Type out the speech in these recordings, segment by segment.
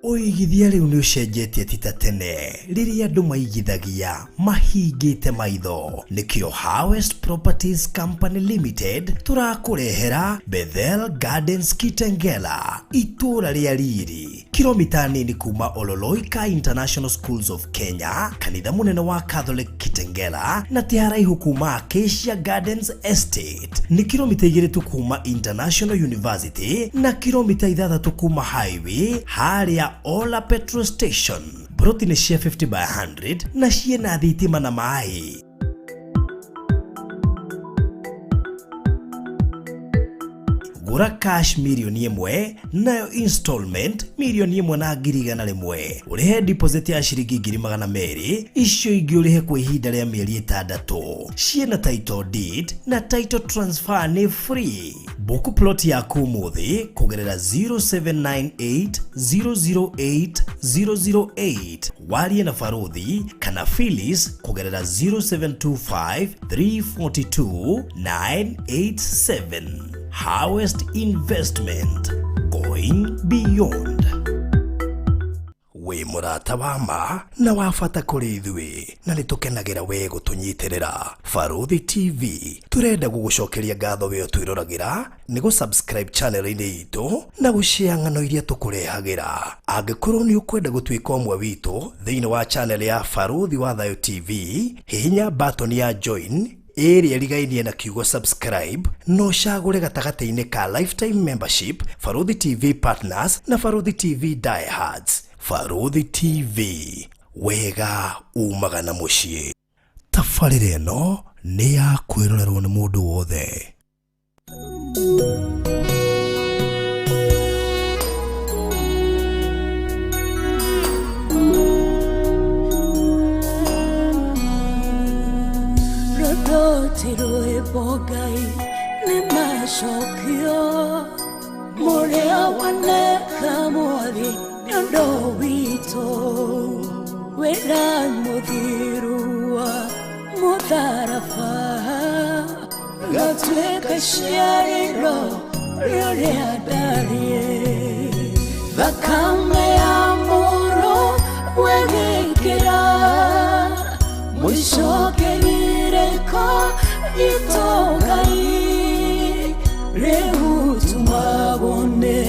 Uigithia riu ni ucenjetie tita tene riria andu maigithagia mahingite maitho. Nikio Harvest Properties Company Limited turakurehera Bethel Gardens Kitengela, itura ria riri kilomita nini kuma Ololoika International Schools of Kenya, kanitha munene wa Catholic Kitengela, na tiharaihu kuma Acacia Gardens Estate. Ni kilomita 2 tu kuma International University na kilomita 6 kuma highway haria Ola Petrol Station. Broti ni cia 50 by 100 na ciena thitima na mai. Gura cash milioni imwe nayo installment milioni imwe na ngirigana rimwe. Urihe deposit ya shiringi 200,000 icio ingi urihe kwa ihinda ria mieri 6. Ciena title deed na title transfer ni free. Book plot yaku umuthi kugerera 0798008008 warie na Faruthi kana Phyllis kugerera 0725342987. Harvest Investment, going beyond. We murata wama na wafata kuri ithui na nitukenagira we gutunyitirira. Faruthi TV turenda gugucokeria ngatho we utwirораgira ni go subscribe channel-ini itu na gushare ng'ano iria tukurehagira. Angikorwo ni ukwenda gutwika umwe witu thiini wa channel ya Faruthi wa Thayo TV, hihinya button ya join area rigainie na kiugo subscribe no shagure gatagate-ini ka lifetime membership, Faruthi TV Partners na Faruthi TV Diehards. Faruthi TV, wega umagana mucii. Tafarire ino ni ya kwirorerwo ni mundu wothe. Tiroe bogai ne mashokio morea wane kamori yondo wito wera mudirua mudarafa gatwe kashiariro riorea darie vakame amoro wegekera mwishoke gireko itogai rehu tumabone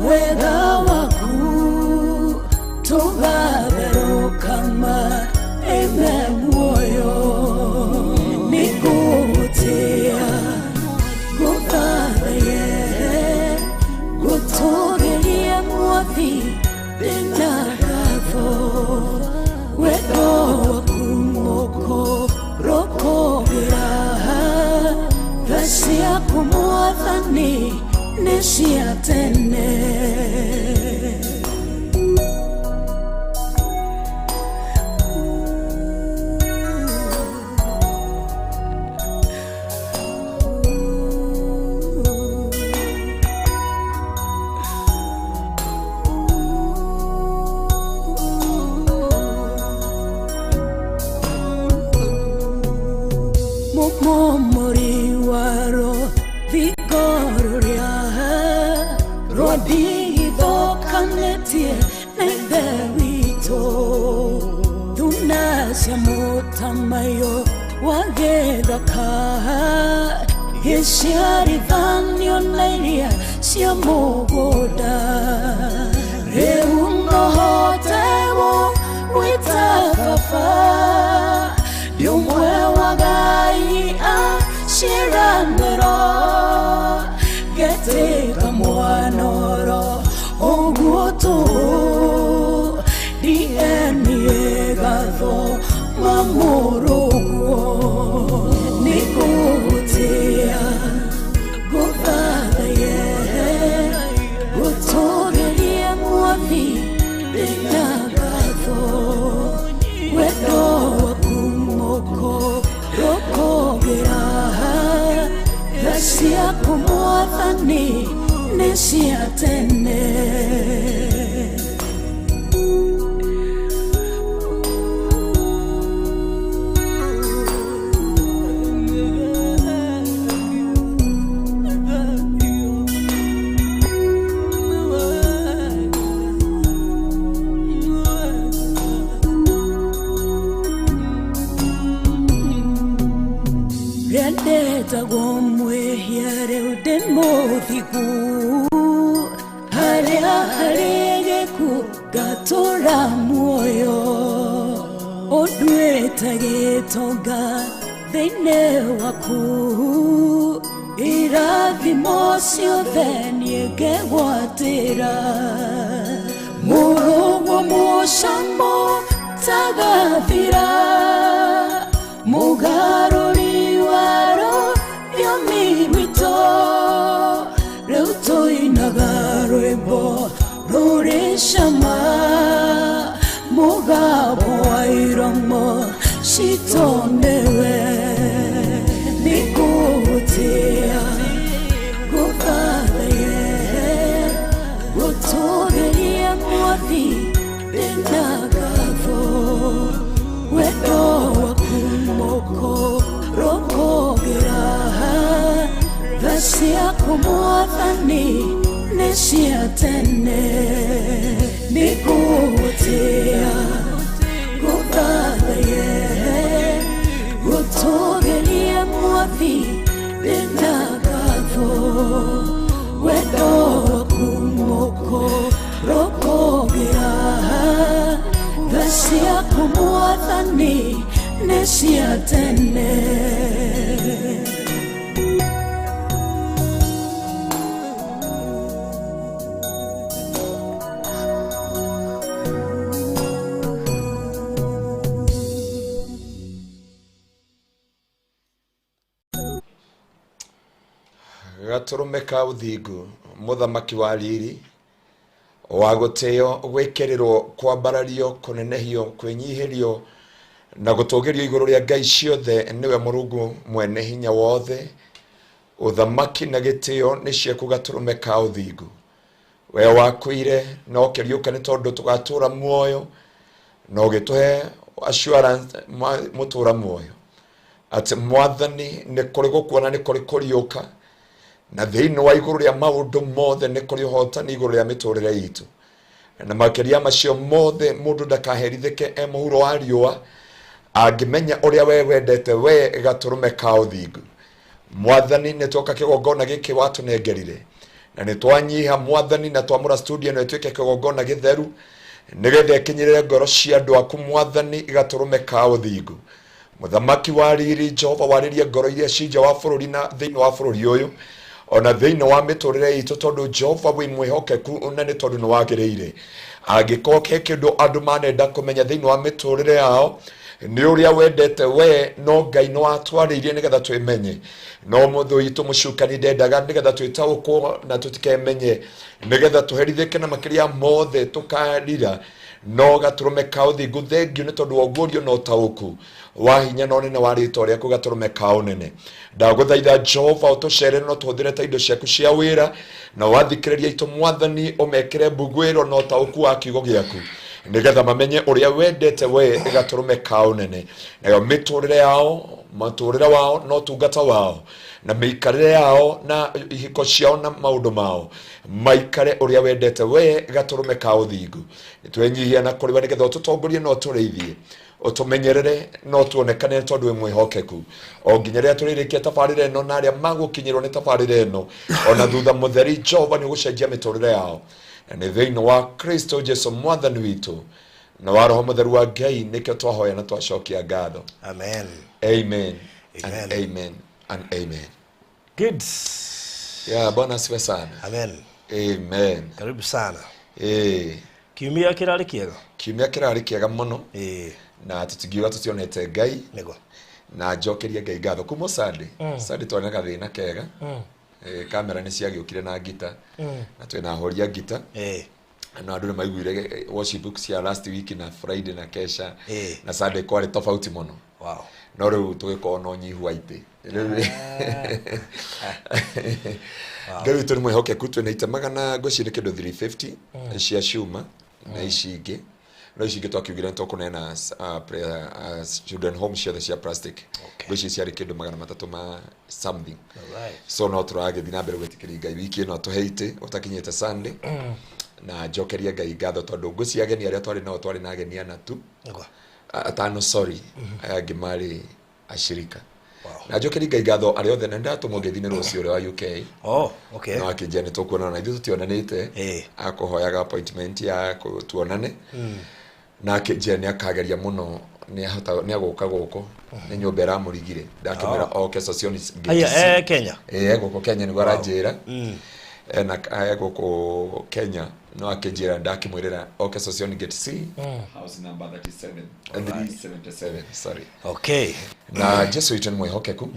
wega waku tobadero kama ememoyo nikutia guthaye gutogeria mwathi benagafo wego wakumoko rokogera Sia kumuathani nesia tene Momori waro vigoria rodi vokanetie nedewito dunasia mutamayo wagedaka yeshari vanyo nairia sia mogoda reuno hotewo witafafa Yumwe wagai a shiranero Gete kamuanoro Oguto Dienie gatho Mamurugo Nikutia Guthaye Gutogeria mwathi Bina gatho Wedo rokogera Sia kumuathani nesia tene Ngetagwo mwehia rĩu ndĩ mũthiku harĩa harĩ gĩkuũ ngatũra muoyo ũnduĩte gĩtonga thĩinĩ waku irathimo ciothe niĩ ngegwatĩra mũrũgwo mũcamo tagathira mũgarũri wa rũthiomi rwitũ rĩu tũinaga rwĩmbo rũrĩ cama mũgambo wa iromo citũ nĩwe nĩngũgũtĩĩa ngũthathaiye gũtũũgĩria mwathi ndĩna ngatho wendo waku moko rũkũgĩra tha ciaku mwathani nĩ cia tene nĩngũgũtĩĩa ngũthathaiye gũtũũgĩria mwathi ndĩna ngatho wendo waku moko rũkũgĩra tha ciaku mwathani nĩ cia tene Gaturume ka uthingu muthamaki wa riri wa guteo gwekerirwo kwambarario kunenehio kwinyihirio na gutugirio iguru ria ngai ciothe niwe Murungu mwene hinya wothe uthamaki na gitio ni ciaku gaturume ka uthingu we wakuire no keriuka ni tondu tugatura muoyo no gituhe assurance mutura muoyo ati mwathani ni kuri gukuona ni kuri kuriuka na thĩinĩ wa igũrũ rĩa maũndũ mothe nĩ kũrĩ ũhotani igũrũ rĩa mĩtũrĩre itũ na makĩria macio mothe mũndũ ndakaherithĩke mũhuro wa riũa angĩmenya ũrĩa we wendete we gatũrũme ka ũthingu mwathani nĩ twoka kĩgongona gĩkĩ watũnengerire na nĩ twanyiha mwathani na twamũra studio na ĩtuĩke kĩgongona gĩtheru nĩgetha ĩkinyĩrĩre ngoro cia andũ aku mwathani gatũrũme ka ũthingu mũthamaki wa riri Jehova warĩrie ngoro iria cinja wa bũrũri na thĩinĩ wa bũrũri ũyũ ona thĩinĩ wa mĩtũrĩre itũ tondũ Jehova wĩ mwĩhokeku na nĩ tondũ nĩ wagĩrĩire angĩkorwo kĩndũ andũ manenda kũmenya thĩinĩ wa mĩtũrĩre yao nĩ ũrĩa wendete we no Ngai nĩ watwarĩirie nĩgetha twĩmenye no mũthũ witũ mũcukani ndendaga nĩgetha twĩtaũkwo na tũtikemenye nĩgetha tũherithĩke na makĩria mothe tũkarira no gatũrũme ka ũthingu thengio nĩ tondũ wa ũguũrio na ũtaũku wa hinya na ũnene wa rĩĩtwa rĩaku gatũrũme ka ũnene ndagũthaitha Jehova ũtũcerere no tũhũthĩre ta indo ciaku cia wĩra na wathikĩrĩria itũ mwathani ũmekĩre mbugwĩro na ũtaũku wa kiugo gĩaku nĩgetha mamenye ũrĩa wendete we gatũrũme ka ũnene nayo mĩtũrĩre yao matũrĩre wao no tungata wao na mĩikarĩre yao na ihiko ciao na maũndũ mao maikare ũrĩa wendete we gatũrũme ka ũthingu nĩtwenyihia na kũrĩ we nĩgetha ũtũtongorie no tũrĩithie utumenyerere no tuonekane tondu we mwihokeku o nginya ria turirĩkia tabarĩra ĩno na arĩa magũkinyĩrwo nĩ tabarĩra ĩno ona thutha mũtheri Jehova nĩ ũgũcenjia mĩtũrĩre yao na nĩ thĩinĩ wa Kristo Jesu mwathani witũ na wa roho mũtheru wa Ngai nĩkĩo twahoya na twacokia ngatho Amen. Amen. Amen. And amen and amen. Good. Yeah, Bwana asifiwe sana. Amen. Amen. Karibu sana. Kiumia kirarĩ kĩega. Kiumia kirarĩ kĩega mũno. Na tũtingiuga tũtionete Ngai. Nĩguo. Na njokeria Ngai ngatho kuma Sunday. Sunday twana gathĩna kega. Kamera nĩ ciagĩũkire na ngita. Na twĩna horia ngita. Na andũ nĩ maiguire worship book cia last week na Friday na kesha. Na Sunday kwarĩ tofauti mũno. Wow. No rĩu tũgĩkorwo no nyihu wa itĩ. Ngai witũ nĩ mwĩhokeku twĩna magana ngwĩciria kĩndũ 350 cia cuma na ici ingĩ. No ici ingĩ twakiugire tũkũneana children home ciothe cia plastic. Ngwĩciria ciarĩ kĩndũ 300 ma something. So no tũragĩthiĩ na mbere gwĩtĩkĩria Ngai wiki ĩno tũheite ũtakinyĩte Sunday. Na njokeria Ngai ngatho tondũ ngwĩciria ageni arĩa twarĩ nao twarĩ na ageni ana tu. Atano sorry. Aya angĩ marĩ ashirika. na njokerie Ngai ngatho arĩ othe na ndatumwo ngĩthiĩ rũciũ wa UK okay no akĩnjia nĩ tũkuonana na ithuĩ tũtionanĩte akũhoyaga appointment ya tuonane na akĩnjia nĩ akageria mũno nĩ agũka gũkũ nĩ nyũmba ĩramũrigire ndakĩmwĩra oke Sossionis Kenya gũkũ Kenya nĩguo aranjĩra na gũkũ Kenya no akĩnjĩra ndakĩmwĩrĩra oke Sossionis Gate C house number 377 sorry okay na Jesu witũ nĩ mwĩhokeku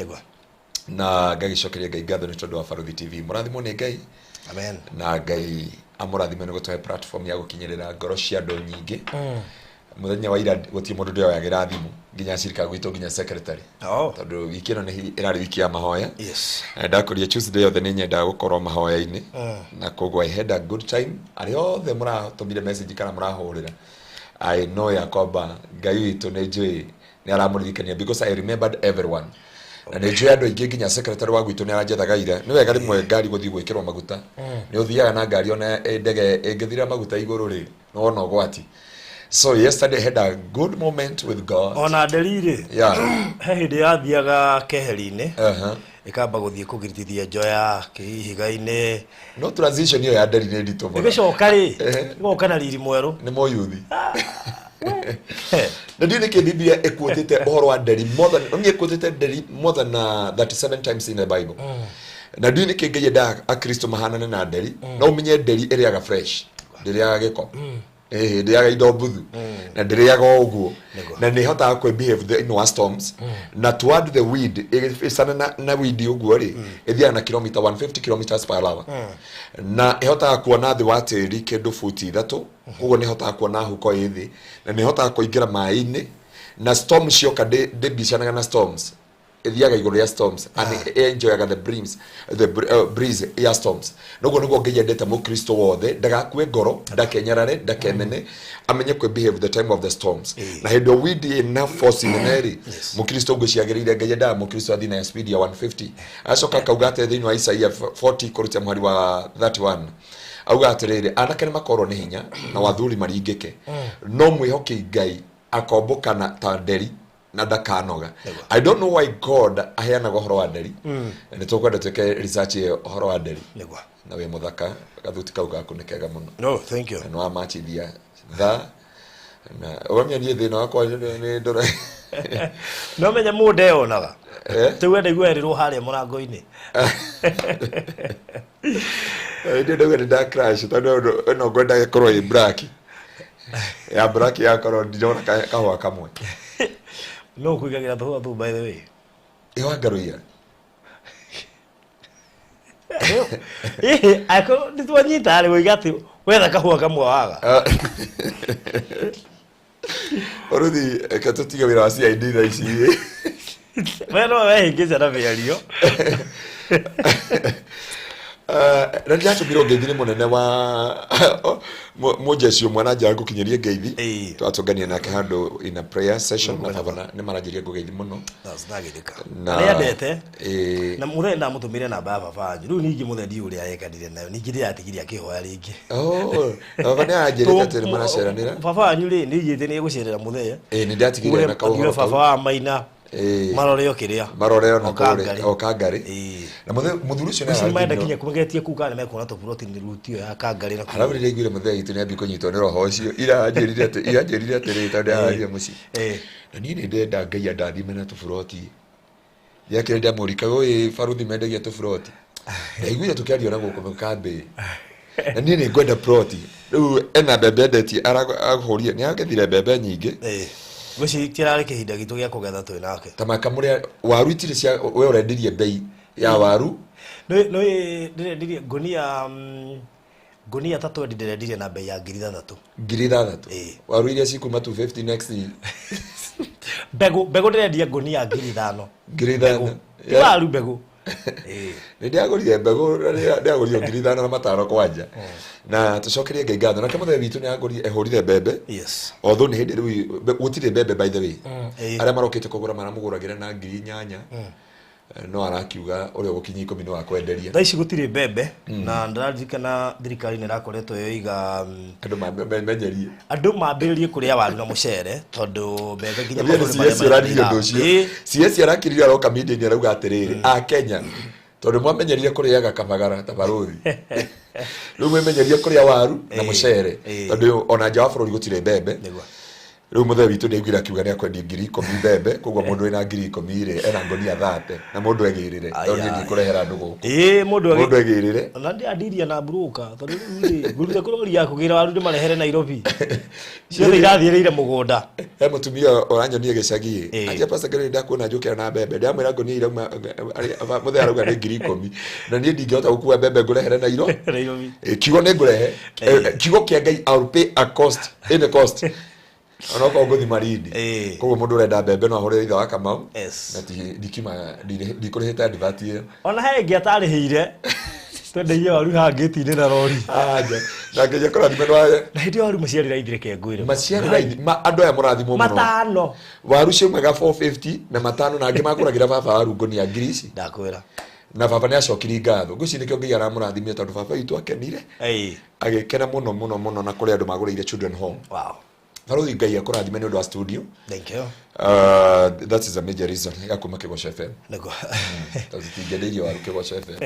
na ngagĩcokeria Ngai ngatho nĩ tondũ wa Baruthi TV mũrathimwo nĩ Ngai amen na Ngai amũrathime nĩ gũtũhe platform ya gũkinyĩrĩra ngoro cia andũ nyingĩ muthenya wa ira gũtirĩ mũndũ ndĩoya gĩrathimo nginya cirika gwitũ nginya secretary tondũ wiki ĩno nĩ ĩrarĩ wiki ya mahoya ndakũria Tuesday yothe nĩ nyendaga gũkorwo mahoya-inĩ na koguo I had a good time arĩ othe mũratũmire message kana mũrahũrĩra I know ya kwamba Ngai witũ nĩ njũĩ nĩ aramũririkania because I remembered everyone na nĩ njũĩ andũ aingĩ nginya secretary wa gwitũ nĩ aranjethaga ira nĩ wega rĩmwe ngari gũthiĩ gwĩkĩrwo maguta nĩ ũthiaga na ngari ona ndege ĩngĩthira maguta igũrũ rĩ no ona ũgwati. So yesterday I had a good moment with God. Ona delire. He hindi yathiaga keheri-inĩ. Ikamba gũthiĩ kũgiritithia njoya kĩhihiga-inĩ. No transition iyo ya nderi nĩ nditũ mũno. Ĩgĩcoka rĩ, gũka na riri mwerũ. Nĩ moyuthi. Na ndiye nĩkĩ Biblia ĩkuotete ũhoro wa nderi more than 37 times in the Bible. Na ndiye nĩkĩ Ngai endaga akristo mahanane na nderi, no ũmenye nderi ĩrĩaga fresh, ndĩrĩaga gĩko. Ndĩrĩaga indo mbuthu na ndĩrĩaga ũguo na nĩ hotaga kwĩ behave in our storms na toward the weed ĩsana na weed ũguo rĩ ĩthiaga na kilomita 150 kilometers per hour na ĩhotaga kuona thĩ wa tĩri kĩndũ futi 3 ũguo nĩ hotaga kuona huko ĩthĩ na nĩ hotaga kũingĩra maĩ-inĩ na storms cioka ndĩmbicanaga na storms ithiaga igũrũ ya storms and enjoyaga the breeze ya storms noguo nĩguo Ngai endete mũkristo wothe ndagakue ngoro ndakenyarare ndakemene amenye kwĩ behave the time of the storms na hĩndĩ o wind ina force inene mũkristo ngũciagĩrĩire Ngai endaga mũkristo athi na speed ya 150 acoka kauga atĩ thĩinĩ wa Isaia 40 kũruta mwari wa 31 auga atĩrĩrĩ anake nĩ makorwo nĩ hinya na wathuri maringĩke no mwĩhoke Ngai akombũkana ta nderi na ndakanoga. I don't know why God aheanaga ũhoro wa nderi nĩ tũkwenda twĩke research ũhoro wa nderi na wĩ mũthaka gathuti kau gaku nĩ kega mũno. No thank you no amachithia na ũramenya niĩ thĩna wakwa nĩ ndora no menya mũnde yonaga tũu wenda igwerirwo harĩa mũrango-inĩ ndĩ ndauga nĩ nda crash tondũ no ngwenda gĩkorwo ĩ black ya black yakorwo ndirona kahũa kamwe no kuigagira thu by the way iwa Ngaruiya ako nitwanyita ari wigati wetha kahua kamwe waga Baruthi katutiga wira wa CID tha ici weno wehingica na mĩario na ndiatũmirwo ngeithi mũnene wa mũjeshi mwana nja gũkinyĩria ngeithi twatũngania nake handũ in a prayer session na baba nĩ maranjĩria ngũgeithi mũno na nĩendete na mũthenya ndamũtũmire namba ya baba wanyu rĩu ningĩ mũthenya ũrĩa yekanire nayo ningĩ ndĩratigirie akĩhoya rĩngĩ baba nĩ anjĩrĩte atĩ maraceranĩra baba wanyu rĩ nĩigĩte nĩ gũcerera mũthenya nĩ ndatigire na kauhoro baba wa Maina maroreo kiria maroreo na kore o Kangari na muthuri ucio nĩ arenda kinya kumegetie kuka nĩ mekona to protein rutio ya Kangari na arabu rĩrĩa igwire mũthenya itu nĩ ambi kũnyitwo nĩ roho ũcio ira anjĩrire atĩ rĩ tondũ araria mũciĩ na niĩ nĩ ndenda Ngai andathime na tũburoti yake ndamũrika oi Baruthi mendagia tũburoti igwire tũkĩario na gũkũ kambĩ na niĩ nĩ ngwenda proti rĩu ena mbembe ndetie arahũria nĩ agethire mbembe nyingĩ Mushi kirari kihinda gitu gya kugetha twĩ nake. Tamaka muria waru itire cia we urendirie bei ya waru. No ndirie gunia tatu ndirendirie na bei ya 3,000. 3,000. Waru iria cikuma 250 next. Bego ndirendia gunia 5,000. 5,000. Waru bego. Ndiagorire bego ndiagorire 5,000 na mataro kwanja. Na tucokerie Ngai ngatho na kemothe witu ni agorire ehorire bebe although ni hindi riu gutire bebe by the way aria marokete kugura maramuguragira na 8,000 no arakiuga uria gukinyi 10 wa kwenderia thaici gutire mbembe na ndaririkana thirikari ni rakoretwo yoiga andu mambiririe kuria waru na mucere tondu mbembe nginya CS arakiririo aroka media ni arauga atiriri a Kenya tondu mwamenyerire kuriaga kabagara tabaruthi riu mwemenyerie kuria waru na mucere tondu ona nja wa bururi gutire mbembe riu muthe witu ndeiguira akiuga ni akwendia 10,000 mbembe kogwo mundu ina 10,000 ri ena ngonia 30 na mundu egirire tondu ni kurehera andu guku mundu egirire na ndi adiria na broker tondu ri gurute kuroria kugira waru ndi marehere Nairobi ciothe irathiĩrĩire mugunda he mutumia oranyonie gicagi atia pasa gari ndakuona njukira na mbembe ndamwira ngonia irauma muthe arauga ni 10,000 na nie ndingĩhota gukua mbembe ngurehere Nairobi kiugo ni ngurehe kiugo kia Ngai I'll pay a cost in a cost ona kwa ngothi marindi koguo mundu urenda mbembe no ahore itha wa Kamau na dikima ndikureheta advert iyo ona he ngi atarihire twendeie waru hangĩti-inĩ na rori na ngeje kũrathime nwaye na hĩndĩ waru maciari raithire kengwĩre maciari raithi andũ aya mũrathimwo mũno matano waru ciumaga 450 na matano na angĩ makũragĩra baba waru ngonia ngirici ndakwĩra na baba nĩ acokire ngatho ngũci nĩkĩo Ngai aramũrathimire tondũ baba witũ akenire agĩkena mũno na kũrĩ andũ magũrĩire children home Baruthi Ngai akũrathime nĩ ũndũ wa studio. Thank you. That is a major reason ya kuma Kigosha FM. Nego. Tazitigererio wa Kigosha FM.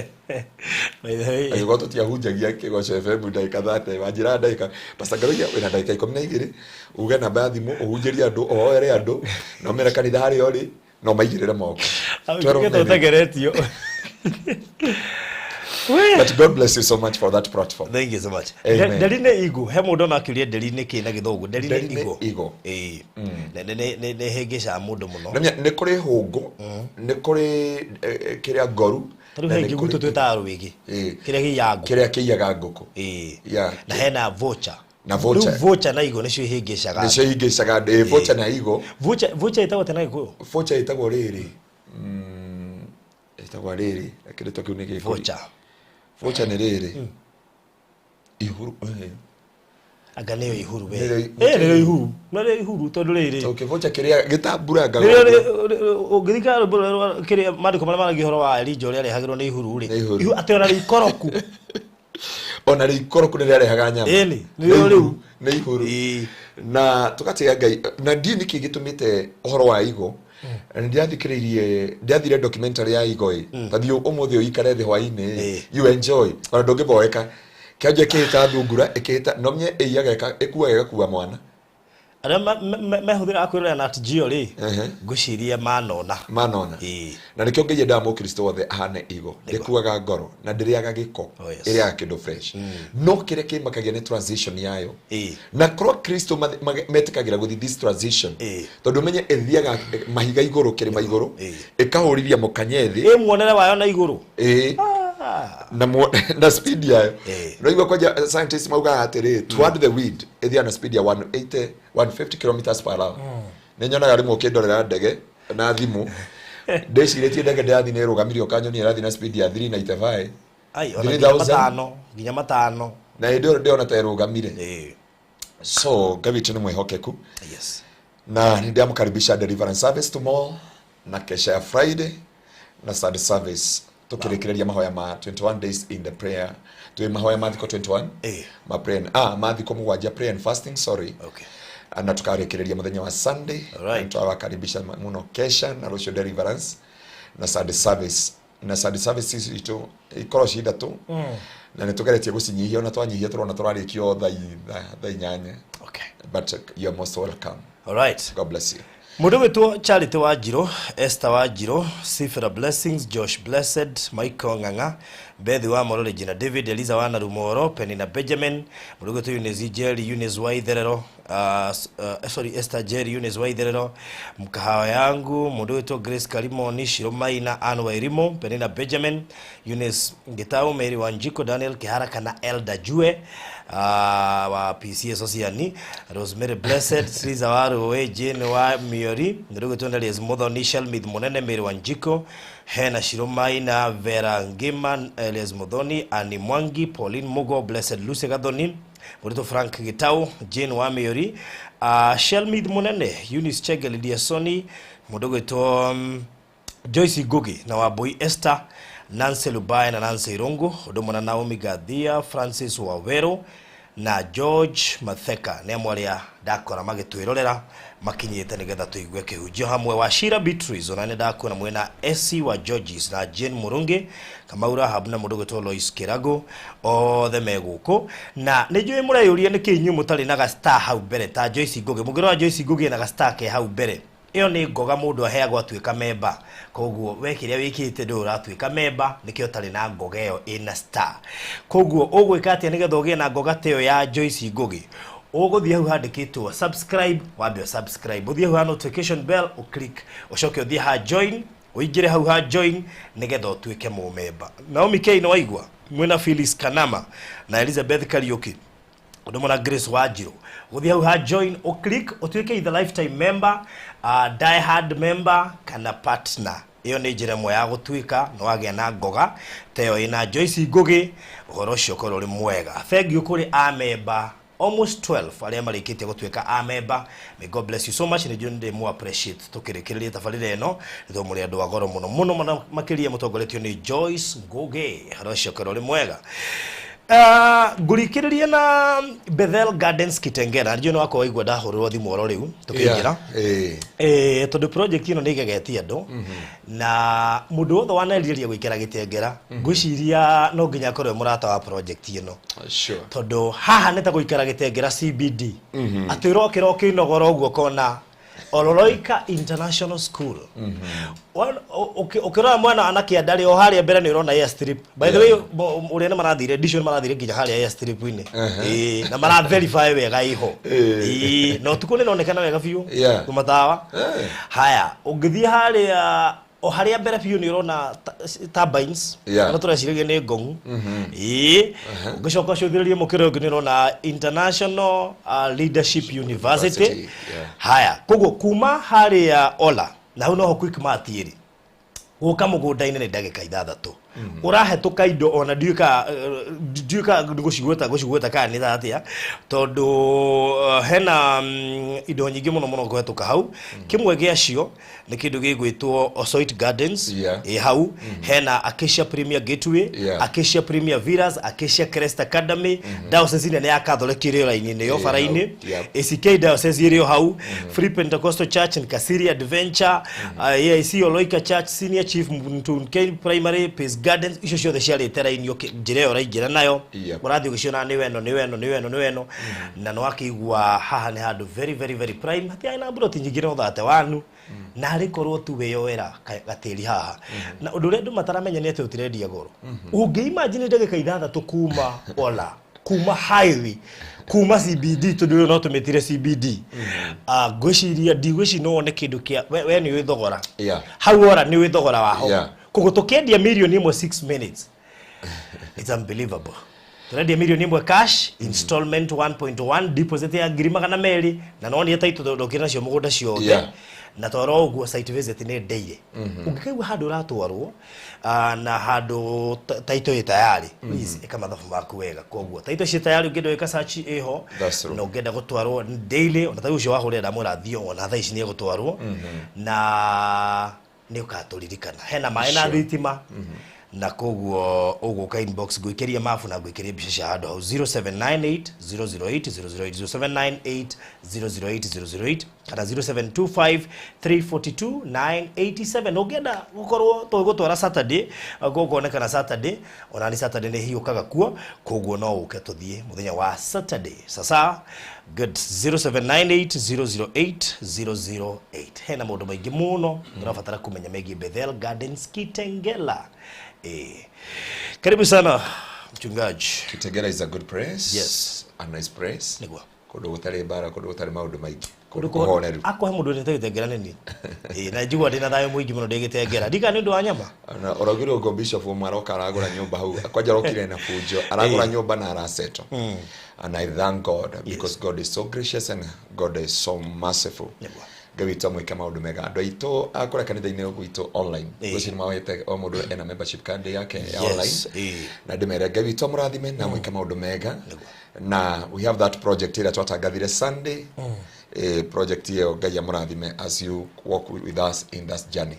By the way, ayo to tia hunjagia Kigosha FM ndaika thate wajira ndaika Pastor Ngaruiya wena ndaika 12 uge na bathimo uhunjiria andu oere andu no mera kanitha hari ori no maigirire moko. Tugeto tegeretio. But God bless you so much for that platform. Thank you so much. Derine igu he mundu makiuria derine ki na githogu derine igu ne hegesha mundu muno ne kuri hungu ne kuri kiria ngoru tari hengi gutu tweta rwigi kiria kiyaga nguku na hena voucher na voucher voucher na igo nicio hegeshaga voucher na igo voucher itago tena igo voucher itago riri itago riri akire to kiunike voucher ni riri ihuru aganeo ihuru we nero ihuru nare ihuru tondu riri okay voucher kiria gitamburanga ugithika kiria mandiko mara gihoro wa rijo ria rehagirwo ni ihuru ri ihu atona ri koroku ona ri koroku ni rehaga nyama ni riu ni ihuru na tukatia Ngai na ndini kigitumite uhoro wa igo ndiathikiririe documentary ya igoi tathio umuthi uikare thi hwaini you enjoy ona ndungiboeka kiaje kita thungura ikita nomye iyaga ekuaga kuwa mwana ara mehuthira akwirira na tgio ri nguciria manona na nikio Ngai ndamo Kristo wothe ahane igo ndikuaga ngoro na ndiriaga giko iria kindu fresh no kire kimakagia ni transition yayo na Kristo metikagira guthi this transition tondu menye ethiaga mahiga iguru kirima iguru ikahuriria mukanyethi muonere wayo na iguru na speed yayo no igwa kwa scientists mauga atiri toward the wind ethia na speed ya 180 150 km/h nenyonaga rimwe ukindorera ndege na thimu ndeciretie ndege ndathi ni rugamirio kanyoni irathi na speed ya 395 nginya matano na ndio na tarugamire so gaviti ni mwehokeku na ndiamkaribisha deliverance service tomorrow na kesha ya Friday na Sunday service tukirekereria mahoya ma 21 days in the prayer tu mahoya ma 21 ma prayer mathiko mugwanja prayer and fasting na tukarekereria muthenya wa Sunday tutawakaribisha muno kesha na rucio deliverance na Sunday service itu ikoro shida tu na nitugeretie gucinyihia na twanyihia turona turarikio tha inyanya but you are most welcome. All right, God bless you. Mundu wetwo Charity Wanjiro, Esther Wanjiro, Sifra Blessings, Josh Blessed, Michael Nganga, Bethi wa Morole Jina David, Eliza wa Narumoro, Penina Benjamin, mundu wetwo Eunice Jerry, Eunice Waitherero, Esther Jerry, Eunice Waitherero, mkahawa yangu, mundu wetwo Grace Kalimoni, Shiromaina, Anne Wairimo, Penina Benjamin, Eunice Ngitau, Mary Wanjiko, Daniel Kiharaka na Elda Jue, wa PCS Osiani, Rosemary Blessed, Sriza Waru, Jane wa Miori, ndugu tuendele Ezmodho Nishal Midmonene Mary Wanjiko, Hena Shiromaina, Vera Ngima, Elias Modoni, Ani Mwangi, Pauline Mugo, Blessed Lucy Gadoni, Murito Frank Gitau, Jane wa Miori, Shell Midmonene, Eunice Chege, Lydia Soni, Mudogo to Joyce Ngugi na Wambui Esther, Nancy Lubai na Nancy Irungu, Odomo na Naomi Gathia, Francis Wawero na George Matheka ne mwaria ndakora magitwirorera makinyite nigetha tuigue kihunjio hamwe wa Shira Beatrice ona ne ndakona mwena SC wa Georges na Jane Murungi Kamaura habuna mundu gitwo Lois Kirago othe meguko na nijui murayuria ni kinyu mutari na ga star hau mbere ta Joyce Ngugi mugiro wa Joyce Ngugi na ga star ke hau mbere iyo ni ngoga mundu aheagwo atuika member koguo wekiria wikite ndura atuika member nikio tari na ngoga iyo ina star koguo ugwika atia nigetha ugie na ngoga teyo ya Joyce Ngugi uguthie hau handikitwo subscribe wambe subscribe uthie hau notification bell uklik ucoke uthie ha join uingire hau ha join nigetha utuike mu member Naomi K no waigwa mwena Phyllis Kanama na Elizabeth Kariuki Odomo na Grace Wajiro uthie hau ha join uklik utuike either lifetime member die hard member kana partner iyo ni njira mwe ya gutuika no agia na ngoga teyo ina Joyce Ngugi uhoro cio koro ri mwega thank kuri a member almost 12 aria marikite gutuika a member. May God bless you so much. Ni junde mu appreciate tukirikiria tafarire eno ndo muri andu agoro muno makiria mutongoretio ni Joyce Ngugi uhoro cio koro ri mwega. Ngurikiririe na Bethel Gardens Kitengera ndio no wako waigwa ndahurwo thimu oro riu tukingira tondu project ino nigegetie andu na mundu wothe waneriria gwikira Gitengera ngwiciria no nginya korwe murata wa project ino sure tondu haha neta gwikira Gitengera CBD atirokira okinogora uguo kona Ololoika International School. Ukirora mwana anake andari o haria mbere ni urona airstrip. By the way urena marathire edition marathire nginya haria airstrip ine. Na mara verify wega iho. No tukune nonekana wega biu kumatawa. Haya ungithie haria o haria mbere biu ni urona turbines na turaciragia ni ngongu ugicoka cuthiririe mukiro ngi ni urona International Leadership University. Haya koguo kuma haria Ola na hau noho quick matiri guka mugunda-ini ni ndagika 6 urahetuka indo ona ndiuka gucigweta kana ni thatia tondu hena indo nyingi muno kuhetuka hau kimwe giacio ni kindu gigwitwo Osoit Gardens hau hena Acacia Premier Gateway Acacia Premier Villas Acacia Crest Academy diocese ni ya Catholic line ni yo faraini ACK diocese iri hau Free Pentecostal Church in Kasiri Adventure AIC Oloika Church Senior Chief Mtunke Primary Peace Gardens icio ciothe ciarĩ tera-inĩ njĩra ũraingĩra nayo mũrathiĩ ũgĩciona nĩ weno na no akĩigua haha nĩ handũ very prime hatia na broti nyingĩ no thate wanu na harĩ korwo tu wĩyoera gatĩri haha na ũndũ ũrĩa andũ mataramenya nĩ atĩ ũtirendia goro ũngĩ-imagine ndagĩka 6 kuma Ola kuma highway kuma CBD tondu no tumetire CBD ngwiciria ndigwici no one kindu kia we ni withogora hau ora ni withogora waho kogo tukendia milioni 6 minutes it's unbelievable turendia milioni 1 cash installment 1.1 deposit ya ngirima na meri na no ni taito dokira cio mugunda ciothe na toro uguo site visit ni daily ungikaigua handu ratwarwo na handu taito ye tayari please eka mathafu maku wega koguo taito ci tayari ungienda weka search iho na ungenda gutwarwo daily ona tayo cio wahurira ndamura thio ona thaa ici ni gutwarwo na ni ukaturirikana hena mai na thitima na koguo uguka inbox gwikiria mafu na gwikiria bica cia handu 0798 008 008 kana 0725 342 987 ugenda gukorwo tugutwara Saturday gukonekana Saturday ona ni Saturday ni hiukaga kuo koguo no uke tuthie muthenya wa Saturday sasa good 0798 008 hena mundu maingi muno turabatara kumenya megie Bethel Gardens Kitengela karibu sana mchungaji. Kitengela is a good place. Yes, a nice place. Nigwa kundu gutari bara kundu gutari maundu maingi kundu kuhoneru akwa mundu ni Gitengela nini na njigwa ndina thayo mwingi muno ndi Gitengela ndika ni ndu wa nyama na orogiro go bishop mwaroka aragura nyumba hau akwaja rokire na fujo aragura nyumba na araseto and I thank God because God is so gracious and God is so merciful. Gawito mwika maundu mega andu aito akora kanitha-ini gwito online guci ni mawete o mundu ena membership card yake ya online na ndimere gawito murathime na mwika maundu mega na we have that project here twatagathire Sunday project here Ngai murathime as you walk with us in that journey.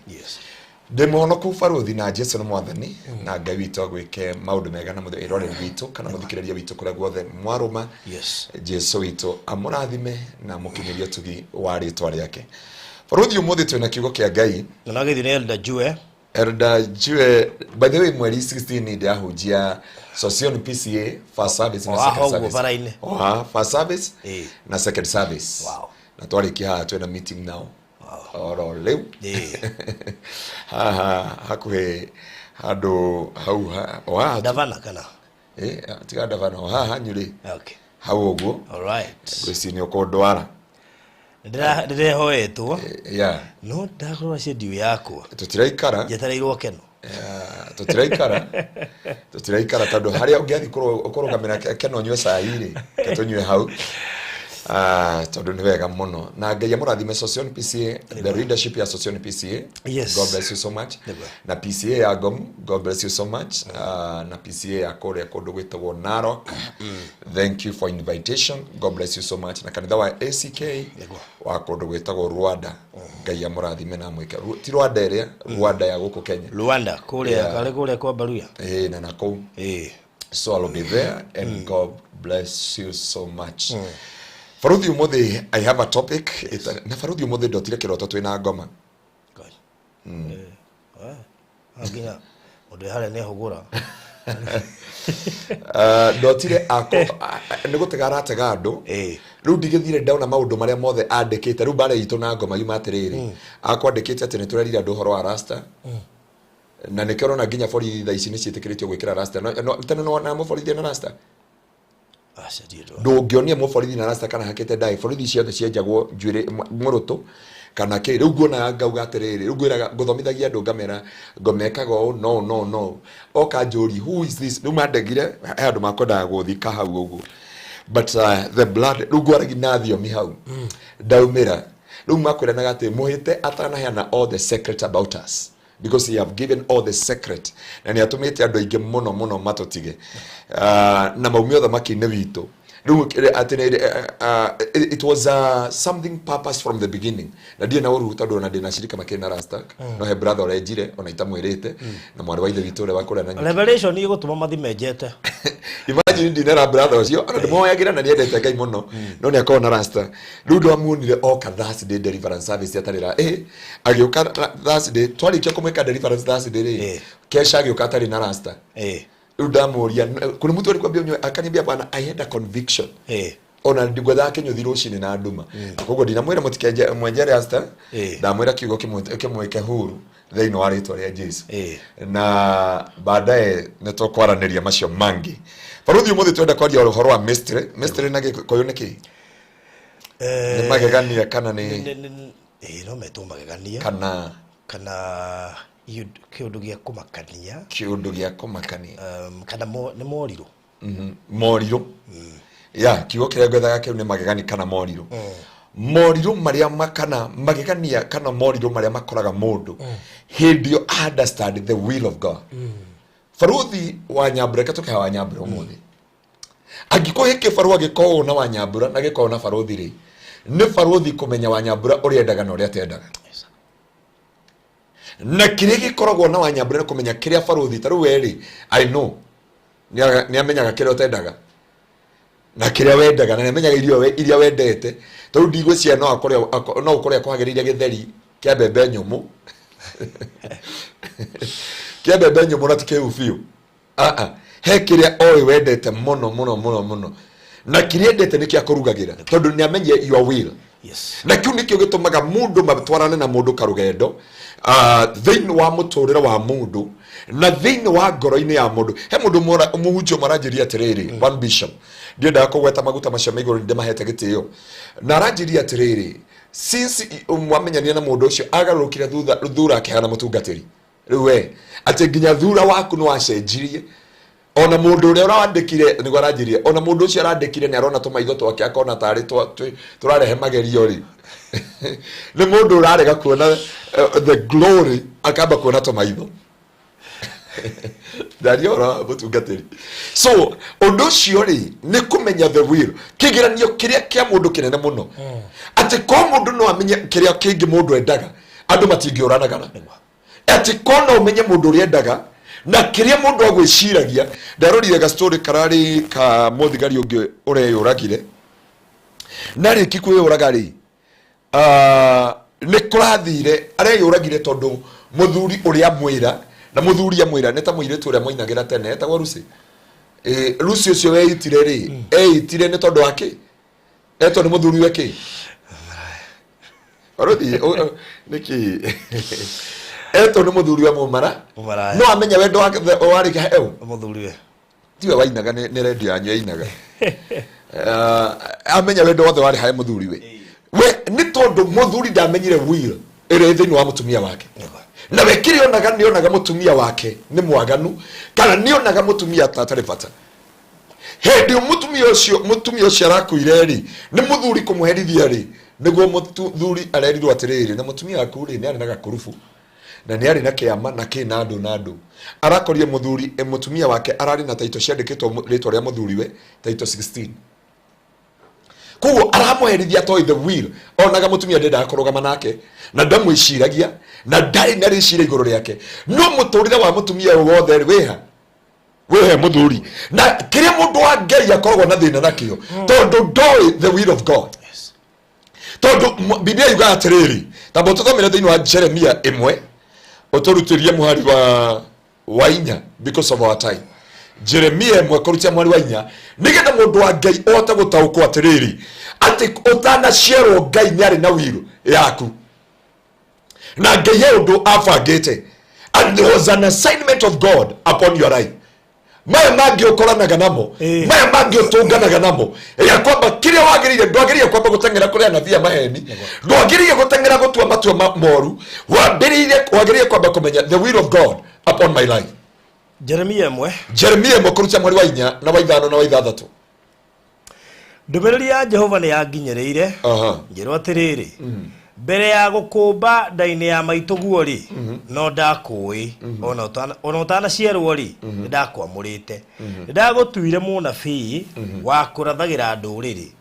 Demonoku faruthi na Jesu na mwathani na Ngai witu agwike maundu mega na muthe irore witu kana muthikiriria witu kuria guothe mwaruma. Yes. Jesu witu amurathime na mukinyirie tugi wa ritwa riake. Faruthi umuthi twina kiugo kia Ngai. Na ngethi ni Elder Jue, by the way, mweri 16 ni ndahunjia Sosion PCA first service na second service. First service na second service. Wow. Na twarikia twina meeting now. Oro leu. Hakuhe hado hau Davana kana. Tiga Davana hanyuri. Okay. Hau oguo. All right. Gwisi ni okondwara. Ndire hoetwo. Yeah. No ndakorwa schedule yakwa. Tutiraikara. Jetereirwo keno. Tutiraikara tondu haria ungiathi kurugamira keno nywe sairi ketunywe hau. Tondu ni wega muno na Ngai amurathime Sosion PCA, the leadership ya Sosion PCA. Yes. God bless you so much. Na PCA ya Gom, God bless you so much. Na PCA ya kore kundu gwitagwo Narok. Thank you for invitation. God bless you so much. Na kanitha wa ACK wa kundu gwitagwo Rwanda. Ngai amurathime na mwike. Ti Rwanda area, Rwanda ya guku Kenya. Rwanda kule kwa Baruya. Na nako. So I'll be there and God bless you so much. Faruthi umuthi, I have a topic. Na faruthi umuthi ndotire kiroto twina ngoma. Aginya undu hale ne hugura. Ndotire nigutega aratega andu. Riu ndigithire ndauna maundu maria mothe andikite. Riu bare itu na ngoma yuma atiriri. Akwandikite ati niturerira andu horo wa rasta. Na nikero na nginya borithi tha ici nicitikiritio gwikira rasta. Tene no na muborithi na rasta. Ndungionia muborithi na rasta kana hakite dai borithi ciothe cienjagwo njuire murutu kana ke riu nguona ngauga atiriri riu ngwiraga nguthomithagia andu ngamera ngomekaga no oka njuri who is this riu mandegire andu makondaga guthika hau uguo but the blood riu ngwaragi na thiomi hau ndaumira riu makwiranaga ati muhite atanaheana all the secret about us because he have given all the secret na ni atumite andu aingi muno matutige na maumio thamaki-ini witu riu it was something purpose from the beginning na die na uru tondu na ndina shirika makina rasta no he brother orejire ona itamwirite na mwari wa ithe witu ure wakura na revelation ni gutuma mathimenjete imagine ndina brother ucio ona ndimoyagira na niendete Ngai muno no ni akona rasta riu ndamunire oka Thursday deliverance service atarira agiuka Thursday twarikia kumweka deliverance Thursday kesha agiuka atari na rasta udamuria kuna mtu alikwambia unyo akaniambia bwana I had a conviction ona ndigwetha kenyuthi rucini na nduma koguo ndinamwira mutikeje mwenjere rasta ndamwira kiugo kimweke huru thiini wa ritwa ria Jesu na baadaye nitokwaraniria macio mangi faruthi umuthi twenda kwaria uhoro wa mystery na gikoyo niki ni magegania kana ni no meto magegania kana kiundu gia kumakania kana ni moriru moriru kiugo kiria gwethaga kiu ni magegani kana moriru moriru maria makana magegania kana moriru maria makoraga mundu hindio understand the will of God faruthi wa nyambura katoka wa nyambura umuthi agikohe kifaru agiko na wa nyambura na giko na faruthi ri ni faruthi kumenya wa nyambura uri endaga na uri atendaga na kiria gikoragwo na wa nyambura kumenya kiria faruthi taru weri I know ni amenyaga kiria utendaga na kiria wendaga na amenyaga iria wendete taru ndigwcia no ukore kwagiriria githeri kia bebe nyumu kia bebe nyumu natike ufiu he kiria oi wendete muno na kiria endete nikia kurugagira tondu ni amenye your will. Yes. Na kiu nikio gitumaga mundu matwarane na mundu karugendo thiini wa muturire wa mundu na thiini wa ngoro-ini ya mundu he mundu muhunjio maranjiria atiriri one bishop ndienda kugweta maguta macio maiguru ndimahete gitio na aranjiria atiriri since mwamenyania na mundu ucio agarurukire thura akihana mutungatiri riwe ati nginya thura waku no acenjirie ona mundu uria urandikire ni gwaranjirie ona mundu ucio arandikire ni arona tumaitho twake akona tari turarehe magerio ri ni mundu urarega kuona the glory akamba kuona tumaitho dariora butungatiri so undu ucio ri ni kumenya the will kigiranio kiria kia mundu kinene muno ati ko mundu no amenye kiria kingi mundu endaga andu matingiuranagana ati kona umenye mundu riendaga na kiria mundu agwiciragia. Ndarorire ga story karari ka muthigari ungi ureyuragire na riki kwiyuraga ri ni kurathire areyuragire tondu muthuri uria mwira na muthuri amwira neta muiritu uria moinagira tene etagwo Rusi. Rusi ucio weitire ri eitire ni tondu wake eto ni muthuri wake arodi niki eto ni muthuri wa mumara no amenya wendo wake wari ka eu muthuri we tiwe wainaga ni radio yanyu yainaga amenya wendo wothe wari ha muthuri we ni tondu muthuri ndamenyire will ire thini wa mutumia wake na wekire onaga mutumia wake ni mwaganu kana ni onaga mutumia tatari bata hendi mutumia ucio arakuire ri ni muthuri kumuherithia ri niguo muthuri arerirwo atiriri na mutumia waku ri ni ari na gakurufu na ni ari na kiama na kinandu arakorie muthuri mutumia wake arari na taito ciandikitwo ritwa ria muthuri we taito 16 kugo aramuherithia toy the will onaga mutumia ndenda akorogama nake na ndamwiciragia na ndari na ricira iguru riake no muturire wa mutumia wothe wehe muthuri na kiria mundu wa Ngai akoragwo na thina nakio tondu ndoi the will of God. Tondu Biblia yuga atiriri tambo tuthomere thiini wa Jeremia 1 uturutirie muhari wa 4 because of our time. Jeremia 1 kurutia muhari wa 4 nigetha mundu wa Ngai ote gutaukwo atiriri ati utana ciero Ngai ni ari na wiru yaku na Ngai ye undu afagite and there was an assignment of God upon your life. Maya mangi ukoranaga namo maya mangi utunganaga namo ya kwamba kile wagirire ndwagirire kwamba gutengera kuri anavia maheni ndwagirire gutengera gutua matua moru wagirire kwamba kumenya the will of God upon my life. Jeremia 1 kurutia mweri wa 4 na wa 5 na wa 6 ndumiriri ya Jehova ni yanginyereire ngirwo atiriri mbere ya gukumba ndaini ya maituguo ri no ndakui ona utana cierwo ri ndakwamurite ndagutuire munabii wa kurathagira nduriri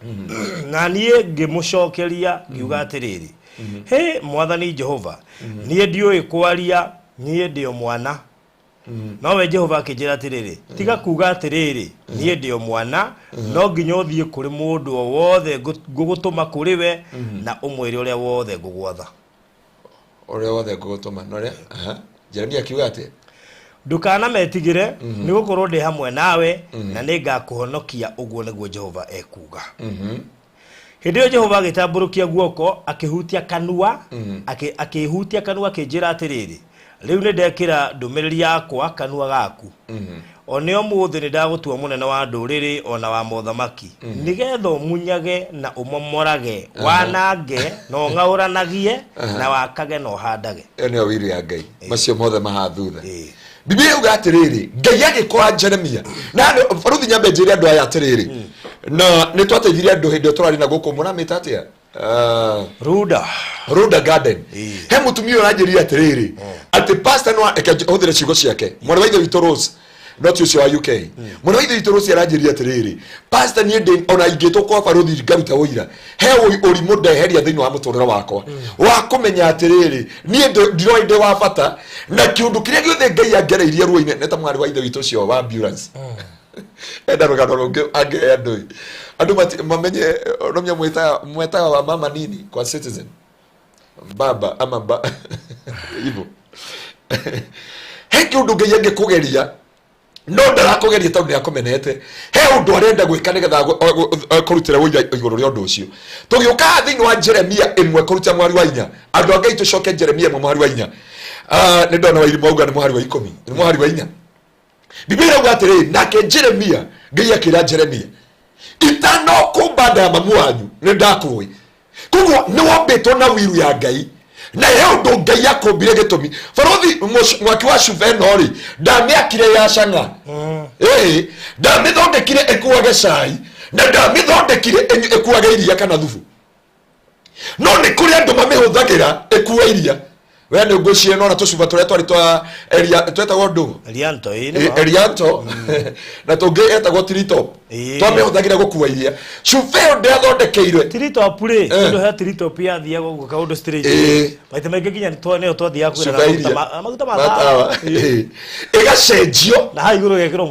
na nie ngimucokeria ngiuga atiriri he mwathani Jehova nie ndioi kwaria nie ndio mwana no we Jehova akijira atiriri tiga kuga atiriri nie ndio mwana no nginya uthie kuri mundu o wothe ngugutuma kuri we na umwire uria wothe ngugwatha ngugutuma no ria Jeremia kiuga ati ndukana metigire ni gukorwo ndi hamwe nawe na ningakuhonokia uguo niguo Jehova ekuga. Hindi yo Jehova agitamburukia guoko akihutia kanua akihutia kanua akijira atiriri riu ni ndekira ndumiriri yakwa kanua gaku oneo muthi ni ndagutua munene wa nduriri ona wa mothamaki nigetha munyage na umomorage wanange no ngauranagie na wakage no handage ene wiri ya Ngai macio mothe mahathutha. Biblia yuga atiriri Ngai agikora Jeremia na Ruthi nyambe njiri andu aya atiriri na ni twateithirie andu hindi turari na guku muna mitatia Ruda Garden he mutumia uranjiri atiriri ati pastor no akahuthira cigo ciake mwana wa ithe witu Rose not ucio wa UK mwana wa ithe witu Rose aranjiri atiriri pastor nie ndi ona ingitwo kwa Ruthi ngaruta uira he urimu ndeheria thiini wa muturira wakwa wa kumenya atiriri nie ndiroinde wa bata na kiundu kiria giothe Ngai angereirie ruo-ine neta mwari wa ithe witu ucio wa ambulance enda rugano rungi ange andu mamenye romya mweta wa mama nini kwa Citizen baba ama hivyo he kiundu Ngai angikugeria no ndarakugeria tondu niakumenete he undu arenda gwika nigetha kurutira wira iguru ria undu ucio tugiuka thiini wa Jeremia 1 kurutia mwari wa 4 andu angai tucoke Jeremia mwari wa 4 ni ndona wa ilimu auga ni mwari wa 10 ni mwari wa 4 Biblia yuga atiriri nake Jeremia Ngai akira Jeremia itano kumbanda ya mamu wanyu ni ndakui kuguo ni wombetwo na wiru ya Ngai na he undu Ngai yakumbire gitumi Farothi mwaki wa Shuveno ri ndamiakire ya canga ndamithondekire ekuage cai na ndamithondekire ekuage iria kana thubu no ni kuri andu mamihuthagira ekua iria we ni ngwicie no na tucuba tore twari twa twetagwo ndu Elianto na tungi etagwo Tritop twamehuthagira gukua iria cubeo ndathondekeirwe Tritop ri ndu he Tritop ya thia guka kaundu straight maite menge ginya neo twathia kwira maguta ma igacenjio na ha iguru gekirwo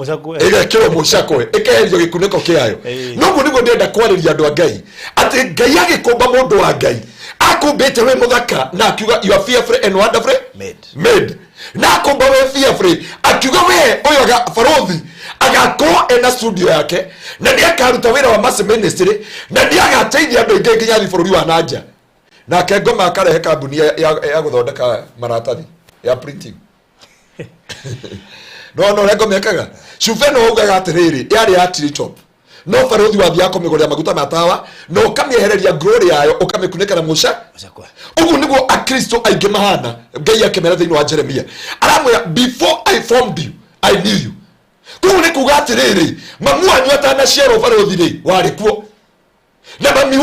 mucakwe ikeherio gikuniko kiayo nugu nigo ndenda kwariria andu a Ngai ati Ngai agikumba mundu wa Ngai akumbite we muthaka na akiuga you are fearful and wonderfully made na akumba we fearful akiuga we uyo ga farothi agakorwo ena studio yake na ni akaruta wira wa mass ministry na ni agateithia andu ingi nginya thi bururi wa nanja na kengoma akarehe kambuni ya guthondeka maratathi ya printing no rego mekaga cubeno ugaga atiriri yari ya Tritop no farothi wa thiako migoria maguta matawa no kamiehereria glory yayo ukamikunika na musha ugu niguo akristo aingi mahana Ngai akemera thiini wa Jeremia aramwira before I formed you I knew you kugu ni kuga atiriri mamu wanyu atana ciaro farothi ri wari kuo na mami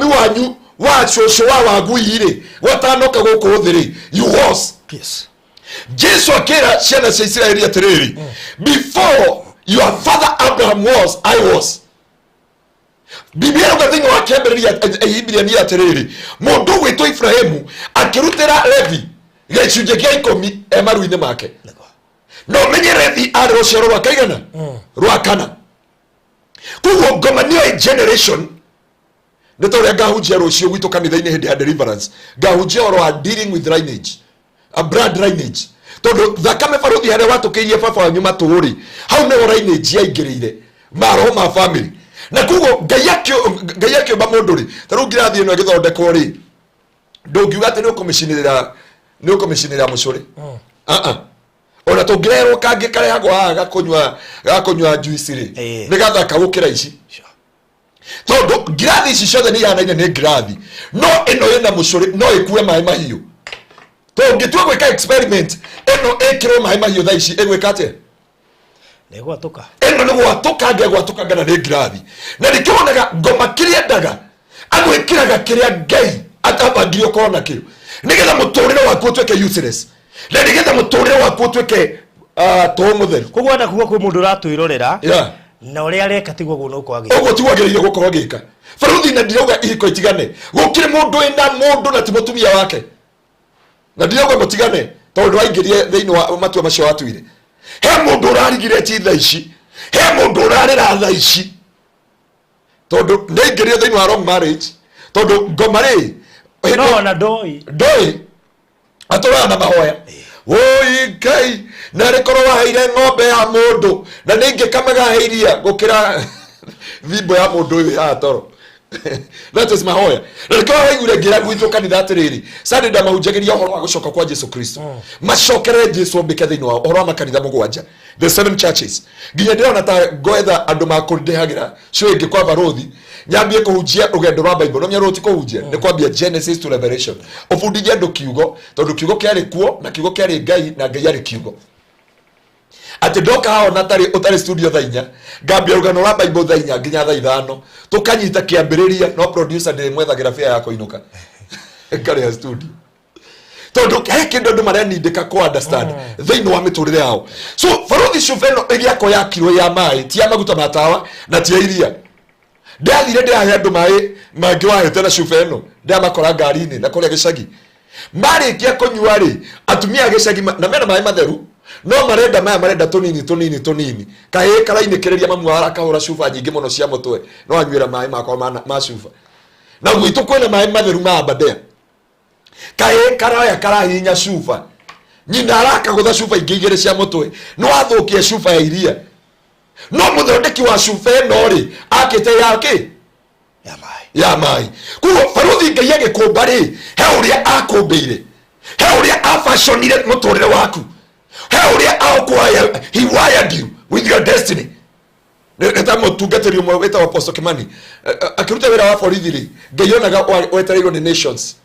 wanyu wa cocå wa waguire watanoka guku thiri you was yes Jesu akira ciana cia Israeli atiriri before your father Abraham was I was Biblia ngathini wa Kemberia Biblia ni atiriri mundu gwitwo Ibrahimu akirutira Levi gicunje kia 10 emaruine make no menye Levi ari ruciaro rwa kaigana rwa kana kugo ngomanio generation nitore ngahunjia rucio gwitu kanitha-ini hindi ya deliverance ngahunjia oro wa dealing with lineage a blood lineage tondu thakame farothi haria watukirie baba wanyu maturi hau ne lineage yaingirire maroho ma family na kugo Ngai akio ba munduri taru ngirathi ino githondekwo ri ndungiuga ati ni ukomishinira mucuri ona tungirerwo kangi karehagwo gakunywa juice ri nigathaka gukira ici tondu ngirathi ici ciothe ni ihanaine ni ngirathi no ino ina mucuri no ikue mai mahiu tongitua gwika experiment ino ikirwo mai mahiu tha ici igwika atia negwatuka ino ni gwatuka ngana ni ngirathi na nikionaga ngoma kiria ndaga agwikiraga kiria Ngai atabangirio korona kio nigetha muturire waku utweke useless na nigetha muturire waku utweke to mutheru kugwenda kuga kwi mundu ratwirorera na uri areka tigwo guno kwagi ogo tigwagiririo gukorwo gika faruthi na ndirauga ihiko itigane gukire mundu ina mundu na timotumia wake na ndirauga mutigane tondu waingirie thiini wa matua macio watuire he mundu urarigire ti tha ici he mundu urarira tha ici tondu ndaingirie thiini wa wrong marriage tondu ngoma ri no na doi atora na mahoya oi Ngai na rekoro waheire ng'ombe ya mundu na ningi kamagaheiria gukira vimbo ya mundu ya toro that is mahoya na rekoro waigure ngira gwitwo kanitha atiriri sande ndamahunjagiria uhoro wa gucoka kwa Jesu Kristo macokere Jesu mbike thiini wa uhoro wa makanitha mugwanja the 7 churches nginya ndirona ta goetha andu makundehagira cio ingi kwa barothi nyambie kuhunjia rugendo rwa Bible no nyaroti kuhunjia ni kwambia Genesis to Revelation ofundithia andu kiugo tondu kiugo kiari kuo na kiugo kiari Ngai na Ngai ari kiugo ati ndoka hao natari utari studio thainya ngambia rugano rwa Bible thainya nginya thaa 5 tukanyita kiambiriria no producer ndi mwethagira fia yako inuka kare ya studio tondu kindu andu marenindika ku understand thiini wa miturire yao so farothi cuveno igiako ya kiro ya mai ti ya maguta matawa na ti ya iria ndathire ndahe andu mai mangi wahete na cuveno ndamakora ngari-ini na kuria gicagi marikia kunyua ri atumia gicagi na mena mai matheru no marenda tunini kahe karainĩkĩrĩria mamu arakahũra cuba nyingĩ mũno cia mũtwe no anyuĩra mai makwa ma cuba na gwitũ kwĩna mai matheru ma Aberdare kahe karaya karahinya cuba nyina arakagũtha cuba ingĩ igĩrĩ cia mũtwe no athũkie cuba ya iria no mũthondeki wa cuba ĩno rĩ akĩte yake ya mai kuo farothi Ngai agĩkũmba rĩ he ũrĩa akũmbĩire he ũrĩa afashionire mũtũrĩre waku he uria akwaya he wired you with your destiny neta mutungatiri umwe weta Apostle Kimani akiruta wira wa borithi Ngai onaga wetereirwo ni nations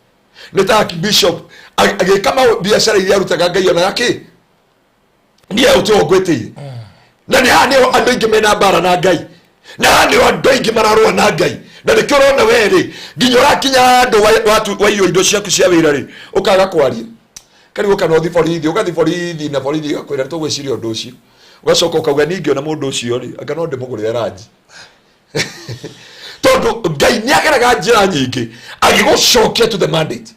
neta bishop agikama biashara iria arutaga Ngai onaga ki ndiye utogwetire na ni hani andu ingi mena bara na Ngai na hani andu ingi mararua na Ngai na nikirona weri nginya urakinya andu watu wa iyo indo ciaku cia wira ri ukaga kwaria karigo kana uthi borithi ugathi borithi na borithi gakwira tugwiciria undu ucio ugacoka ukauga ningi ona mundu ucio ri anga no ndimugurire ranji tondu Ngai niageraga njira nyingi agigucokia to the mandate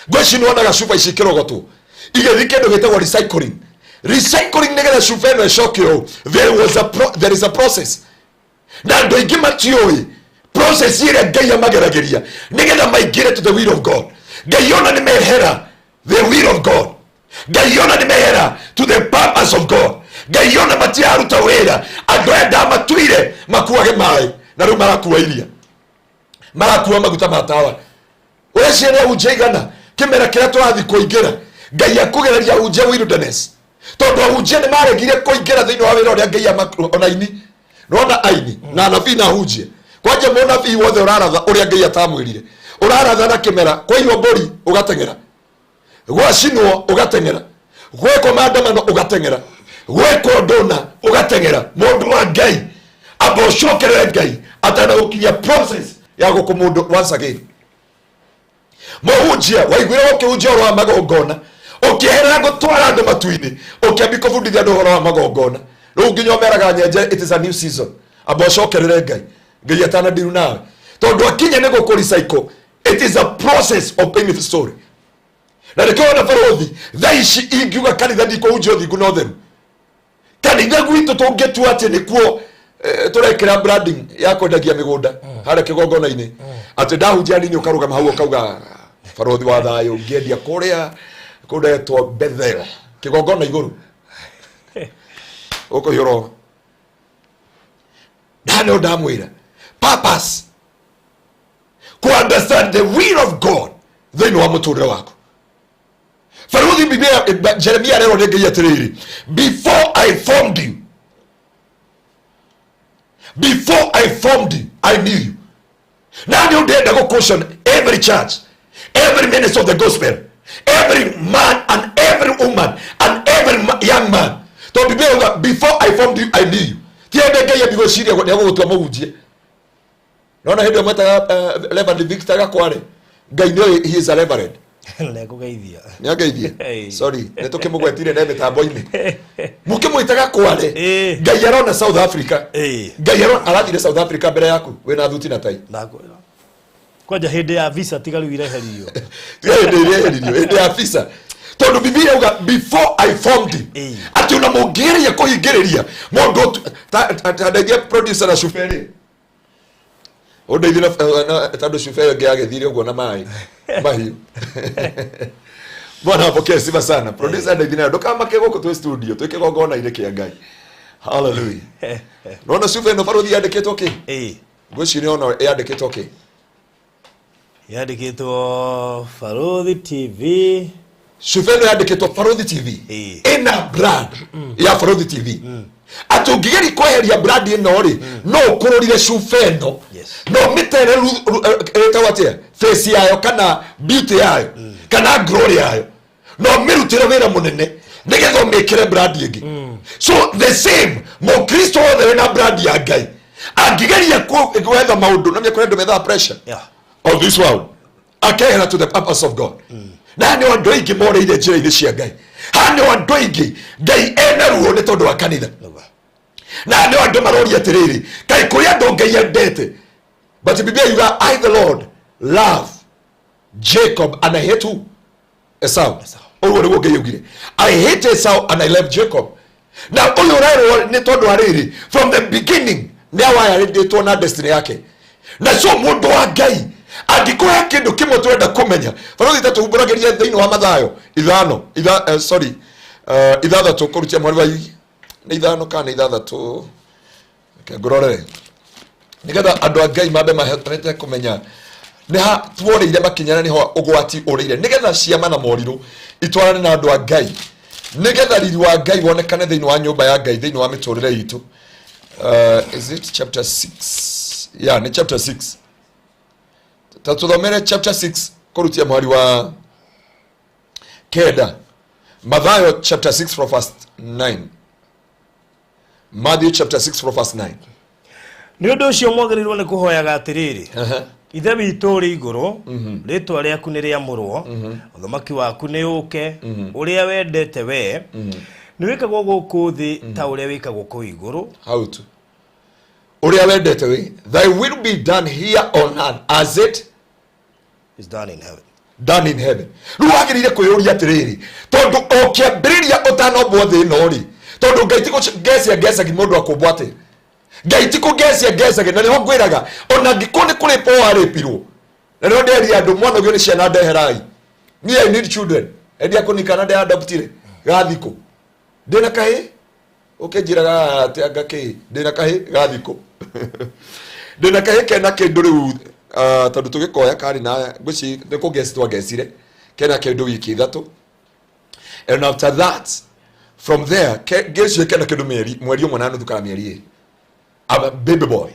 gweci ni wonaga cuba ici kirogotwo igethi kindu gitagwo recycling nigetha cuba ino icokio there is a process na andu aingi matiui process ire Ngai amagerageria nigetha maingire to the will of God. Ngai ona ni mehera the will of God. Ngai ona ni mehera to the purpose of God. Ngai ona matiaruta wira andu enda matuire makuage mai na riu marakua iria marakua maguta matawa ureciria unjigana kimera kiria turathi kuingira Ngai akugereria unje wilderness tondu unje ni maregire kuingira thiini wa wira uria Ngai amaonaini nona aini na nabii na hunjie kwanje munabii wothe uraratha uria Ngai atamwirire uraratha na kimera kwa iyo mburi ugatengera gwacinwo ugatengera gweko maandamano ugatengera gweko ndona ugatengera mundu wa Ngai abocokere Ngai atana ukinya process ya gukumundu once again muhunjia waigwira ukihunjia ro wa magongona ukihera gutwara andu matuini ukiambia kubundithia andu horo wa magongona riu nginya meraga nyenje it is a new season abocokerere Ngai atana ndiru nawe tondu akinya ni gukurecycle it is a process of painful story na nikiona barothi thaici ingiuga kanitha ndikuhunjia uthingu na utheru kanitha gwitu tungetua ati nikuo turekera branding ya kwendagia migunda hare kigongona-ini ati ndahunjia nini ukarugama hau ukauga barothi wa thayo ngiendia kuria kundetwo Bethel kigongona iguru ukohiro ndano ndamwira purpose to understand the will of God then wa muturire wako barothi Biblia Jeremia rero ngai atiriri before I formed you I knew you. Now you dare to question every church, every minister of the gospel, every man and every woman and every young man. To be before I formed you, I knew you. Tiende Ngai abigociria kwa nyago gutwa muhunjie. Nona hindi mweta Reverend Victor gakware. Ngai ndio he is a reverend. Lego geithia. Nya geithia. Sorry, netoke mugwetire na mitambo-ini. Muke mwitaga kware. Ngai arona South Africa. Ngai arona arathire South Africa mbere yaku. Wena thuti na tai. Nakwira. Kwaja hindi ya visa tigaru ireherio. Hindi ya visa. Tondu Biblia uga before I formed you. Ati una mugeria kuhingiriria. Mundu tadagia producer na shuferi. Oda idina tado shuferi ngiage thire ugo na mai. Mahiu. Bwana apokee sifa sana. Producer idina ndoka make goko tu studio. Tuike gongona ile kia Ngai. Hallelujah. Nona shuferi no barothi yandikitwo ki? Gwici ni ono yandikitwo ki? Yandikitwo Barothi TV. Shufeno yandikitwo Barothi TV. Ina brand ya Barothi TV. Atungigeri kweheria brand ino ri no ukururire Shufeno. No mitere etawatia face yayo kana beauty yayo kana glory yayo. No mirutire wira munene nigetho mekire brand ingi. So the same mo Kristo wothe na brand ya Ngai. Angigeria kwetha maundu na mekore metha pressure of this world. Akehera to the purpose of God. Na ni wandu aingi moreire njira ini cia Ngai. Ha ni wandu aingi Ngai ena ruo ni tondu wa kanitha. Na ni wandu maroria atiriri kai kuria ndo Ngai endete. But Biblia yuga I the Lord love Jacob and I hate who? Esau. Oruo ni Ngai yugire. I hate Esau and I love Jacob. Na uyu rero ni tondu ariri from the beginning ni awaya ndetwo na destiny yake. Na so mundu wa Ngai angikoya kindu kimwe turenda kumenya Barothi tatuhumburagiria thiini wa mathayo ithathatu kurutia mwari wa ni ithano kana ithathatu ngororere nigetha andu a Ngai mabe mahetanite kumenya ni ha tuoreire makinyana ni ho ugwati ureire nigetha ciama na moriru itwarane na andu a Ngai nigetha riri wa Ngai wonekane thiini wa nyumba ya Ngai thiini wa miturire itu. Is it chapter 6? Yeah, ni chapter 6. Tatuthomere chapter 6 kurutia mwari wa keda. Mathayo chapter 6 from verse 9. Matthew chapter 6 from verse 9. Ni undu ucio mwagirirwo ni kuhoyaga atiriri. ithe witũ ri igũrũ rĩtwa rĩaku nĩ rĩamũrwo ũthamaki waku nĩ ũke ũrĩa wendete we nĩ wĩkagwo gũkũ thĩ ta ũrĩa wĩkagwo kũu igũrũ. How to ũrĩa wendete we, thy will be done here on earth as it is done in heaven. Done in heaven. Rĩu wagĩrĩire kwĩyũria atĩrĩrĩ, tondũ o kĩambĩrĩria ũtanombwo thĩ ĩno rĩ, tondũ Ngai ti kũgecagia mũndũ akũmbwo atĩ, Ngai ti kũgecagia na nĩho ngwĩraga ona ngĩkorwo nĩ kũrĩ Paul arĩpirwo na nĩho nderia andũ mwana ũgĩo nĩ ciana ndeherai, me I need children, endia kũnikana nde adoptire gathikũ ndĩna kahĩ ũkĩnjĩraga atĩ angakĩ ndĩna kahĩ gathikũ ndĩna kahĩ kena kĩndũ rĩu tondũ tũgĩkoya kari na ngũci nĩ kũgeci twagecire kena kĩndũ wiki ithatũ, and after that from there ngĩcio kena kĩndũ mweri ũmwe na nuthu kana mĩeri ĩrĩ, a baby boy,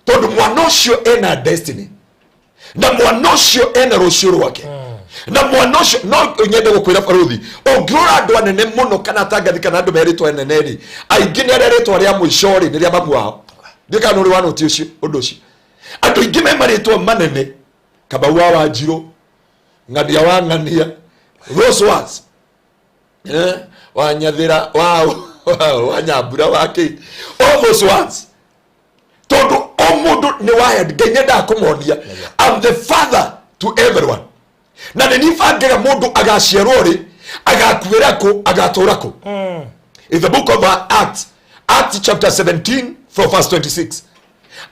tondũ mwana ũcio ena destiny na mwana ũcio ena rũciũ rwake na mwana ũcio no nyende gũkwĩra baruthi ũngĩrora andũ anene mũno kana tangathi kana andũ merĩtwo anene rĩ aingĩ nĩ arĩa rĩtwa rĩa mũico rĩ nĩ rĩa mamu wao ndĩka nũrĩ wanoti ũcio ũndũ ũcio andũ aingĩ memarĩtwo manene Kamau wa Wanjirũ, Ng'ania wa Ng'ania, those ones Wanyathĩra wa Nyambura wa kĩ, all those ones, tondũ o mũndũ nĩ wired. Ngai nĩendaga kũmonia I'm the father to everyone, na nĩ nĩbangaga mũndũ agaciarwo rĩ agakuĩra kũ agatũra kũ. In the book of Acts chapter 17 from verse 26,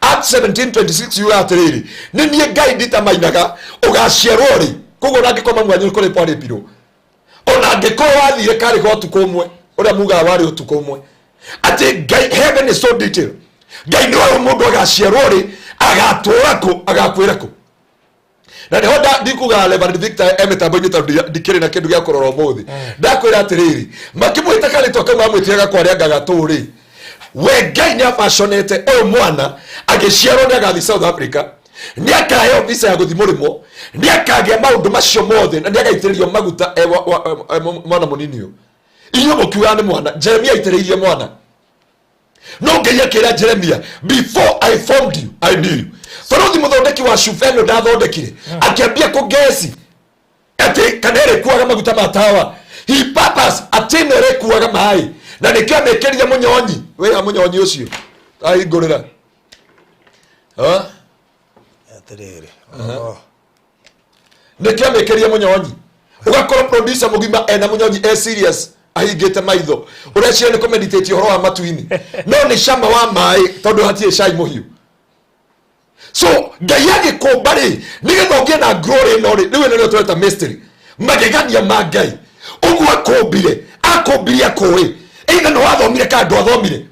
Acts 17:26 you atĩrĩrĩ nĩ niĩ Ngai nditamainaga ũgaciarwo rĩ koguo na ngĩkoma mwanya nĩ kũrĩ Paul epirwo ona ngĩkorwo wathire karĩ go ũtukũ ũmwe ũrĩa mugaga warĩ ũtukũ ũmwe atĩ Ngai, heaven is so detailed. Ngai nĩ wa mũndũ agaciarwo rĩ agatũra kũ agakwĩra kũ, na nĩho ndikuga Reverend Victor emetambo-inĩ tondũ ndikĩrĩ na kĩndũ gĩa kũrora ũmũthĩ ndakwĩra atĩrĩrĩ makĩmwĩta karĩtwa kau amwĩtiraga kwarĩa ngagatũrĩ we Ngai nĩ abaconete ũyũ mwana agĩciarwo nĩ agathi South Africa nĩ akaheo visa ya gũthi mũrĩmo nĩ akagĩa maũndũ macio mothe na nĩ agaitĩrĩrio maguta mwana mũnini ũyũ. Inyuĩ mũkiuga nĩ mwana, Jeremia aitĩrĩirie mwana, no Ngai akĩra Jeremia before I formed you I knew you. Baruthi mũthondeki wa Shufeno ndathondekire akĩambia kũgeci atĩ kana ĩrĩkuaga maguta ma tawa, he purpose atĩ nĩ ĩrĩkuaga maĩ na nĩkĩo amĩkĩrire mũnyonyi wĩra mũnyonyi ũcio ahingũrĩra atĩrĩrĩ nĩkĩo amĩkĩrire mũnyonyi ũgakorwo producer mũgima ena mũnyonyi serious ahingĩte maitho ũreciria nĩ kũmeditate ũhoro wa matu-inĩ no nĩ cama wa maĩ tondũ hatirĩ cai mũhiũ. So Ngai agĩkũmba rĩ nĩgetha ũgĩe na glory ĩno rĩ rĩu nĩrĩo tũreta mystery magegania ma Ngai ũguo akũmbirie akũĩ either nĩ wathomire kana ndwathomire,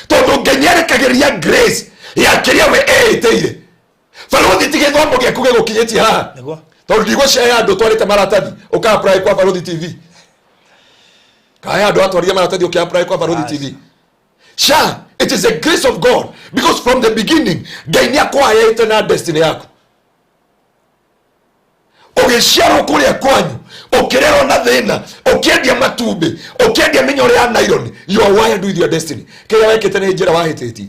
tondũ Ngai nĩarekagĩrĩria grace ya kĩrĩa we eĩtĩire. Baruthi ti gĩthomo gĩaku gĩgũkinyĩtie haha tondũ ndigũcehe andũ twarĩte maratathi ũka apply kwa Baruthi TV, kaya andũ atwarire maratathi ũka apply kwa Baruthi TV. Sha, it is a grace of God because from the beginning Ngai nĩakwahete na destiny yaku ũgĩciarwo kũrĩa kwanyu ũkĩrerwo na thĩna ũkĩendia matumbĩ ũkĩendia mĩnyore ya nylon, you are wired with your destiny. Kĩrĩa wekĩte nĩ njĩra wahĩtĩtie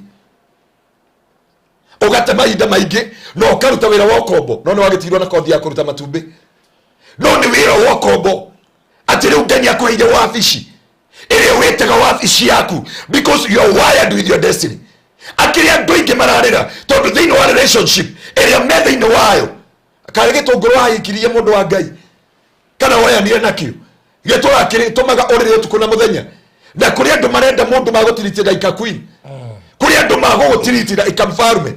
ũgate mahinda maingĩ no ũkaruta wĩra wa ũkombo no nĩ wagĩtirwo na kothi ya kũruta matumbĩ no nĩ wĩra wa ũkombo atĩ rĩu Ngai nĩakũheire wabici ĩrĩa wĩtaga wabici yaku because you are wired with your destiny. Akĩrĩa andũ aingĩ mararĩra tondũ thĩinĩ wa relationship ĩrĩa me thĩinĩ wayo karĩ gĩtũngũrũ wahikirie mũndũ wa Ngai kana woyanire nakĩo gĩtũra kĩrĩtũmaga ũrĩrĩ ũtukũ na mũthenya, na kũrĩ andũ marenda mũndũ magũtiritĩra ikakwini kũrĩ andũ magũgũtiritĩra ikamfarume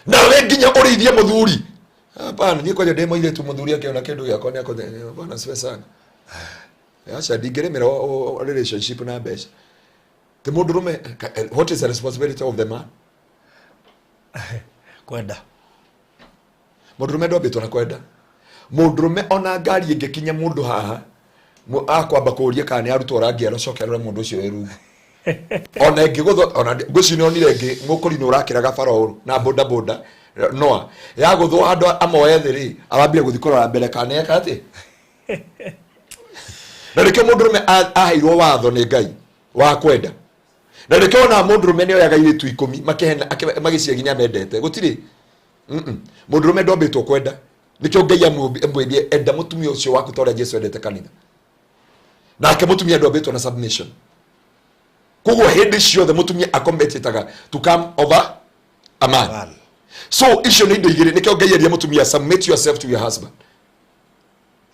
na we nginya ũrĩithie mũthuri. Hapana, niĩ kwaja ndemo ile tu mũthuri akiona kĩndũ gĩakwa nĩ akothe bwana sifa sana acha ndingĩrĩmĩra relationship na mbeca ti mũndũrũme. What is the responsibility of the man? kwenda mũndũrũme ndwambĩtwo na kwenda. Mũndũrũme ona ngari ĩngĩkinya mũndũ haha akwamba kũũria kana nĩ arutwo rangi arocokera ũrĩa mũndũ ũcio wĩ rungu ona ĩngĩgũthwo ona ngũci nĩonire ĩngĩ mũkũri nĩ ũrakĩraga baroro na boda boda noa yagũthwo andũ amoe thĩ rĩ awambire gũthi kũrora mbere kana eka atĩ na rĩkĩo mũndũrũme aheirwo watho nĩ Ngai wa kwenda, na rĩkĩo ona mũndũrũme nĩ oyaga irĩtu 10 magĩciaginya mendete gũtirĩ Mundurume ndombitwo kwenda nikyo Ngai amwendie enda mutumia ucio waku tore Jesu endete kanitha nake mutumia ndombitwo na submission koguo hindi ciothe mutumia akombetitaga to come over a man. So icio ni indo igiri nikyo Ngai eria mutumia submit yourself to your husband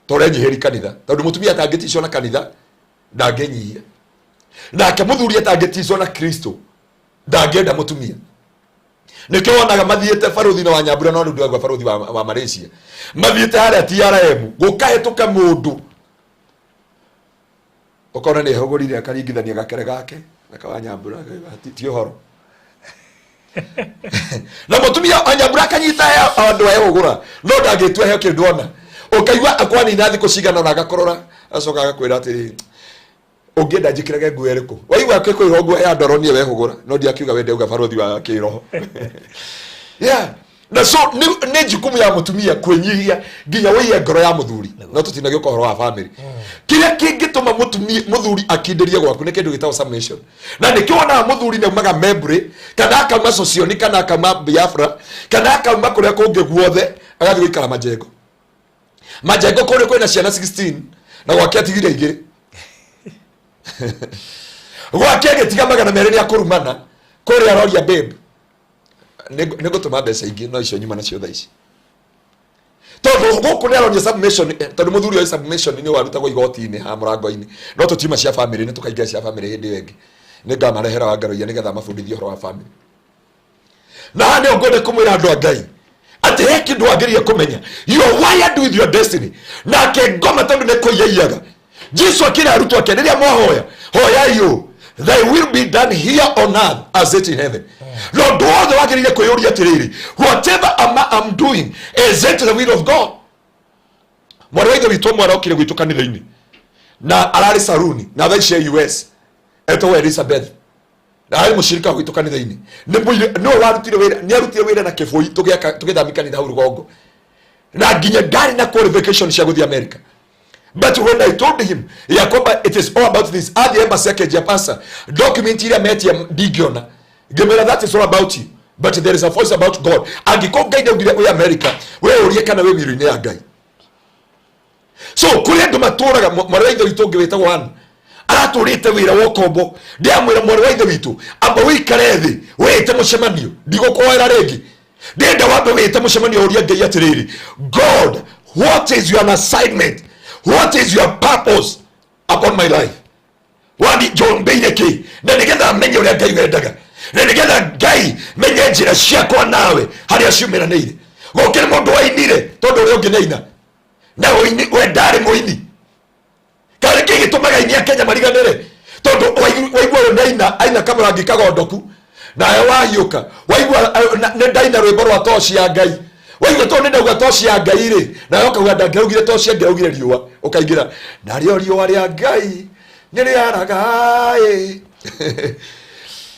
tore nyiheri kanitha tondu mutumia atangiticio na kanitha ndangenyihia nake muthuri atangiticio na Kristo ndangenda mutumia. Nikyo wonaga mathiete baruthi wa Nyambura no ndu agwa baruthi wa Malaysia mathiete haria TRM gukahetuka mundu ukona ni hogorire akaringithania gakere gake na kawa Nyambura ti horo na mutumia wa Nyambura akanyita andu aya ugura no ndangitwe he kindu ona ukaigwa akwani nathi kucigana na agakorora acoka agakwira atiri ungenda njikirage nguo eriku waigwa kwikwiho nguo ya ndoro nie wehugura no ndiakiuga wende uga baruthi wa kiroho yeah. Na so ni jukumu ya mutumia kwenyihia nginya wiye ngoro ya muthuri no tutinagio kohoro wa family kiria kingituma muthuri akinderie gwaku ni kindu gitawo submission na nikiona muthuri ne umaga mebre kana akauma socioni kana akauma Biafra kana akauma kuria kungi guothe agathi guikara majengo kuri kwina ciana 16 na gwake atigire igiri gwake getiga magana mere ni akurumana kuri aroria babe nego tuma mbeca ingi no icio nyuma na cio thaici tondu guku ni aronia submission tondu muthuri wa submission ni warutagwo igoti-ini ha murango-ini no tutima cia family ni tukaingia cia family hindi wengi ni ngamarehera wa Ngaruiya nigetha mabundithio horo wa family na ni ngode kumwira andu a Ngai ati he kindu angeria kumenya you are wired with your destiny na ke ngoma tondu ni kuiyaga Jesu akira arutwo ake riria mwahoya hoya you thy will be done here on earth as it in heaven. Lord, all the wagirire kuyuria atiriri whatever I'm doing is it the will of God. Mwana waithe witu mwana okire gwitu kanitha-ini na arari saruni na thaici ya US etwo Elizabeth na ari mushirika gwitu kanitha-ini no warutire wira ni arutire wira na kibui tugithamika kanitha hau rugongo na nginya ngari na qualification cia guthi America. But when I told him Yakoba it is all about this the embassy yake Japasa document ile meti ya Digiona gemera that is all about you but there is a voice about God agiko gaide ugire we America we urie kana we mirine ya Ngai so kule ndo maturaga mwarwaithe witu ngeweta wan araturite wira wokombo ndiamwira mwarwaithe witu amba wikare thi wete mucemanio ndigukwoera regi ndenda wambe wete mucemanio urie Ngai atiriri God what is your assignment. What is your purpose upon my life? Wadi John Beineki. Na nigetha menye uria Ngai wendaga. Na nigetha Ngai menye njira ciakwa nawe haria ciumiranire. Gukire mundu wainire tondu uria ungineina. Na we ndari muini. Kare kigitumaga ini Kenya mariganire. Tondu waigua unaina aina kamera ngikagondoku. Na wahiuka. Waigua ne ndaina rwimbo rwa toci ya Ngai. Waigua to nenda ugatoci ya Ngai ri na yoka uganda ngeugire toci ngeugire riua ukaigira na riua ria Ngai ni riaraga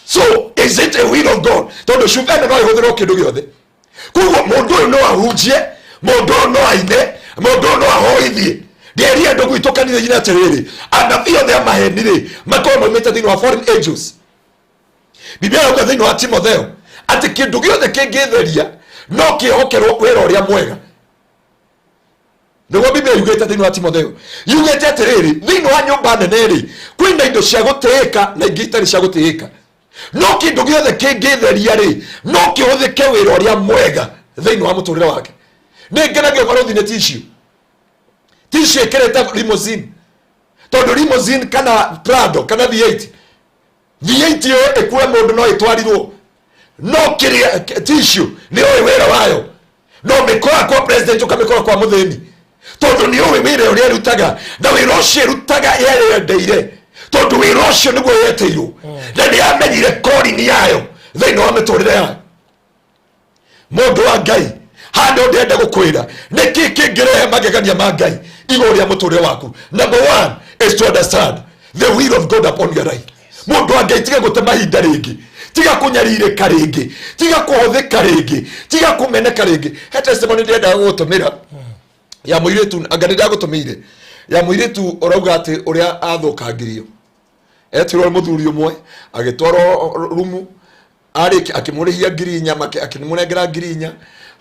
so is it a will of God tondu shuvene no ihuthiro kindu giothe kugo mundu no ahunjie mundu no aine mundu no ahoithie ndieria ndu gwitu kanitha-ini atiriri anabii othe amaheni ri makorwo maumite thiini wa foreign angels. Biblia yauga thiini wa Timotheo ati kindu giothe kingitheria no kihokerwo wira uria mwega niguo Biblia yugite thiini wa Timotheo yugite atiriri thiini wa nyumba nene ri kwina indo cia gutiika na ingi itari cia gutiika no kindu giothe kingitheria ri no kihuthike wira uria mwega thiini wa muturire wake ni ngenagio baruthi ni tissue ikireta limousine tondu limousine kana Prado kana V8 yo ekuwe mundu no itwarirwo no kiria tissue ni owe wira wayo no mikora kwa president ukamikora kwa mutheni tondu ni owe wira uria rutaga na wira ucio rutaga yerendeire tondu wira ucio niguo yeteirwo na ni amenyire calling yayo thiini wa miturire yayo. Mundu wa Ngai hando ndenda gukwira niki kingirehe magegania ma Ngai iguru ria muturire waku. Number 1 is to understand the will of God upon your life. Mundu wa Ngai tiga gute mahinda ringi tiga kunyaririka ringi tiga kuhuthika ringi tiga kumeneka ringi. He testimony ndenda gutumira ya muiritu anganida gutumire ya muiritu urauga ati uria athukangirio etirwo muthuri umwe agitwaro rumu ari akimurihia ngirinya make akimurengera ngirinya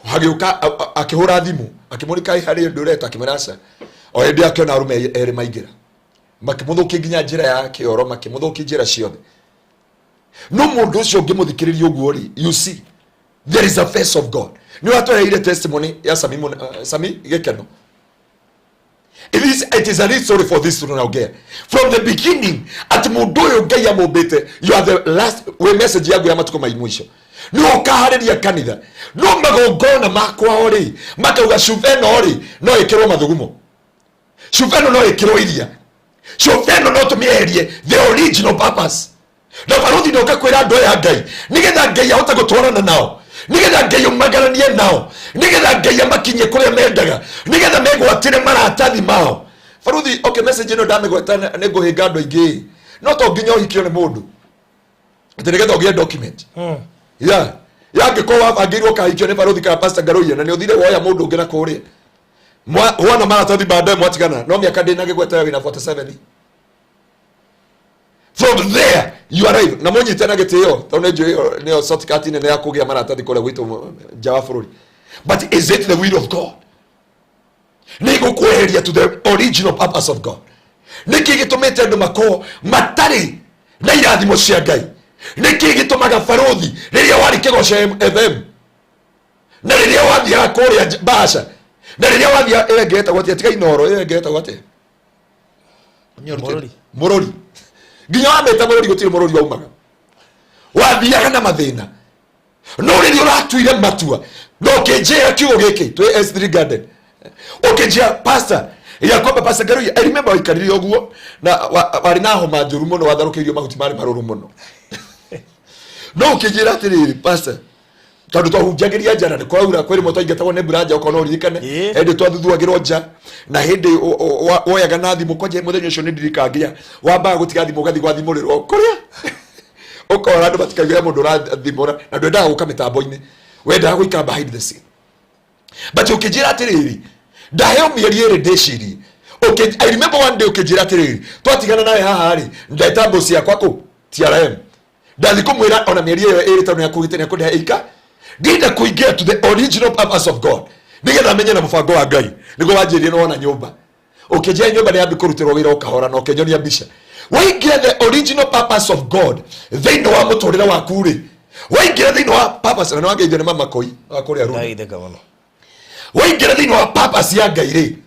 Hageuka akihura thimu akimurika hari ndureta akimerasa o hindi akiona arume eri maingira makimuthukia nginya njira ya kioro makimuthukia njira ciothe no mundu ucio ngimuthikiriria uguo ri you see there is a face of God ni watwereire testimony ya Sami Gekeno. It is a real story for this now again. From the beginning at mundu uyu Ngai amubite you are the last we message yagu ya matuko maimuisho no kahariria kanitha no magongona makwa ori makauga Shuveno ori no ikirwo mathugumo Shuveno no ikirwo iria Shuveno no tumieherie the original purpose na baruthi no gakwira ndo ya Ngai nigetha Ngai ahota gutwarana nao nigetha Ngai umagaranie nao nigetha Ngai amakinye kuria mendaga nigetha megwatire maratathi mao baruthi okay message ino ndamegwata nego hingando ingi no to nginya uhikio ni mundu nigetha ugie document yeah yangĩkorwo wabangĩirwo kahikio nĩ baruthi ka Pastor Ngaruiya na nĩ ũthire woya mũndũ ũngĩ na kũrĩa wana maratathi baadaye mwatigana no mĩaka ndĩ na gĩgweta wĩna 47 from there you arrive na mũnyite na gĩtĩo tondũ nĩyo shortcut nene ya kũgĩa maratathi kũrĩa gwitũ nja wa bũrũri but is it the will of God nĩ gũkweheria to the original purpose of God nĩkĩ gĩtũmĩte andũ makorwo matarĩ na irathimo cia Ngai niki gitumaga baruthi riria wari kigoca FM na riria wathia kuria basha na riria wathia egeta gwati atiga inoro egeta gwati murori nginya wameta murori gutire murori waumaga wathia na mathina no riria uratuire matua no kenjea kiugo giki twi S3 Garden okenjea pastor ya kwamba Pastor Ngaruiya I remember ikaririo oguo na wari na homa njuru muno watharukirio mahuti mari maruru muno no ukijira atiriri pastor tondu twahunjagiria njara ni kwaura kwiri moto ingetagwo ne buranja ukono ririkane hindi twathuthuagirwo nja na hindi woyaga na thimu koje muthenya ucio ni ndirikagia wamba gutiga thimu gathi gwa thimurirwo kuria ukora andu batikagira mundu rathimura na ndwendaga guka mitambo-ini wendaga guika behind the scene but ukijira atiriri ndaheo mieri iri ndecirie I remember one day ukijira atiriri twatigana nawe haha ri ndeta cia kwako TRM ndathi kumwira ona mieri iyo iri tondu yakugite ne kudia ika ndinda kuingia to the original purpose of God nigetha menye na mubango wa Ngai nigo wanjirie no ona nyumba ukijia nyumba ni ambi kurutirwo wira ukahora no kenyonia bisha waingia the original purpose of God thĩinĩ wa mũtũrĩre waku ri waingia thĩinĩ wa purpose na wangeithio nĩ mama koi akuria ru waingia thĩinĩ wa purpose ya Ngai ri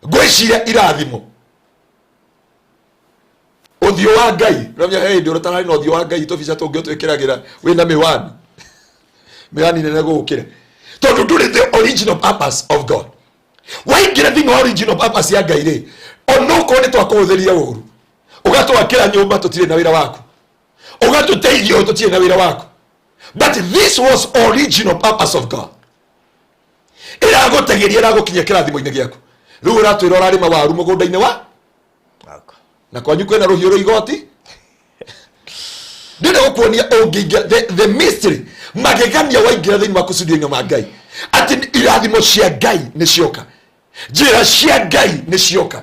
ngwiciria irathimo uthio wa Ngai ramya hey ndio tarari no uthio wa Ngai tobica tungio twikiragira wina miwani miwani nene gukira tondu nduri the original purpose of God waingira thĩinĩ wa original purpose ya Ngai ri onoko ni twakuhuthiria uru ugatwakira nyumba tutire na wira waku ugatuteithio tutire na wira waku but this was original purpose of God iragutegeria iragukinya kirathimo-ini giaku riu uratwira urari mawaru mugunda-ini wa na kwanyu kwena ruhiu igoti ndinde gukuonia ungiingia the mystery magegania waingira thĩinĩ wa kusudio ma Ngai ati irathimo cia Ngai ni cioka njira cia Ngai ni cioka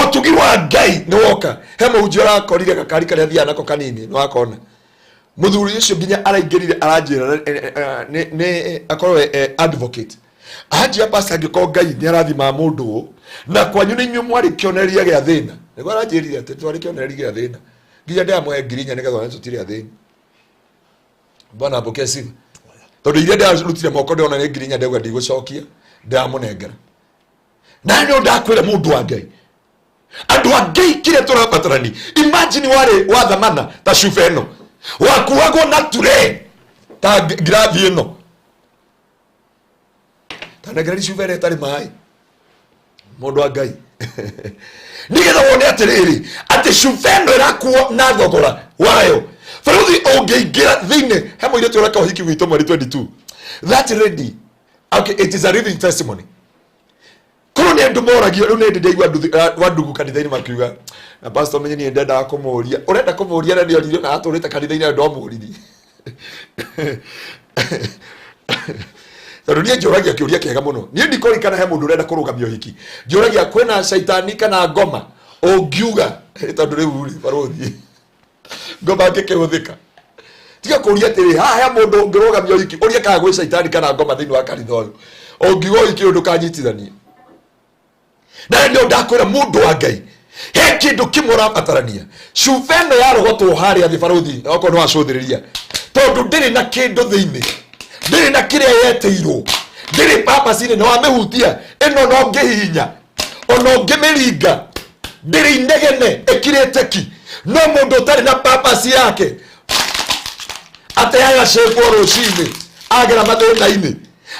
otugi wa Ngai ni woka he mũhunjia arakorire gakari karia thia nako kanini no akona muthuri ucio nginya araingirire aranjira ni akorwe advocate ajia pastor ngiko Ngai ni arathima mundu na kwanyu ni nyu mwari kioneria gya thina nigo aranjirire ati twari kioneria gya thina nginya ndamwe ngirinya nigetha wana tutire thina bana bokesi tondu iria ndarutire moko ndona ni ngirinya ndauga ndigũcokia ndamunengera na nĩ ndakwĩra mũndũ wa Ngai andu a Ngai kire tũrabatarani imagine wale wa thamana ta Shuveno wakuagwo na ture ta gravi ĩno tanegeri Shuveno etari mai mũndũ wa Ngai nigetha wone atiriri ati Shuveno irakuo na thogora wayo baruthi ũngĩingira thĩinĩ he mũirĩtu ũreka ũhiki gwitũ mweri 22 that lady okay it is a living testimony kono ni andu moragio riu ni ndeigua wandugu kanitha-ini makiuga na pastor menye ni ndenda kumuria urenda kumuria na ndio rilio na aturite kanitha-ini ndo amuriri tondu ni njuragia kiuria kiega muno ni ndikorikana he mundu urenda kurugamia hiki njuragia kwena shaitani kana ngoma ungiuga tondu riu baruthi ngoma ngĩkĩhũthĩka tiga kuria tiri ha mundu ngiroga myo iki uria ka gwe shaitani kana ngoma thini wa kanitho ongigo iki undu kanyitithania na ndio ndakwira mundu wa Ngai he kindu kimwe rabatarania cuveno ya rogotwo haria thibaruthi oko no acuthiriria tondu ndiri na kindu thiini ndiri na kiria yeteirwo ndiri papacini no amehutia ino no ngihinya ono ngimiringa ndiri inegene ekirete ki no mundu tari na papaci yake ate yaga shape rucini agera mathina-ini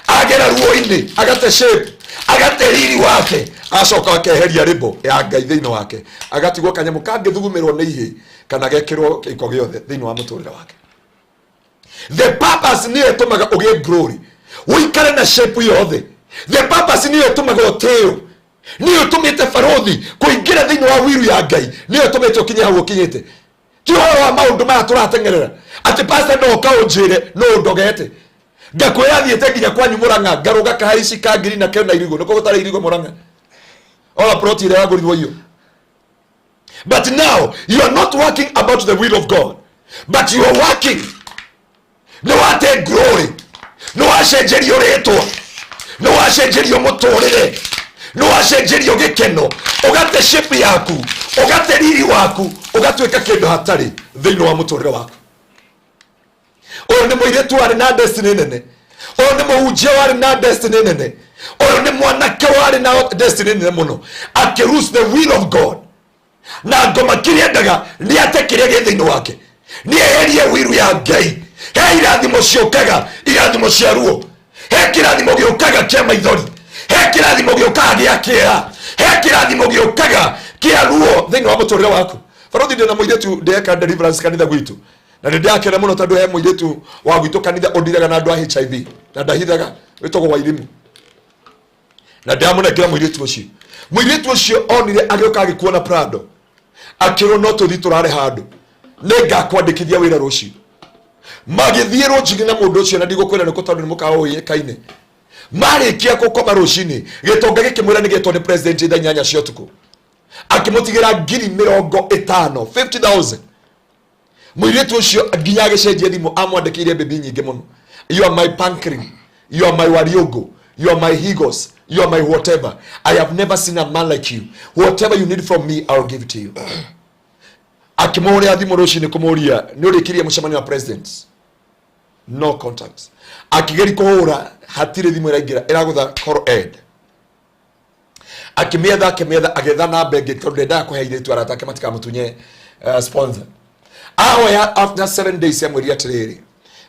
agera ruo-ini agate shape agate riri wake acoka akeheria ribo ya Ngai thiini wake agatigwo kanyamu kangithugumirwo ni ihe kana gekirwo iko giothe thiini wa muturire wake. The purpose ni etumaga ugie glory uikare na shape yothe. The purpose ni etumaga oteo ni etumite farothi kuingira thiini wa wiru ya Ngai ni etumite ukinye hau ukinyite kihoro wa maundu maya turatengerera ati pastor no kaunjire no ndogete ngakwira thiete nginya kwanyu Murang'a ngaruga kahaici ka ngiri na kena irigo niko gutara irigo Murang'a ola proti ile yagurirwo hiyo. But now you are not working about the will of God, but you are working no ate glory no ashenjerio retwa no ashenjerio muturire no ashenjerio gikeno ugate shape yaku ugate riri waku ugatweka kindu hatari thiini wa muturire waku. Oyo ni muiretu ari na destiny nene, oyo ni muhunjia wari na destiny nene, oyo ni mwanake wari na destiny nene muno akiruse the will of God na ngoma kiria ndaga ni atekiria ge thiini wake ni eherie wiru ya Ngai. He irathimo ciukaga irathimo cia ruo, he kirathimo giukaga kia maithori, he kirathimo giukaga gia kiera, he kirathimo giukaga kia ruo thiini wa muturire waku. Farothi ndina muiretu ndeka deliverance kanitha gwitu na ndakena muno tondu he muiretu wa gwitu kanitha ondiraga na andu a HIV na ndahithaga witogwo wa irimu na ndamunekera muiretu ucio onire agioka agikuona Prado akiro no tuthi turare handu ningakwandikithia wira rucio magithie rujigi na mundu ucio na ndigukwira niko tondu ni mukao kaine marikia gukoma rucini gitonga gikimwira ni getwo ni president itha 8 cia utuku akimutigira 50,000 muiretu ucio nginya agicenjia thimu amwandikiire bibi nyingi muno. You are my pankering, you are my wariogo, you are my higos, you are my whatever. I have never seen a man like you. Whatever you need from me, I will give it to you. Akimuria thimu rucini kumuria ni urikirie mucemanio wa presidents, no contacts. Akigeri kuhura hatire thimu iraingira iragutha call ed akimietha agetha na bege tondu ndenda kuheire tu aratake matika mutunye sponsor. After 7 days amwiri atiriri,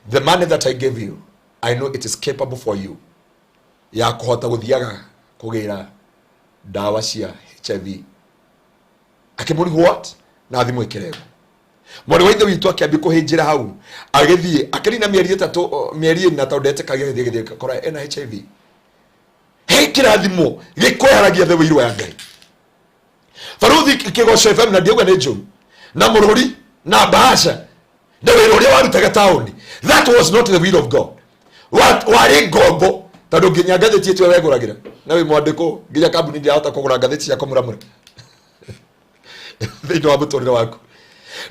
the money that I gave you I know it is capable for you ya kuhota guthiaga kugira dawa cia HIV. Akimuri what na thimu ikirego mwari wa ithe witu akiambi kuhinjira hau agithie akirina mieri 3 mieri na tondete kagithie kora ena HIV he kirathimo gikoyaragia the wiru ya Ngai. Farothi kigoco FM na ndiuga ni njuu na mururi na bahasha the wiru uria warutaga tauni, that was not the will of God. What wari ngombo tondu nginya ngatheti etwe weguragira na wi mwandiko nginya kambuni ndia hota kugura ngatheti ya kumuramura thiini wa muturire waku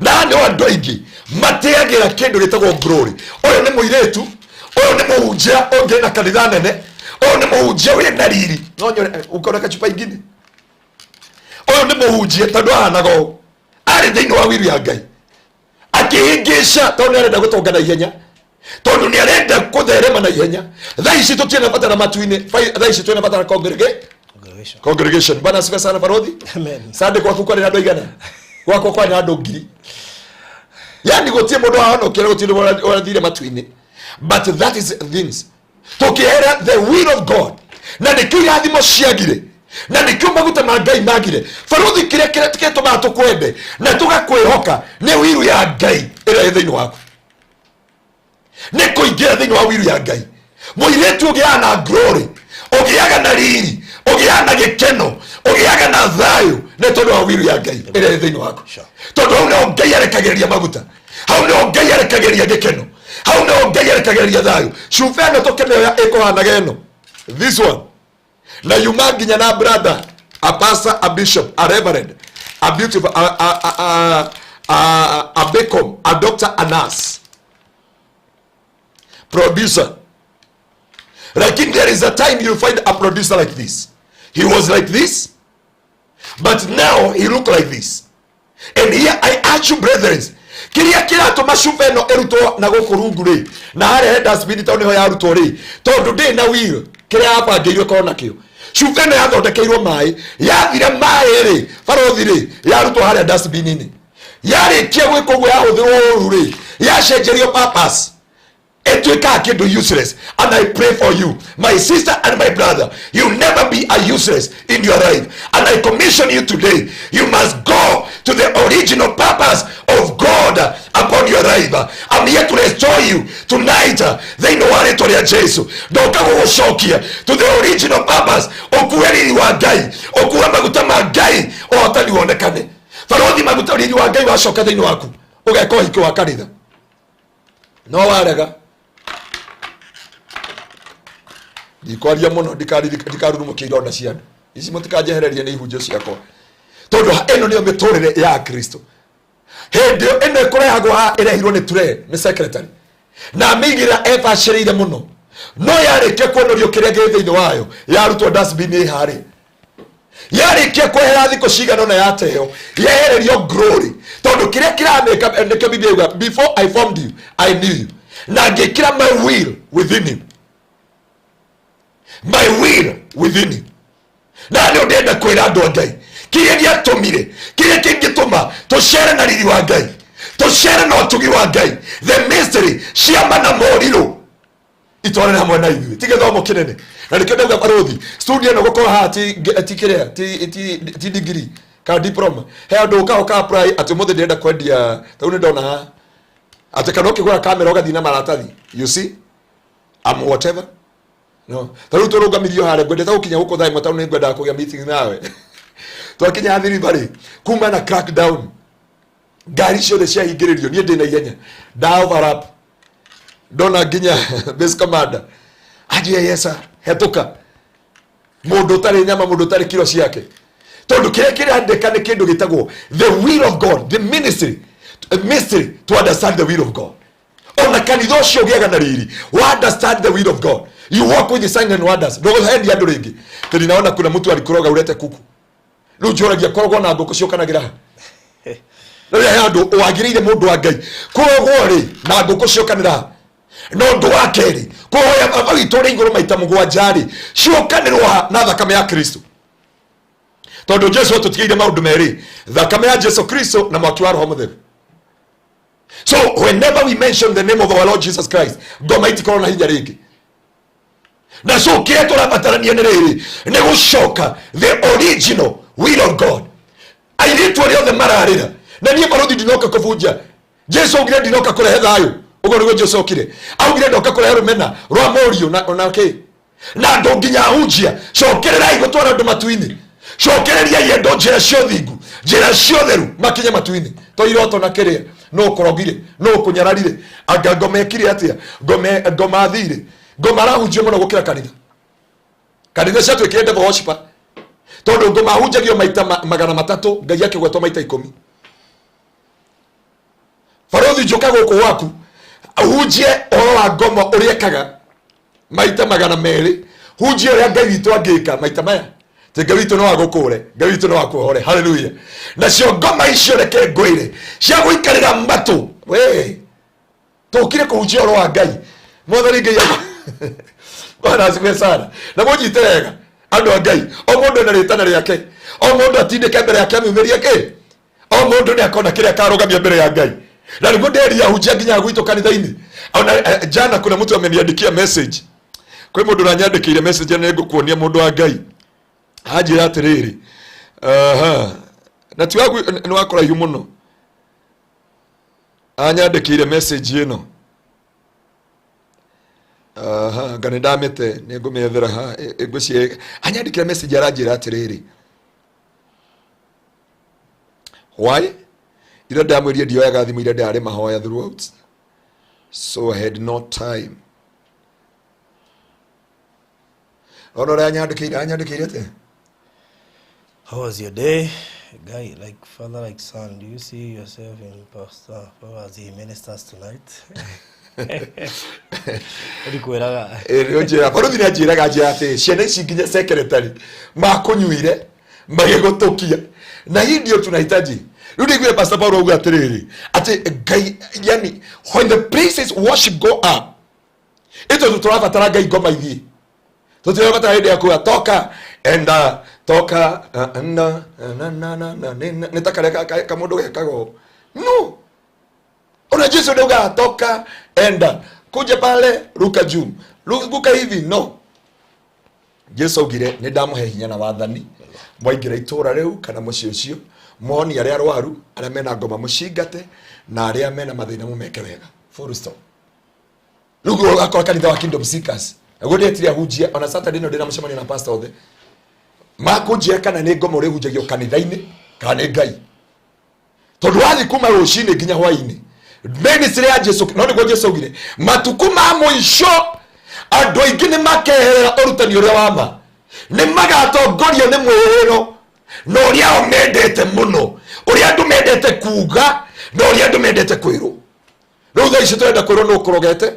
na ni andu aingi mateagira kindu gitagwo glory. Oyo ni muiretu, oyo ni muhunjia onge na kanitha nene, oyo ni muhunjia wi na riri no nyore ukona kachupa ingine. Oyo ni muhunjia tondu ahanago ari thiini wa wiru ya Ngai akihingisha tondu arenda gutonga na ihenya, tondu ni arenda kutherema na ihenya. Thaici tutiena batara matuine, thaici tuena batara congregation. Bana sifa sana Farothi. Amen. Sande kwa kuko ni andu igana gwako kwa ni andu ngiri, yani gutie mundu ahano kire gutie wala thire matuine. But that is things tukiera the will of God na nikira thimo ciagire na nikyo maguta ma Ngai magire. Farothi kire tiketo ma tukwende na tugakwihoka ni wiru ya Ngai ira thiini waku ni kuingira thiini wa wiru ya Ngai. Muiretu ugia na glory, ugiaga na riri, ugiaga na gikeno, ugiaga na thayu ni tondu wa wiru ya Ngai ira thiini waku. Tondu hau no Ngai arekageria maguta, hau no Ngai arekageria gikeno, hau no Ngai arekageria thayu. Cuveno tukemeo ya ikuhanaga ino this one na yumanginya na brother, a pastor, a bishop, a reverend, a beautiful a Beckham, a doctor, a nurse. producer. Like there is a time you find a producer like this. He was like this, but now he look like this. And here I ask you, brethren, kiria kiratuma cuba ino erutwo na guku rungu ri na haria dustbin to niho yarutwo ri tondu ndi na wheel kiria yabangiirwo korwo nakio cuba ino yathondekeirwo mai yathire mai ri barothi ri yarutwo haria dustbin ini yarikia gwika uguo yahuthirwo uru ri yacenjerio purpose etuika kindu useless. And I pray for you, my sister and my brother, you never be a useless in your life. And I commission you today, you must go to the original purpose of God upon your life. I'm here to restore you tonight. They know what it is, Jesus. Don't go shokia to the original purpose. Okueli wa gai, okura maguta magai, o atali wonekane. Farodi maguta uri wa gai wa shoka thini waku. Ugeko hiki wa kanitha. No warega. Ndikwaria muno ndikarurumuke ironda ciandu ici mutikajehererie ni ihunjio ciakwa tondu eno niyo miturire ya Kristo. Hindi eno ikurehagwo ha irehirwo ni ture ni secretary na migira ebacirire muno no yarikie kuonorio kiria gi thiini wayo yarutwo dustbin ihari yarikie kwehera thiko cigano na yateo yehererio glory tondu kiria kirameka ndike biblia before I formed you I knew you na ngikira my will within him, my will within him. Na leo ndenda kwira andu a Ngai kiria giatumire kiria kingituma tucere na riri wa Ngai tucere na utugi wa Ngai the mystery ciamba na moriro itwarana hamwe na ithuĩ ti gĩthomo kĩnene na nĩkĩo ndauga barothi studio ĩno gũkorwo haha ti kĩrĩa ti degree ka diploma he andũ ũka apply atĩ mũthĩ ndĩrenda kwendia tau nĩ ndona haha atĩ kana ũkĩgũra kamera ũgathiĩ na maratathi you see I'm whatever no tau tũrũgamirio harĩa ngwendete gũkinya gũkũ thaa ĩmwe tau nĩ ngwendaga kũgĩa meeting nawe twakinya thiribari kuma na crackdown ngari ciothe ciahingĩrĩrio niĩ ndĩ na ihenya nda overlap ndona nginya base commander ajia yesa hetuka mundu utari nyama mundu utari kilo ciake tondu kire kirandika ni kindu gitagwo the will of God, the ministry to understand the will of God. Ona kanitha ucio giaga na riri understand the will of God, you walk with the sign and wonders. Ndogo hendi andu ringi tuli naona kuna mtu alikuroga urete kuku riu njoragia korogwo na nguku ciokanagira riu andu wagiriire mundu wa Ngai korogwo ri na nguku ciokanira no ndu wa keri kuhoya baba witu ri iguru maita mugwanja ri ciokanirwa na thakame ya Kristo tondu Jesu atutigeire maundu meri thakame ya Jesu Kristo na mwaki wa Roho Mutheru. So whenever we mention the name of our Lord Jesus Christ, God mighty korona hinya ringi na so kieto rabatarania ni riri ni gushoka the original will of God. Airitu ri othe mararira na nie baruthi ndinoka kuvunja Jesu ngire ndinoka kurehe thayu ugo nigo Jesu okire augire ndoka kurehe rumena rwa morio na okay na ndo nginya hunjia cokerera igotwara ndu matuini cokereria yendo njira ciothingu njira ciotheru makinya matuini to iroto na kiria no korogire no kunyararire anga ngomekire atia ngomathire ngomarahunjio muno gukira kanitha ciatu ikende worshiper tondu ngomahunjagio maita magana matatu Ngai akigwetwo maita 10. Farothi njuka guku waku hunjie oro wa ngomo uriekaga maita magana meri hunjie uria Ngai witu angika maita maya te Ngai witu no agukure Ngai witu no akuhore. Hallelujah. Na cio ngoma icio reke ngwire cia guikarira mbatu we tukire kuhunjia oro wa Ngai mwathani Ngai bwana asifiwe sana na mujite wega andu a Ngai o mundu na ritana riake o mundu atindike mbere yake amiumirie ke o mundu ni akona kiria karugamia mbere ya Ngai na niguo nderia hunjia nginya gwitu kanitha-ini. Ona jana kuna mtu ameniandikia message kwi mundu nanyandikire message na ngukuonia mundu wa Ngai anjira atiriri na tiwagu ni wakora yu muno anyandikire message ino ngane ndamete ni ngumethera ha igucie anyandikire message aranjira atiriri why ira ndamwirie ndioyaga thimu ira ndari mahoya throughout so I had no time. Onora anyandikire ate how was your day guy, like father like son? Do you see yourself in pastor as he ministers tonight? Ndikwiraga. Njira baruthi na njiraga njira ati ciana ici nginya secretary makunyuire magigutukia na hii ndio tunahitaji. Rudi kwa Pastor Paulo uga atiriri ati Ngai, yani when the praises worship go up, ito tuturabatara Ngai ngoma ithi tuturabatara hindi ya kuwa toka enda toka na nitakale kamundu gekago no ona Yesu ndoga toka enda kuja pale ruka juu ruka hivi no. Yesu augire ni ndamuhe hinya na wathani mwaingira itura riu kana muci ucio moni aria arwaru aria mena ngoma mucingate na aria mena mathina mumeke wega full stop. Rugo akora kanitha wa Kingdom Seekers agode tiri ahujia ona Saturday no ndina mucemania na pastor othe makujia kana ni ngoma uri hujagio kanitha-ini kana ni Ngai tondu wathi kuma rucini nginya hwaini ministry ya Jesu no niguo Jesu augire matuku ma muico andu aingi ni makeherera urutani uria wama ni magatongorio ni mwiriro no uria omendete muno uria andu mendete kuga no uria andu mendete kwiru riu thaa ici turenda kwirwo no kurogete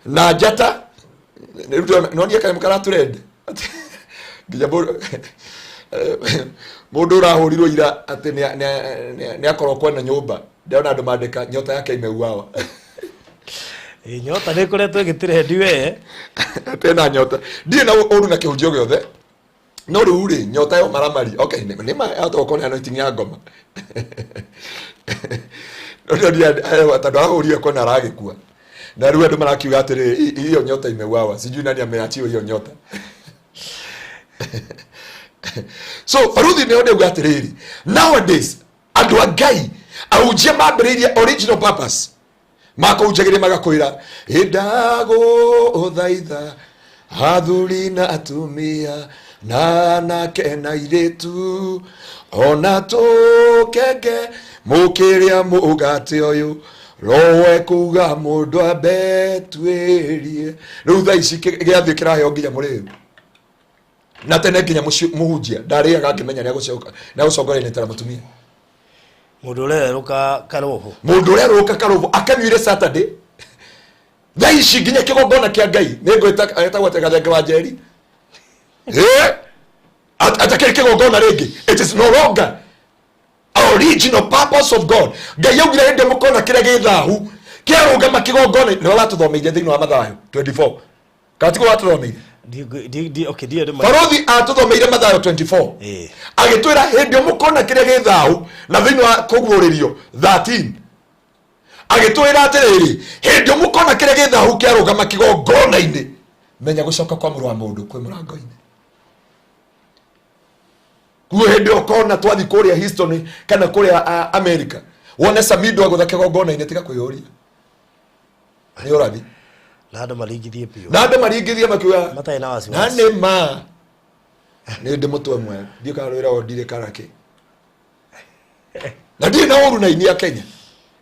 na njata no nie kae mukara turende nginya mundu urahurirwo ira ati ni akorwo kwena nyumba ndona andu mandika nyota yake imeuawa. Nyota ni kuretwo gitirendi we tena nyota ndie na uru na kihunjio giothe no riu ri nyota yo maramari okay ni ma atokona no tinya ngoma no ndia tondu arahuria kona aragikua na riu andu marakiuga atiri hiyo nyota imeuawa sijui nani ameachiwa hiyo nyota. So Faruthi ne ode ugatiriri nowadays andu agai aujia mambiriria original purpose mako ujagire magakoira indago othaitha athuri na atumia na nake na iritu ona tukenge mukiria mugate uyu rowe kuga mundu abetwirie riu thaa ici giathi kirahe nginya muriu na tene nginya muhunjia ndariaga ngimenya ria gucoka na gucongorera ni tara mutumia mundu ureruka karoho akanyuire Saturday thaa ici nginya kigongona kia Ngai ni ngwita etagwo tegathenge wa njeri atakiri kigongona ringi it is no longer original purpose of God. Ngai augire hinde mukona kiria githahu kiarungama kigongona ni waratuthomeire thiini wa Mathayo 24 katiko waratuthomeire okay Faruthi atuthomeire Mathayo 24 agitwira hindi mukona kiria githahu na thiini wa kuguririo 13 agitwira atiriri hindi mukona kiria githahu kiarungama kigongona-ini menya gucoka kwa muru wa mundu kwi murango-ini kuo hindi ukona twathi kuria history kana kuria America wone Samido agutha kigongona-ini tiga kwiyuria ni urathi na andu maringithie pio na andu maringithie makiuga matai na wasi na ni ma ni ndi mutwe mwe ndio karwira odire karake na ndi na uru na ini ya Kenya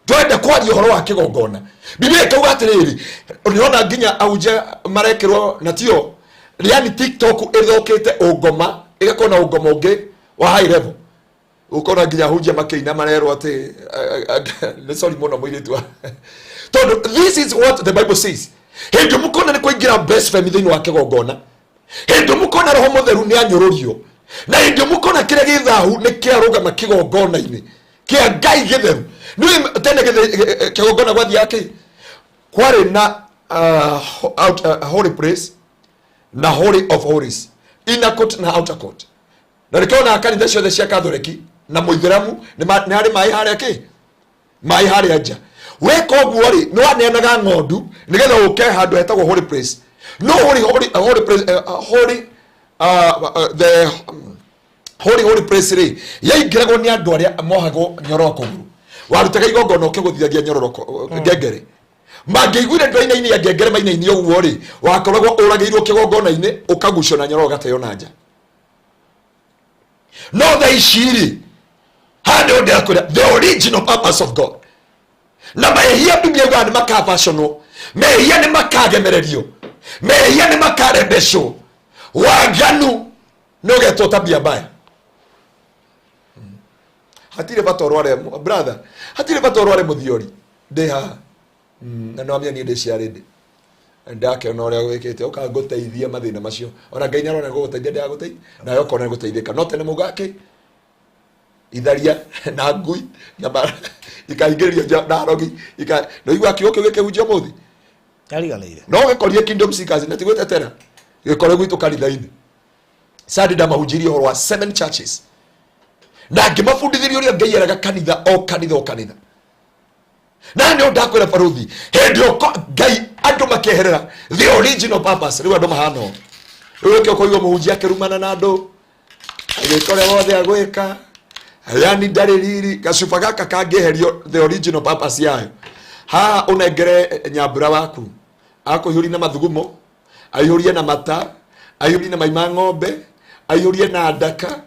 twende kwaria horo wa kigongona Biblia ikauga atiriri uniona nginya auje marekirwo na tio yani TikTok ithokete ungoma igakona ungoma ungi wa high level ukona nginya hunjia makeina marerwo ati ni sorry muno mwiritu tondu this is what the Bible says. Hindi mukona ni kuingira best friend thini wa kigongona hindi mukona roho mutheru ni anyururio na hindi mukona kiria githahu ni kiarugama kigongona-ini kia Ngai githeru ni tene kigongona gwathi yake kwari na holy place na holy of holies, inner court na outer court. Na nikiona kanitha ciothe cia Catholic na Muithiramu ni ari mai haria ki mai haria nja weka oguo ri no aneanaga ng'ondu nigetha uke handu hetagwo holy place no holy place the holy place ri yaingiragwo ni andu aria mohagwo nyoroko warutaga igongona ukiguthithagia nyoroko ngengere mangeiguire ndwaina-ini ya ngengere maina-ini oguo ri wakoragwo uragiirwo kigongona-ini ukagucio na nyoroko gateo na nja no thaa ici ri hande ndirakwira the original purpose of God na mehia Biblia yuga ni makavaciono mehia ni makagemererio mehia ni makarembesho waganu nogetwo tabia mbaya hatire batorware brother hatire batorware muthiori ndi ha na no amia ni ndiciarinde ndake ona uria gwikite uka nguteithia mathina macio ona Ngai arona guguteithia ndaguteithia na yo kona guteithika no tene mugake itharia na ngui nyama ikaingĩrio ndarogi no igwa kĩoke weke unje muthi ariganĩire no gĩkorie Kingdom Seekers na tigwetetera gĩkore gwitũ kanitha-inĩ sadi ndamahunjirie ũhoro wa 7 churches na ngĩmabundithirie ũrĩa Ngai eraga kanitha o kanitha na nĩ ndakwĩra baruthi hĩndĩ ĩyo Ngai andũ makeherera the original purpose rĩu andũ mahana ũũ rĩu ũkĩoka ũigua mũhunjia akĩrumana na andũ agĩkore wothe agwĩka yani ndarĩriri gacuba gaka kangĩeherio the original purpose yayo haha ũnengere nyambura waku akũihũrie na mathugumo aihũrie na mata aihũrie na maima ng'ombe aihũrie na ndaka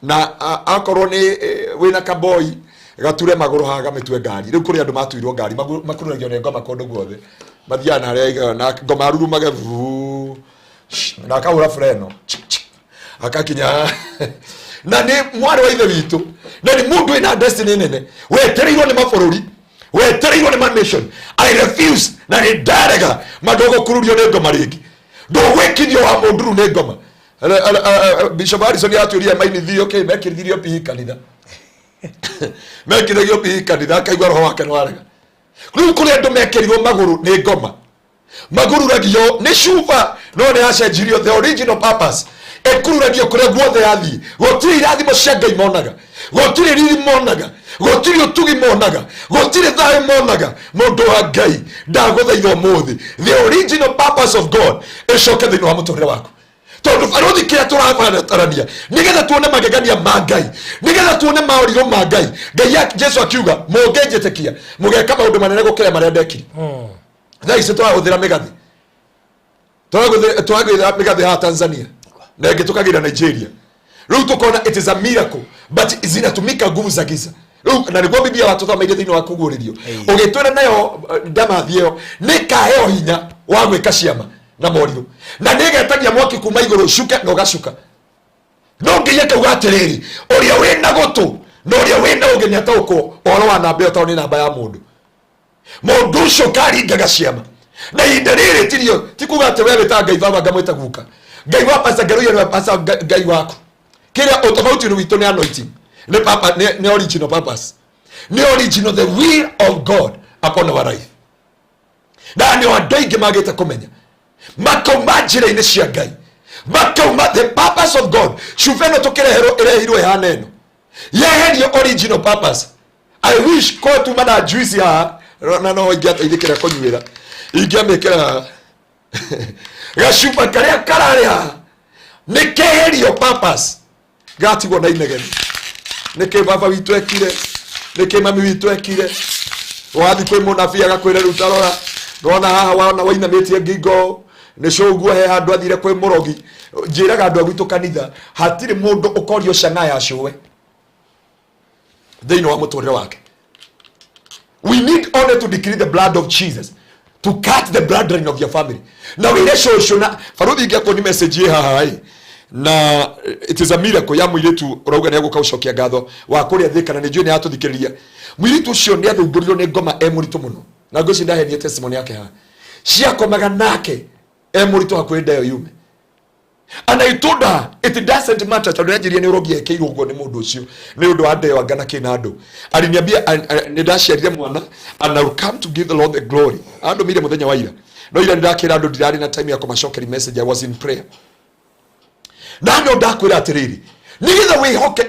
na akorwo nĩ wĩna kaboi gature magũrũ haha gamitwe ngari rĩu kũrĩ andũ matuirwo ngari makururagio nĩ ngoma kũndũ guothe mathiaga na harĩa na ngoma arurumage na akahũra freno akakinya na nĩ mwarĩ wa ithe witũ na nĩ mũndũ wĩna destiny nene wetereirwo nĩ mabũrũri wetereirwo nĩ manation I refuse na nĩ ndarega madogo kururio nĩ ngoma rĩngĩ ndũgwĩkithio wa mũnduru nĩ ngoma Bishop Harrison yatuĩria mainithio okay mekĩrithirio pihi kanitha mekithagio pihi kanitha akaigua roho wake nĩwarega rĩu kũrĩ andũ mekĩrirwo magũrũ nĩ ngoma magũrũragio nĩ cuba no nĩ yacenjirio the original purpose ekururagio kũrĩa guothe yathiĩ gũtirĩ irathimo cia Ngai monaga gũtirĩ riri monaga gũtirĩ ũtugi monaga gũtirĩ thayũ monaga mũndũ wa Ngai ndagũthaitha ũmũthĩ the original purpose of God ĩcoke thĩinĩ wa mũtũrĩre waku tondũ baruthi kĩrĩa tũratarania nĩgetha tuone magegania ma Ngai nĩgetha tuone maũrirũ ma Ngai Ngai Jesu akiuga mũngĩnjĩtĩkia mũgeka maũndũ manene gũkĩra marĩa ndekire thaa ici tũrahũthĩra mĩgathĩ tũrahũthĩra mĩgathĩ haha Tanzania na ingĩ tukagira Nigeria rĩu tukona it is a miracle but zinatumika nguvu za giza rĩu na nĩguo Biblia watũthomeire thĩinĩ wa kũguũrĩrio ũgĩtwĩra nayo ndamathi ĩyo nĩ kaheo hinya wa gwĩka ciama na morirũ na nĩgetagia mwaki kuma igũrũ cuke na ũgacuka no nginya kauga atĩrĩrĩ ũrĩa wĩna gũtũ na ũrĩa wĩna ũgĩ nĩataũkwo ũhoro wa namba ĩyo tondũ nĩ namba ya mũndũ ũcio karingaga ciama na ihinda rĩrĩ tirio ti kuga atĩ we wĩta Ngai baba ngamwĩta guka Ngai wa Pastor Ngaruiya nĩ Pastor Ngai waku kĩrĩa ũtofauti witũ nĩ anointing nĩ papa nĩ original purpose nĩ original the will of God upon our life na nĩ andũ aingĩ magĩte kũmenya makauma njĩra-inĩ cia Ngai makauma the purpose of God cuba ĩno tũkĩreherwo ĩrehirwo ĩhana ĩno yeherio original purpose I wish ko tuma na juice haha na no ingĩateithĩkĩra kũnyuĩra ingĩamĩkĩra gacuba karĩa kararĩ haha nĩ keherio purpose gatigwo na inegeni nĩkĩ baba witũ ekire nĩkĩ mami witũ ekire wathi kwĩ mũnabii agakwĩra rĩu tarora ndona haha wana wainamĩtie ngingo nĩ cũguo he handũ athire kwĩ mũrogi njĩraga andũ a gwitũ kanitha hatirĩ mũndũ ũkorio cang'a ya cũwe thĩinĩ wa mũtũrĩre wake we need only to decree the blood of Jesus to cut the bloodline of your family na wĩre cũcũ na baruthi ingĩakwo nĩ message ĩ haha na it is a miracle ya mũirĩtu ũrauga nĩ egũka ũcokia ngatho wa kũrĩa thĩka na nĩ njũĩ nĩ yatũthikĩrĩria mũirĩtu ũcio nĩ athũmbũrirwo nĩ ngoma mũritũ mũno na ngũci ndahenie testimony yake haha ciakomaga nake mũritũ hakuhĩ ndayo yume and I told her it doesn't matter tondũ yanjirie nĩ ũrogi ekĩirwo ũguo nĩ mũndũ ũcio nĩ ũndũ wa ndeo angana kĩna andũ aliniambia nĩ ndaciarire mwana and I will come to give the Lord the glory andũ mire mũthenya wa ira no ira ndakĩra andũ ndirarĩ na time ya kũmacokeri message I was in prayer na no ndakwĩra atĩrĩrĩ nĩgetha wĩhoke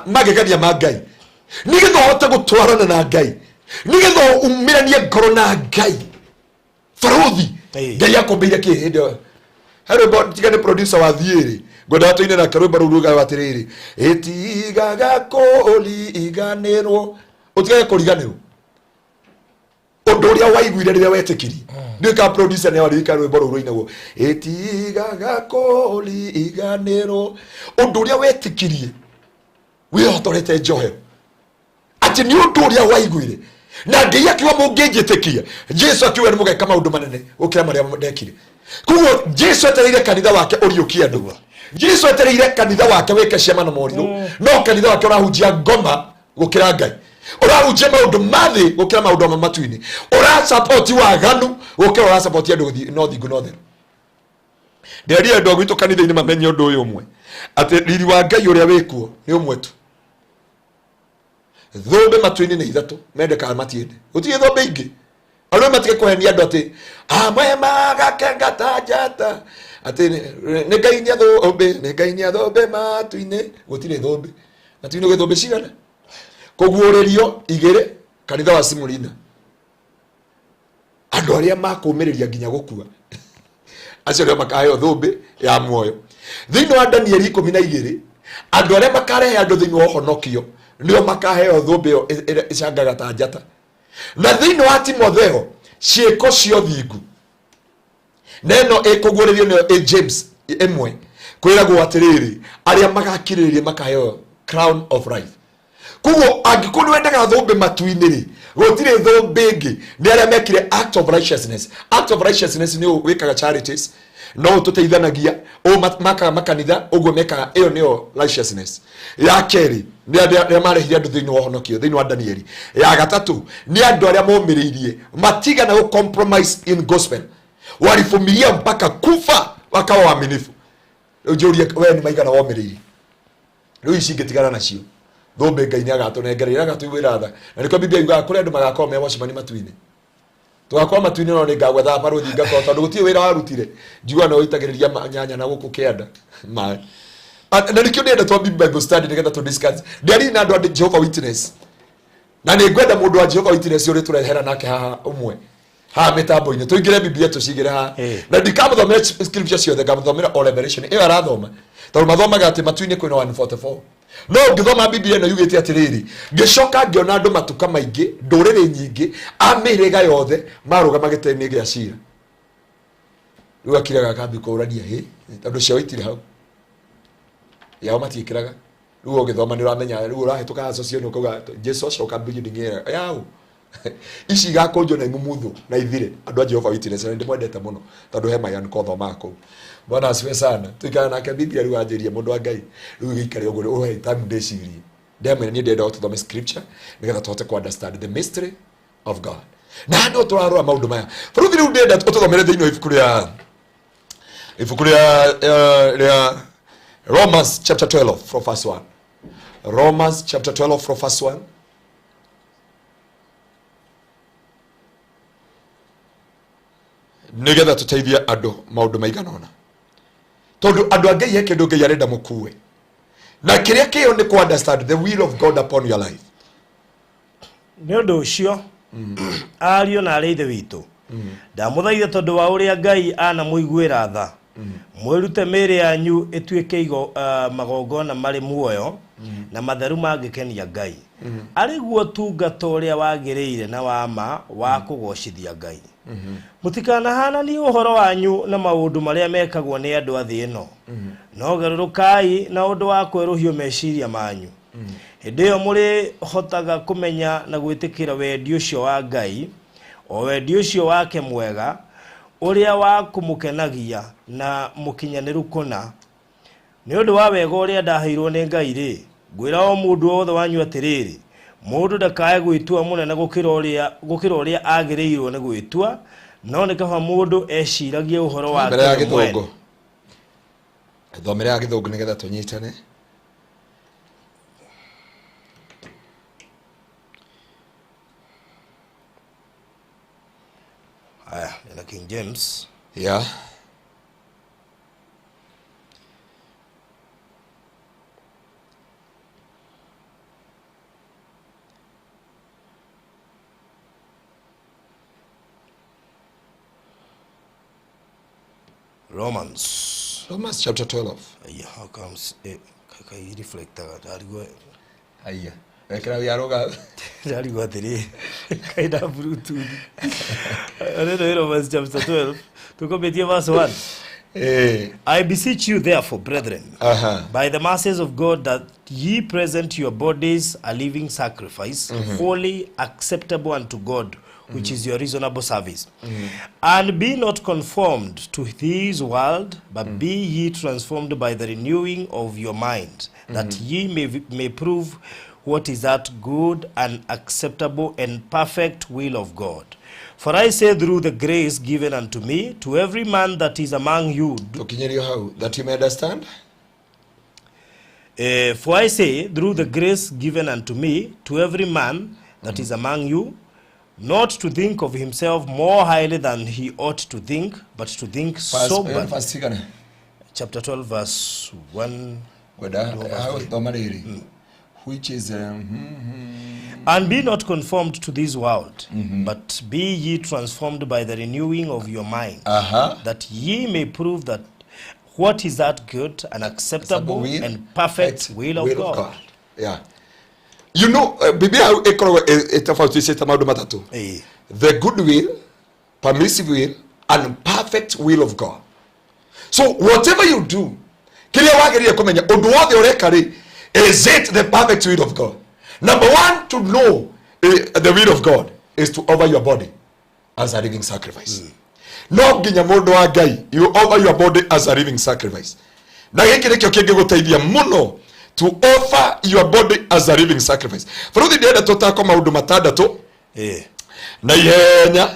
magegania ma Ngai nĩgetha ũhote gũtwarana na Ngai nĩgetha umĩranie ngoro na Ngai baruthi Ngai akombeire kĩ hĩndĩ ĩyo hello God tigane producer wa thiĩrĩ ngwenda watoine na karũmba rũu rugaga atĩrĩrĩ ĩtigaga kũriganĩrwo ũtigage kũriganĩrwo ũndũ ũrĩa waiguire rĩrĩa wetĩkirie nĩ ka producer nĩ warĩka rwĩmbo rũu rũinagwo ĩtigaga kũriganĩrwo ũndũ ũrĩa wetĩkirie wĩhotorete njohero atĩ nĩ ũndũ ũrĩa waiguire na Ngai akiuga mũngĩnjĩtĩkia Jesu akiuga nĩ mũgeka maũndũ manene gũkĩra marĩa ndekire kuo Jesu etereire kanitha wake ũriũkie andũ Jesu etereire kanitha wake wĩke ciama na morirũ no kanitha wake ũrahunjia ngoma gũkĩra Ngai ora ujema udomathi gukira maundu mamatuini ora support wa ganu gukira ora support ya ndothi no thingu no theru nderia ndo gwitu kanitha-ini mamenye undu uyu umwe ati riri wa Ngai uria wikuo ni umwe tu thombe matuini ni ithatu mende kana matiende utige thombe ingi alwe matige kuhenia andu ati amwe magakengata njata ati ni Ngai nya thombe matuini gutire thombe matuini githombe cigana kuguuririo igire kanitha wa Simulina andu aria makumiriria nginya gukua acio ndio makaheo thombe ya muoyo thiini wa Danieli 12 andu aria makarehe andu thiini wa honokio ndio makaheo thombe yo icangaga ta njata na thiini wa Timotheo ciiko cio thingu neno ikuguuririo ni James emwe kwiragwo atiriri aria magakiririe makaheo crown of life kugo angikundi wendaga thombe matuini ri gutire thombe ingi ni aria mekire act of righteousness ni wikaga charities no tuteithanagia o makanitha uguo mekaga iyo niyo righteousness ya keri ni aria marehire andu thiini wa honokio thiini wa Danieli ya gatatu ni andu aria momiriirie matiga na compromise in gospel walifumilia mpaka kufa wakawa waaminifu ujuria wewe ni maigana womiriirie riu icingitigana nacio thombe Ngai ni agatunengerera agatuwira tha na niko Biblia yuga kuri andu magakorwo me washimani matuini tugakwa matuini no ni ngagwetha maruthi ngakora tondu gutie wira warutire njigua no itagiriria nyanya na guku kianda ma na nikio ndenda to Bible study nigetha to discuss ndari na andu a Jehovah Witness na ni ngwenda mundu wa Jehovah Witness uri turehera nake haha umwe ha mitambo-ini tuingire Biblia tucigire ha na ndikamuthomera scripture ciothe ngamuthomera o Revelation iyo arathoma tondu mathomaga ati matuini kwina 144 no ngithoma Biblia no yugite atiriri ngicoka ngiona andu matuka maingi ndurire nyingi amirega yothe marugama giteni gia cira riu akiraga kambi kurania tondu cio itire hau yao matiikiraga riu ungithoma ni uramenya riu urahituka asocio ni ukuga Jesu acoka building era yao ici gakonjo na imumuthu na ithire andu a Jehovah Witness na ndimwendete muno tondu he mayan ko thoma ko bwana asiwe sana tukana nake Biblia riu anjirie mundu wa Ngai riu gikare uguo uhe time ndecirie ndemene ni ndenda tuthome scripture nigetha tuhote ku understand the mystery of God na ndo turarora maundu maya furuthi riu ndenda tuthomere thiini ifuku ria Romans chapter 12 from verse 1 Romans chapter 12 from verse 1 nigetha tuteithia andu maundu maiganona tondu andu a Ngai heke ndu Ngai arenda mukue na kiria kiyo ni ku understand the will of God upon your life ni undu ucio ario na areithe witu ndamuthaitha tondu wa uria Ngai ana muiguira tha mwirute miri yanyu ituike magongona mari muoyo na matheru mangikenia Ngai ariguo tungata uria wagiriire na wama wa kugocithia Ngai mutikana ni uhoro wanyu na maundu maria mekagwo ni andu a thi ino no garurukai na undu wa kweruhio meciria manyu hindi yo muri hotaga kumenya na gwitikira wendi ucio wa Ngai o wendi ucio wake mwega uria wa kumukenagia na mukinyaniru kuna ni undu wa wega uria ndaheirwo ni Ngai ri ngwira o mundu wothe wanyu atiriri mundu ndakae gwitua munene gukira uria agireirwo ni gwitua no ni kaba mundu eciragie uhoro wake mbere ya githungu thomere ya githungu nigetha tunyitane in King James yeah Romans chapter 12 yeah how comes kai reflector arigo aya ekra yaroga arigo atiri kai da bluetooth Romans chapter 12 tukometia verse 1 I beseech you therefore brethren by the mercies of God that ye present your bodies a living sacrifice holy acceptable unto God which is your reasonable service. And be not conformed to this world, but be ye transformed by the renewing of your mind, that ye may prove what is that good and acceptable and perfect will of God. For I say through the grace given unto me, to every man that is among you. That you may understand? For I say, through the grace given unto me, to every man that is among you, not to think of himself more highly than he ought to think, but to think soberly. Chapter 12, verse 1. Which is... And be not conformed to this world, but be ye transformed by the renewing of your mind, that ye may prove that what is that good and acceptable and perfect will of God. Yeah. You know, the good will, permissive will, and perfect will of God. So whatever you do, is it the perfect will of God? Number one, to know the will of God is to offer your body as a living sacrifice. No ginyamodo wa Ngai, you offer your body as a living sacrifice. Na giki nikyo kingigutethia muno, to offer your body as a living sacrifice. Faruthi ndienda tutako maundu matandatu na ihenya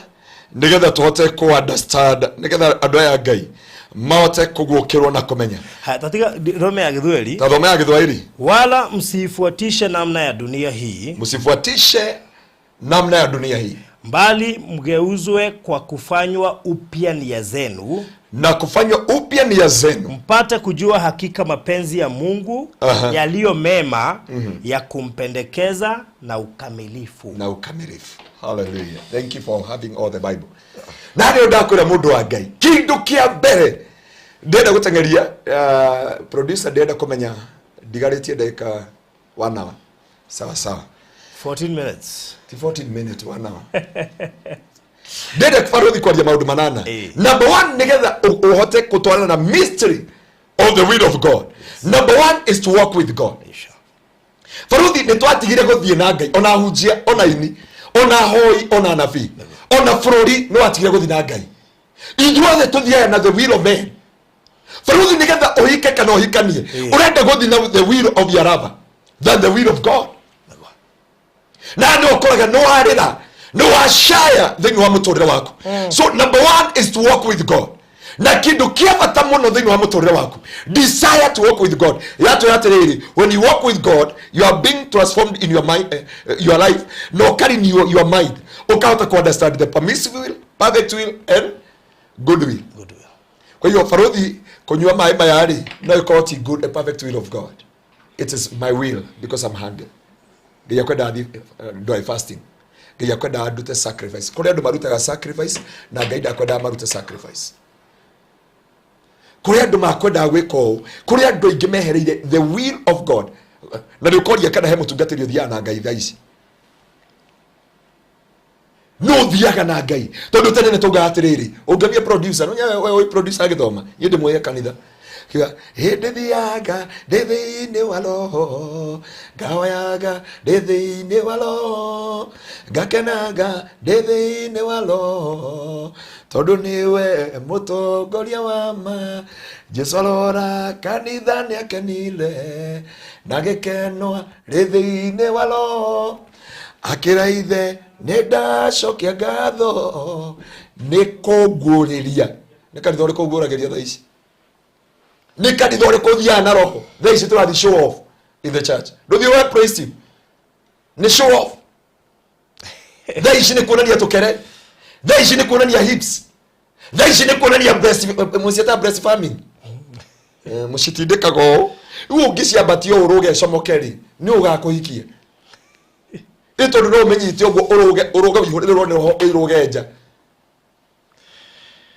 nigetha tuhote ku understand, nigetha andu aya Ngai mahote kugukirwo na kumenya. Tatiga Rome ya Githweli. Rome ya Githweli. Wala msifuatishe namna ya dunia hii. Msifuatishe namna ya dunia hii. Mbali mgeuzwe kwa kufanywa upya nia zenu. Na kufanywa upya nia zenu, mpate kujua hakika mapenzi ya Mungu yaliyo mema, ya kumpendekeza na ukamilifu. Na ukamilifu. Hallelujah. Thank you for having all the Bible. Nani odakura mundu wa Ngai? Kindu kia mbere ndenda gutengeria producer ndenda kumenya digaritie dakika 1 hour. Sawa sawa. 14 minutes. 14 minutes 1 hour. Ndenda kufaruthi kwa maundu manana. Number 1, nigetha uhote kutwala na mystery of the will of God. Number 1 is to walk with God. Faruthi nitwatigire guthie na Ngai, ona hunjia, ona ini, ona hoi, ona nabii, ona flori no atigire guthie na Ngai. Ithuothe tuthiaga na the will of man. Faruthi nigetha uhike kana uhikanie, urenda guthie na the will of your lover than the will of God. Na ndio koraga no arira, no ashaya thini wa muturire waku. So number 1 is to walk with God. Na kindu kia bata muno thini wa muturire waku, desire to walk with God. Yatiriri, when you walk with God, you are being transformed in your mind, your life. No carrying your mind. Ukahota ku understand the permissive will, perfect will, and good will. Good will. Kwa hiyo faruthi kunywa mai mayari no ikoti good and perfect will of God. It is my will because I'm hungry. Ngiya kwenda do I fasting. Ngiya kwenda do the sacrifice. Kuri andu marutaga sacrifice na Ngai ndakwenda marute sacrifice. Kuri andu makwenda gwiko, kuri andu ingi mehereire the will of God. Na ndio koria kana he mutungatiri thia na Ngai thaici. No thiaga na Ngai. Tondu tene ne tuga atiriri. Ungabia producer, we producer agithoma. Yende moya kanitha. Hede thiaga dethi-ini wa roho, ngawayaga dethi-ini wa roho, ngakenaga dethi-ini wa roho, tondu niwe mutongoria wa ma. Jesu arora kanitha ni akenile, na gikeno dethi-ini wa roho, akira ithe ni ndacokia ngatho, ni kunguriria. Ni kanitha uri kunguragiria thaa ici. Ni kanitha uri kuthia na roho. Thaa ici turathi show off in the church. Do you want praise him? Ni show off. Thaa ici ni kuonania tukere. Thaa ici ni kuonania hips. Thaa ici ni kuonania breast, musieta breast farming. Mushitindikago. Uo ngiciambatio uruge comokeri. Ni ugakuhikia. Ito no menyite ogo uruge ihuriro ne ho irugenja.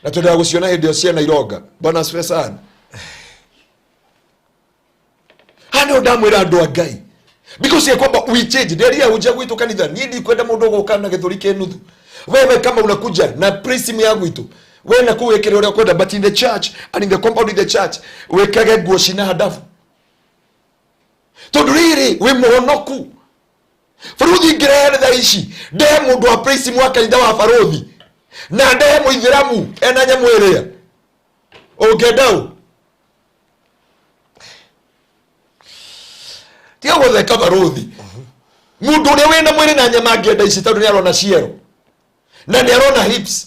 Na tunataka guciona hĩndĩ ciana iroga. Bwana asifiwe sana. Hano ndamwira andu a Ngai. Because kwamba we change. Nderia uje gwitu kanitha. Nindi kwenda mundu gukana githuri kinuthu. Wewe kama unakuja na prism ya gwitu. Wewe na kuwekere ule kwenda, but in the church and in the compound in the church wekage nguo cina hadafu. Tondu riri we muhonoku. Faruthi ngirere thaa ici nde mundu wa prism wa kanitha wa faruthi. Na nde muithiramu ena nyamu iria. Ungedau. Tiyo guthe kabaruthi. Mundu uria wina mwiri na nyama angenda ici tondu ni arona ciero na ni arona hips.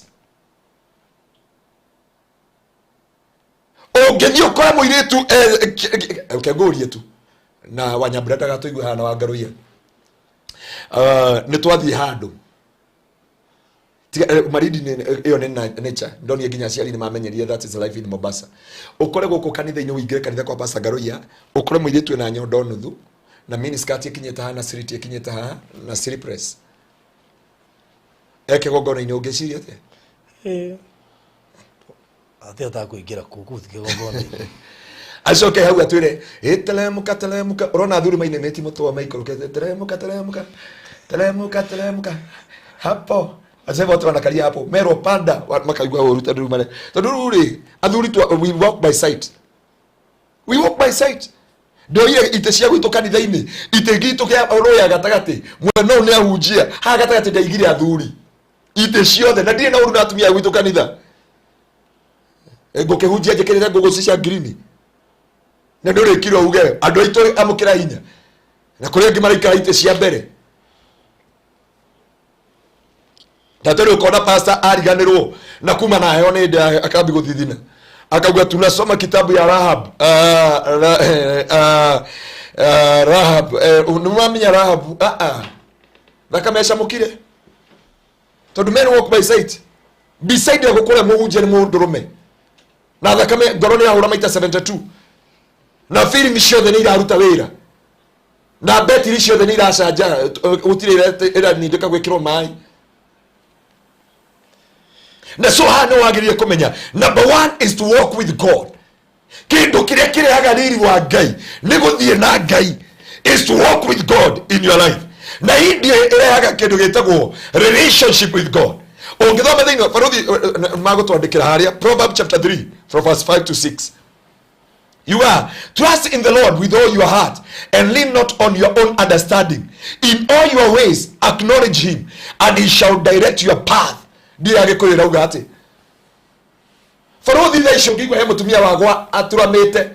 Ongethi ukora muiritu ukengurie tu na Wanyambura ndagatuigwe hana wa Ngaruiya. Ni twathie handu maridi iyo ni nature ndoni nginya ciari ni mamenyerie that is life in Mombasa. Ukore guku kanitha-ini uingire kanitha kwa Pastor Ngaruiya, ukore muiritu na nyondo nuthu na mini skirt ikinyete haha na slit ikinyete haha na sleeveless eke gogona-ini ungiciria atia atia ta kuingira kuku thigogona acoke hau atwire telemuka urona thuri maine meti mutwa maikoroke telemuka hapo asema watu wanakalia hapo mero panda makaigua uruta nduru mare tondururi athuri tu we walk by sight ndo ile itecia gwitu kanitha-ini itegitu kia oroya gatagati mwana no ahunjia ha gatagati ndaigire athuri ite ciothe na ndire na uru na atumia gwitu kanitha ngukihunjia njikirite ngugu cia green na nduri kiro uge andu aitu amukira hinya na kuria ngi maraikara ite cia mbere tatari ukona pastor ariganirwo na kuma na heyo ni akambi guthithina akauga tunasoma kitabu ya Rahab unamenya Rahab nakamesha mukire tondu men walk by sight beside ya gukora muhunje ni mundurume na thakame ngoro ni ahura maita 72 na feeling ciothe ni iraruta wira na betiri ciothe ni iracanja utire ira nindika gwikirwo mai na so hano wagirie kumenya number 1 is to walk with God. Kindu kiria kirehaga riri wa Ngai ni guthie na Ngai is to walk with God in your life. Na hii ndio irehaga kindu gitagwo relationship with God. Ongithoma thini faruthi magutwandikira haria Proverbs chapter 3 from verse 5 to 6. You are trust in the Lord with all your heart and lean not on your own understanding. In all your ways acknowledge him and he shall direct your path. Ndia agikwira uga ati faruthi tha icio ngigwa he mutumia wagwa aturamite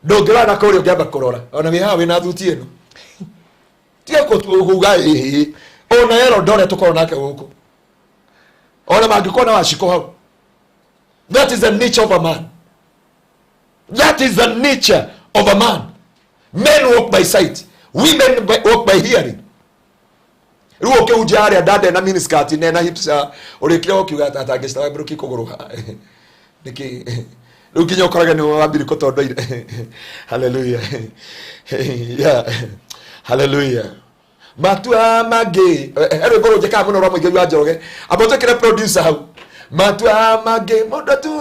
ndungira na kuri ungiamba kurora ona wi hawe na thuti ino tie ko tuguga ona yero ndore tukoro nake guku ona mangikona washiko hau. That is the nature of a man. That is the nature of a man. Men walk by sight, women walk by hearing. Ruo ke ujari adade na miniskirt ne na hips urikira ukiuga atangista wa bruki kuguruha niki rukinyo koraga ni wabiri ko tondo ire. Hallelujah. Yeah. Hallelujah. Matua mage ero goro je ka muno ro mwige wa joroge abote kire producer hau matua mage modo tu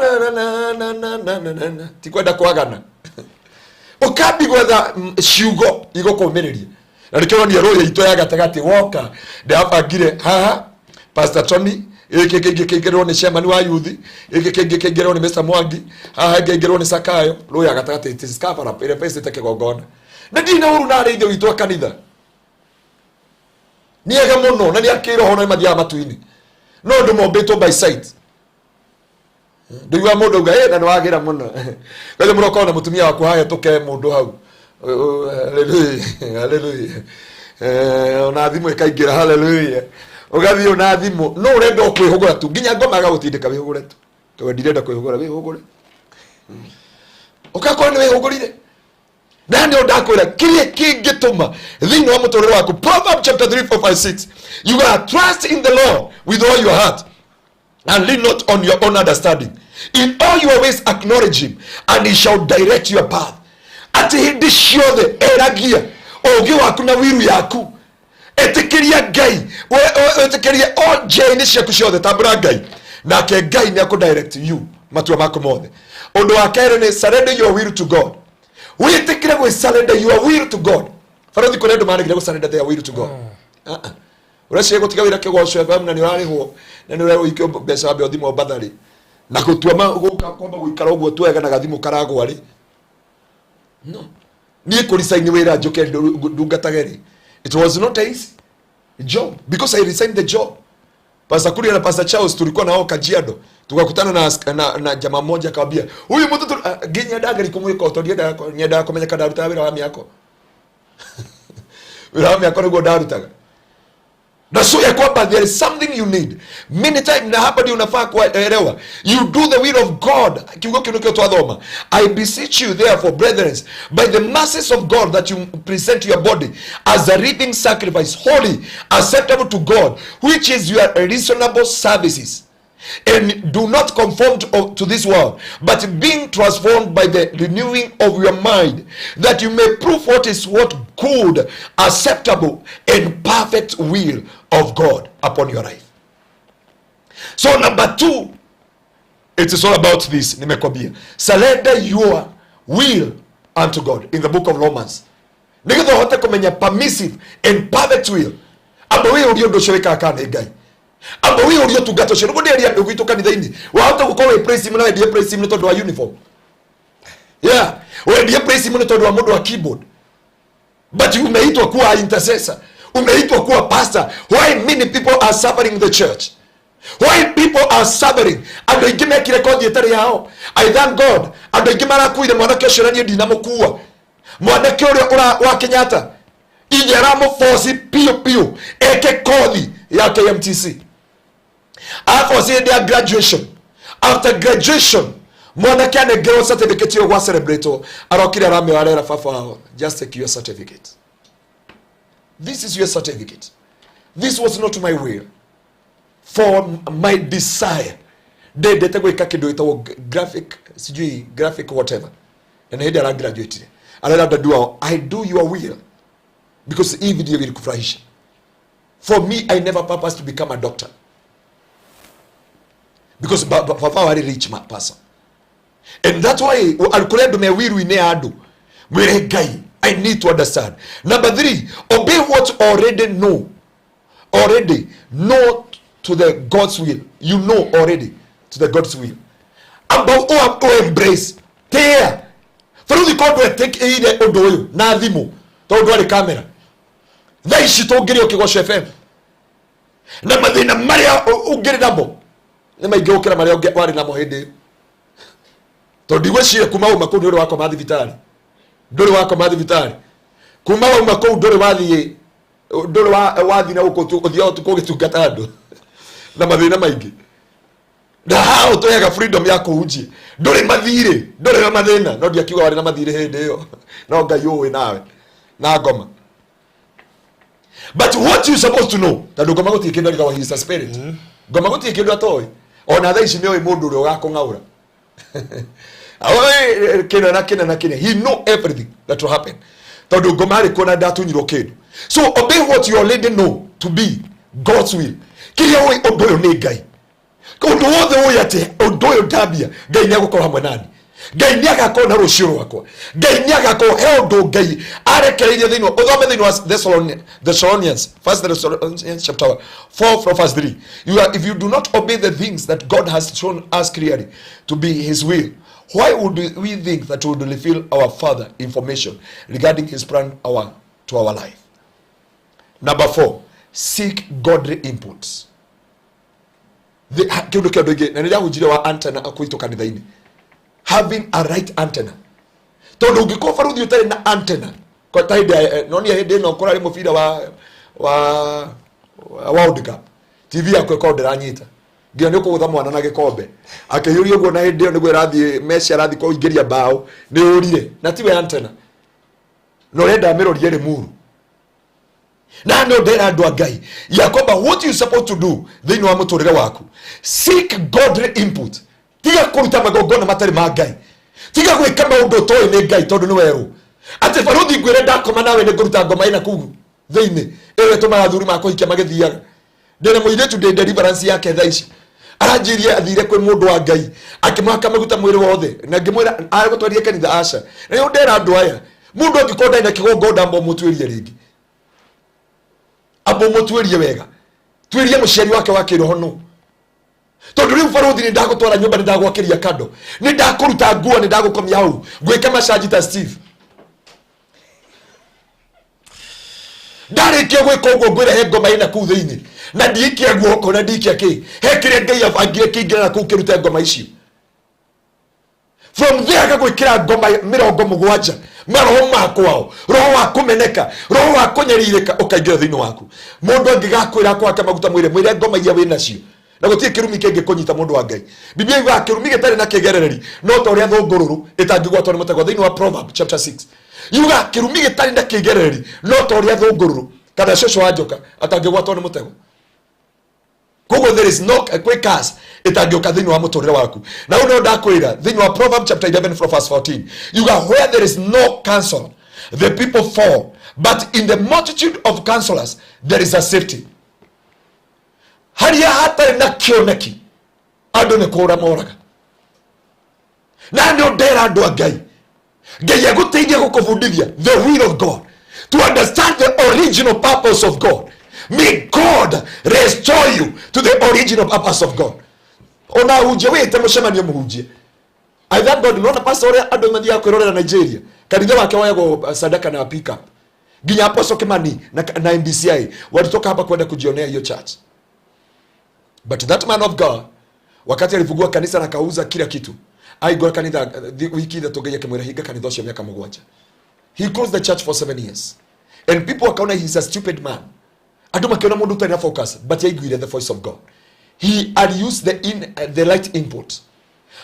na tikwenda kwagana ukabi gwetha ciugo igokomiriria na rikero ni roya ito ya gatagati woka de abagire haha Pastor Tony kegero ni chairman wa youth kegero ni Mr Mwangi haha kegero ni Sakayo roya gatagati tiskafara pere pese take gogona na dina uru na reide ito kanitha ni ega muno na ni akiro hono madia matuini no ndo mobeto by sight ndio wa modo ga na wagira muno kale muroko na mutumia wa kuhaya toke mundu hau. Hallelujah. Hallelujah. Ona thimu ikaingira hallelujah. Ugathi ona thimu no urenda kwihugura tu nginya ngoma ga gutindika wihugure tu to ndirenda kwihugura wihugure ukakona wihugurire nani odakwira kirie kingituma thini wa mutorero waku. Proverbs chapter 3 4 5 6 you are trust in the Lord with all your heart and lean not on your own understanding. In all your ways acknowledge him and he shall direct your path. Ati hindi ciothe eragia ogi waku na wiru yaku etikiria Ngai etikiria o jeni ciaku ciothe tambura Ngai nake Ngai ni akudirect you matua mako mothe. Undu wa kere ni surrender your will to God. Witikire gwe surrender your will to God. Faradhi kone ndo maana gwe surrender their will to God. Urashye gutika wira kigocwe FM na ni urarihwo na ni urarihwo ikyo mbeca be othimo bathari na kutuama kwamba guikara uguo twega na gathimu karagwa ri no ni kurisaini wira njoke ndungatageri. It was not a easy job because I resigned the job. Pastor Kuria na Pastor Charles tulikuwa nao Kajiado, tukakutana na jamaa mmoja akamwambia huyu mtoto ginya daga likumweka utorienda nyenda kumenya kada ruta wira wa miako wira wa miaka niguo ndarutaga. Na so ya kwamba there is something you need. Many time na hapa ndio unafaa kuelewa. You do the will of God. Kiungo kinuke twathoma. I beseech you therefore, brethren, by the mercies of God, that you present your body as a living sacrifice, holy, acceptable to God, which is your reasonable services. And do not conform to this world, but being transformed by the renewing of your mind, that you may prove what is what good, acceptable, and perfect will of God upon your life. So number 2, it is all about this. Nimekwambia, surrender your will unto God in the book of Romans. Nigitho hote kumenya permissive and perfect will. Amba we uri ndo shirika kana igai. Amba we uri tugato shiro ngo nderi andu gitu kanitha-ini. Wa hote gukorwo praise him na we praise him tondu wa uniform. Yeah, we praise him tondu wa mundu wa keyboard. But umeitwa kuwa intercessor. Umeitwa kuwa pastor. Why many people are suffering in the church? Why people are suffering? Ando ingime kirekodi etari yao. I thank God. Ando ingime arakuire mwanake ucio ni ndina mukua. Mwanake uria wa Kenyatta. Inyeramo force pio eke kothi ya KMTC. Force their graduation. After graduation, mwanake anegeo certificate yo wa celebrate. Arokire rame warera fafa. Just take your certificate. This is your certificate. This was not my will. For my desire. They take away kakido itawo graphic whatever. And he did graduate. I do your will. Because hii video will kufurahisha. For me, I never purposed to become a doctor. Because Papa very rich person. And that's why alikuledo me wiru ine ado. Mwere guy. I need to understand. Number 3, obey what already know. Already know to the God's will. You know already to the God's will. About o embrace. There. For the God will take a odoyo na thimu. To do the camera. They should go get okay FM. Na madina Maria ugere nabo. Na maige okera Maria wari namo hede. To diwe shire kuma umakoni uri wako mathi vitali. Ndore wako mathi vitali. Kuma umakoni ndore wathi ndore wathi na uko uthio tukogitungata andu. Na mathina maingi. Na hao toyaga freedom yako ujie. Ndore mathire, ndore na mathina, no dia kiuga wari na mathire hende yo. No ngai uwe nawe. Na ngoma. But what you supposed to know, tadu ngoma guti kindu ikawa his spirit. Ngoma guti kindu atoy. Ona tha ici ni oy mundu uri ugakungaura. Awe kina. He know everything that will happen. Tadu ngoma ari kona ndatunyiro kindu. So obey what you already know to be God's will. Kiria oy odoyo ni ngai. Undu wothe uyate odoyo ndabia ngai ni agukora hamwe nani. Ngai ni agakora na rucio rwakwa. Ngai ni agakora he undu ngai arekereirie thini uthome thini wa Thessalonians, 1 Thessalonians chapter 4 from verse 3. If you do not obey the things that God has shown us clearly to be his will, why would we think that we would reveal our further information regarding his plan to our life? Number 4, seek godly inputs. Kiundu kia ndoige na nila hujire wa antenna akuito kanitha-ini. Having a right antenna. Tondu ungiko faruthi utari na antenna. Kwa taide noni ya hede no kora mufira wa World Cup. TV yako ko ndiranyita. Ngia ni ukugutha mwana na gikombe. Akihuri uguo na hede yo niguo rathi Messi arathi ko ingiria bao ni urire na tiwe antenna. No renda mirori ere muru. Na no ndera andu agai yakoba what you supposed to do thini wa muturire waku, seek godly input. Tiga kuruta magogona matari ma ngai, tiga gwika maundu toy ni ngai tondu ni weru ati faruthi ngwire ndakoma nawe ni kuruta ngoma ina kugu thini ewe tuma athuri mako hikia magithiaga ndene muiretu de deliverance yake thaici aranjirie athire kwi mundu wa ngai akimaka maguta mwiri wothe na ngimwira agutwarie kanitha aca na yo ndera andu aya mundu angikonda ina kigongo mbo mutwirie ringi abo mutwirie wega twirie muciari wake wa kiroho no tondu riu faruthi ni ndagutwara nyumba ni ndagwakiria kando ni ndakuruta nguo ni ndagukomia hau gwika masaji ta Steve ndari kio gwika uguo ngwire he ngoma ina kuu thiini na ndiikia guoko na ndiikia ki he kire ngai abangire kingira na kuu kirute ngoma icio from there akagwikira ngoma 70 maroho makwao, roho wa kumeneka, roho wa kunyeririka ukaingira thiini waku. Mundu angigakwira kwa kamaguta mwire ngoma iria wina cio na gutie kirumi kingi kunyita mundu wa Ngai. Biblia iga kirumi gitari na kigerereri no ta uria thungururu itangigwatwo ni mutego thiini wa Proverbs chapter 6. Yuga kirumi gitari na kigerereri no ta uria thungururu kana shosho wa njoka atangigwatwo ni mutego. Koguo there is no quick cast itangioka thiini wa muturire waku. Na uno ndakwira thiini wa Proverbs chapter 11 from verse 14. Yuga where there is no counsel the people fall, but in the multitude of counselors there is a safety. Haria hatari na kioneki andu ni kura moraga. Na ndio ndera andu a Ngai. Ngai aguteithia gukubundithia the will of God, to understand the original purpose of God. May God restore you to the original purpose of God. Ona huje wete mucemanio muhunjie. I thank God no na pastor ore andu mathia kwirorera Nigeria. Kanitha wake wayagwo sadaka na pick up. Ginya Apostle Kimani na MBCI walitoka hapa kwenda kujionea hiyo church. But that man of God, wakati alifungua kanisa na kauza kila kitu, aigora kanitha wiki ile togeya kimwira higa kanitha ucio miaka 7. He closed the church for 7 years. And people wakaona he's a stupid man. Andu makiona mundu utari na focus, but yaiguire the voice of God. He had used the right input.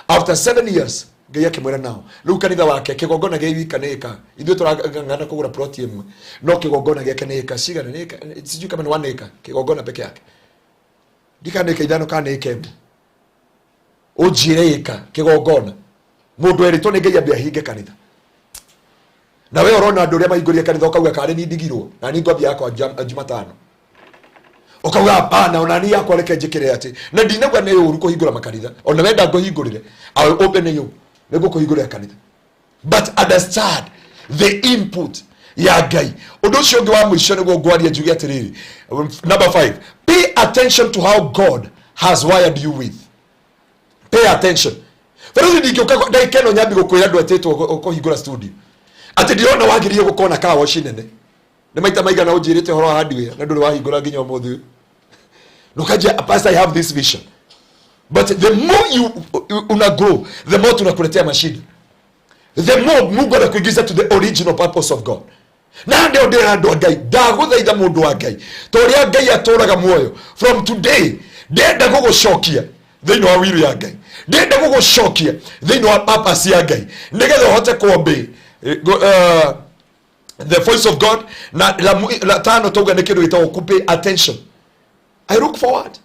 After 7 years, Ngai akimwira nao. Riu kanitha wake kigongona gei wika nika. Ithuĩ turang'ana kugura plot imwe. No kigongona gĩake nĩ ĩka cigana nĩ ĩka. Sijui kama ni 1 acre kigongona peke yake. Ndikana ĩka ithano kana ĩka ĩmwe. Ujire ĩka kigongona. Mũndũ eritwo nĩ Ngai ambia hinge kanitha. Na wewe urona andũ arĩa mahingũrire kanitha ukauga kare ni ndigirwo na ni ngwambia yakwa Jumatano. Ukauga hapana ona ni yakwa reke njikire ati. Na ndinagwa nĩ ũru kũhingũra makanitha. Ona wenda ngũhingũrire. I will open you. Nego kũhingũrĩra kanitha. But understand the input ya Ngai. Ũndũ ũcio ũngĩ wa mũico nĩguo ngwaria njuge atĩrĩrĩ. Number 5. Pay attention to how God has wired you with. Pay attention. Feruzi ndingĩũka ndaikeno nyambi gũkwĩra andũ atetwo kũhingũra studio. Ati ndirona wagirie gũkona ka washi nene. Nĩ maita maigana ũnjĩrĩte horo wa hardware na ndũrĩ wahingũra nginya ũmũthĩ. Nukaje pastor, I have this vision. But the more you una grow, the more tunakuletea mashida. The more Mungu anakuingiza to the original purpose of God. Na ndio andu Ngai ndaguthaitha mundu wa Ngai toria Ngai atũraga muoyo from today ndenda gugucokia thiini wa wiru ya Ngai, ndenda gugucokia thiini wa purpose ya Ngai nigetha uhote kuombe the voice of God. Na la tano toga ni kindu gitagwo ku pay attention. I look forward.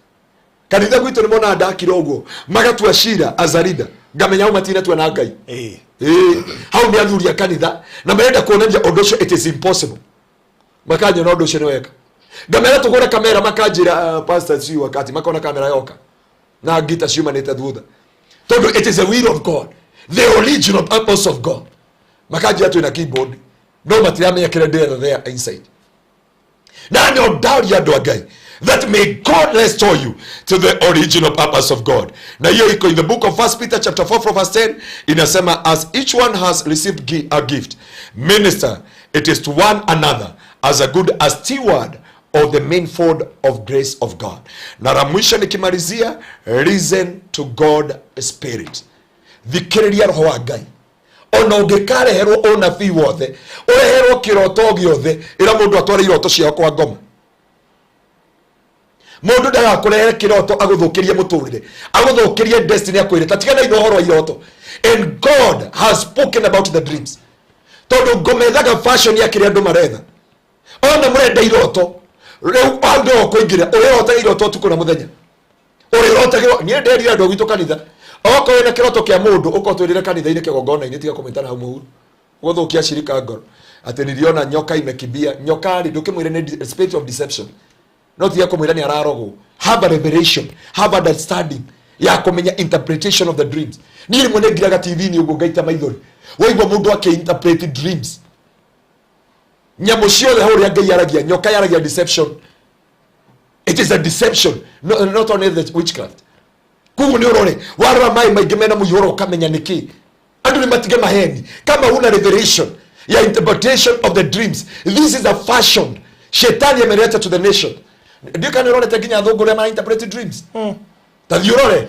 Kanitha gwitu ni mona ndakira uguo magatua shira azarida ngamenya umatina tu na Ngai hau ni athuri ya kanitha na merenda kuonania undu ucio it is impossible makanya no undu ucio ni weka ngamenya tugure kamera makanjira pastor si wakati makona kamera yoka na gita ciumanite thutha tondu it is the will of God, the original purpose of God. Makanjira tu na keyboard no matiramenya kile there inside. Na ndio ndari ya andu a Ngai that may God restore you to the original purpose of God. Na hiyo iko in the book of 1 Peter chapter 4 from verse 10 inasema, as each one has received a gift, minister it is to one another as a good as steward of the manifold of grace of God. Na la mwisho nikimalizia, listen to God spirit. Thikiriria roho wa Ngai. Ona ungikareherwo unabii wothe, ureherwo kiroto giothe, ira mundu atware iroto ciao kwa ngoma. Mundu ndaga kurehe kiroto aguthukirie muturire, aguthukirie destiny yakwire tatigana ino horo iroto. And God has spoken about the dreams. Tondu ngomethaga fashion ya kire andu maretha. Ona murenda iroto, riu ando kuingira urerota iroto tuko na muthenya. Urerota ni nderi andu gitu kanitha. Oko wena kiroto kia mundu ukotwirire kanitha-ini kigongona-ini tiga kumetana hau muhuru. Guthukia shirika ngoro. Ati niliona nyoka imekibia. Nyoka ri ndukimwire ni spirit of deception. No tiga kumwira ni ararogo. Have a revelation, have understanding ya kumenya interpretation of the dreams. Nili mwene giraga TV-ini ugo gaita maithori. Waigwa mundu ake interpret dreams. Nyamu ciothe hauria Ngai yaragia, nyoka yaragia deception. It is a deception, not only the witchcraft. Kugu ni urore warora mai maingĩ mena mũiyũro ukamenya niki andu ni matige maheni kama huna revelation ya interpretation of the dreams. This is a fashion shetani ameleta to the nation. Ndio kana urore teginya thungu le ma interpret dreams. Ta thiurore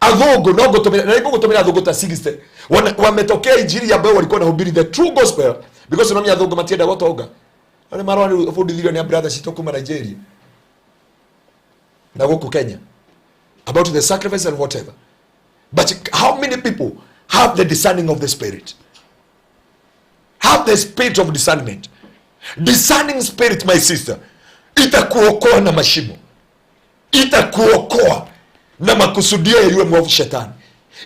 Adhogo no gotomera na gotomera adhogo ta 60 wametokea injili ambayo walikuwa wanahubiri the true gospel, because unaona adhogo matienda gotoga wale marwani fundithio ni brother sitokuma Nigeria na goku Kenya about the sacrifice and whatever. But how many people have the discerning of the spirit, have the spirit of discernment? Discerning spirit, my sister, itakuokoa na mashimo, itakuokoa na makusudio yaliyo mwovu shetani,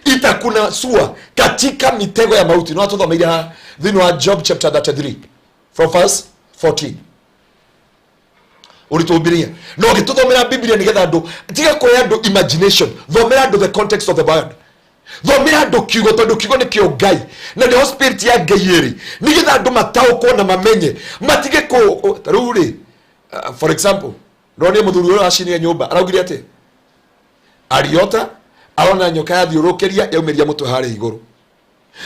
itakunasua katika mitego ya mauti. No atoto media dhino Job chapter 33 from verse 14 ulituhubiria no gituthomera Biblia nigetha andu tiga kuya andu imagination, thomera andu the context of the Bible, thomera andu kiugo, tondu kiugo ni kio Ngai na the spirit ya Ngai yeri nigetha andu mataũkwo na mamenye matige ku ruri. For example, roni muthuri uyu acini nyumba araugire ati ariota arona nyoka yathiurukiria yaumiria mutwe hari iguru,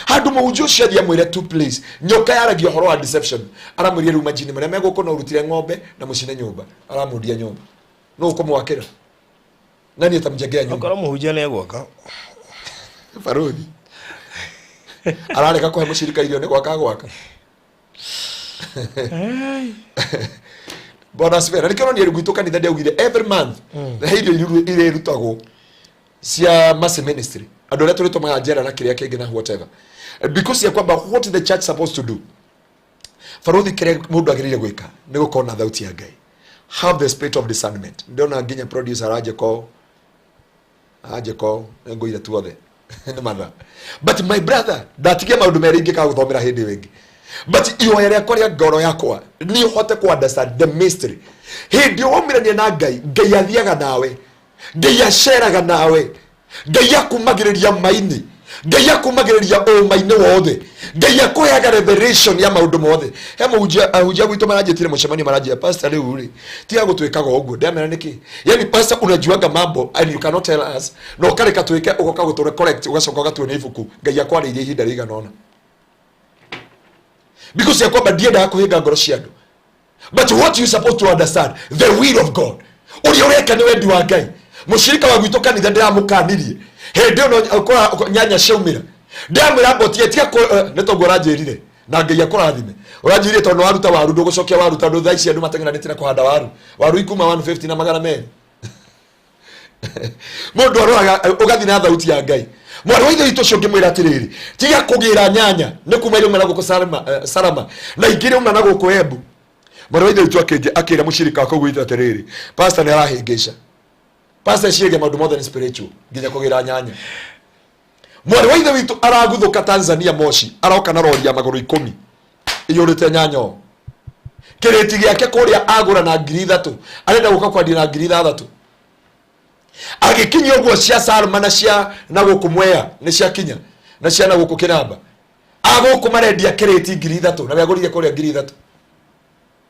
handu muhunjia ucio athia mwire two place nyoka yaragia horo wa deception, aramwiria riu majini maria meguko na urutire ng'ombe na mucine nyumba, aramundia nyumba no ukomwakira nani atamjengea nyumba? Akora muhunjia ne gwaka Farodi arareka kuhe mushirika irio ni gwaka Bwana sivera nikero ni erugito kanitha ndeugire every month the irio ile rutagwo cia mass ministry andu aria turitomaga njera na kiria kingi na whatever, because ya kwamba what the church supposed to do. Farodi kire mundu agirire gwika ni gukona thauti ya Ngai, have the spirit of discernment. Ndiona nginya producer aje ko ngoira tuothe ni manda. But my brother ndatigia maundu meringi ka guthomera hindi wingi, but iyo yare koria ngoro yakwa ni hote ku understand the mystery. Hindi womirania na Ngai, Ngai athiaga nawe, Ngai aceraga nawe, Ngai akumagiriria maini, Ngai akumagiriria maini wothe, Ngai akuheaga revelation ya maundu mothe. He muhunjia gwitu maranjitire mucemanio maranjia pastor riu ri tiga gutwikaga uguo ndamera niki, yani pastor unajuaga mambo and you cannot tell us no kareka twike ugoka gutore correct ugacoka gatwe ibuku Ngai akwaririe ihinda rigana ona, because ya kwamba ndienda kuhinga ngoro cia andu. But what you supposed to understand the will of God, uri ureka ni wendi wa Ngai. Mushirika wa gwitu kanitha ndiramukanirie hindi no nyanya ciaumira ndamwira mbotie tia netongo ranjirire na Ngai akurathime uranjirire tondu waruta waru ndugucokia waru tondu thaa ici andu matengeranite na kuhanda waru ikuma 150 na magana meri mundu aroraga ugathi na thauti ya Ngai. Mwana waithe itu cio ngimwira atiriri tiga kugira nyanya ni kuma ile mwana guko salama na ingire una na guko Embu. Mwana waithe itu akira mushirika wako gwita atiriri pastor ni arahingisha, pastor ciege maundu mothe ni spiritual nginya kugira nyanya. Mwana waithe witu araguthuka Tanzania Moshi aroka na rori ya maguru 10 iyurite nyanyo kireti giake kuria agura na 3,000 arenda guka kwendia na 3,000 agikinya uguo cia Salma na cia na guku Mwea ni cia kinya na cia na guku Kinamba aguku marendia kireti 3,000 na biagurire kuria 3,000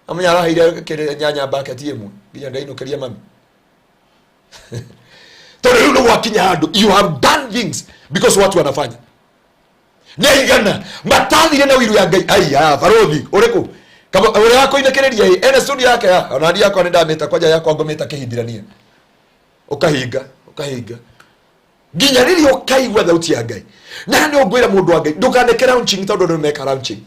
amenya araheire kire nyanya bucket imwe nginya ndainukiria mami tore uno wakinya handu you have done things because watu wanafanya neigana matathire na wiru ya Ngai. Aya Farodi uriku kama uri yako inekereria ene studio yake ona ndia yako nenda meta kwaja yako ngometa kihindирania ukahinga nginya riri ukaigwa thauti ya Ngai na ni ongwira mundu wa Ngai ndukanekera unching tondu ndu meka launching,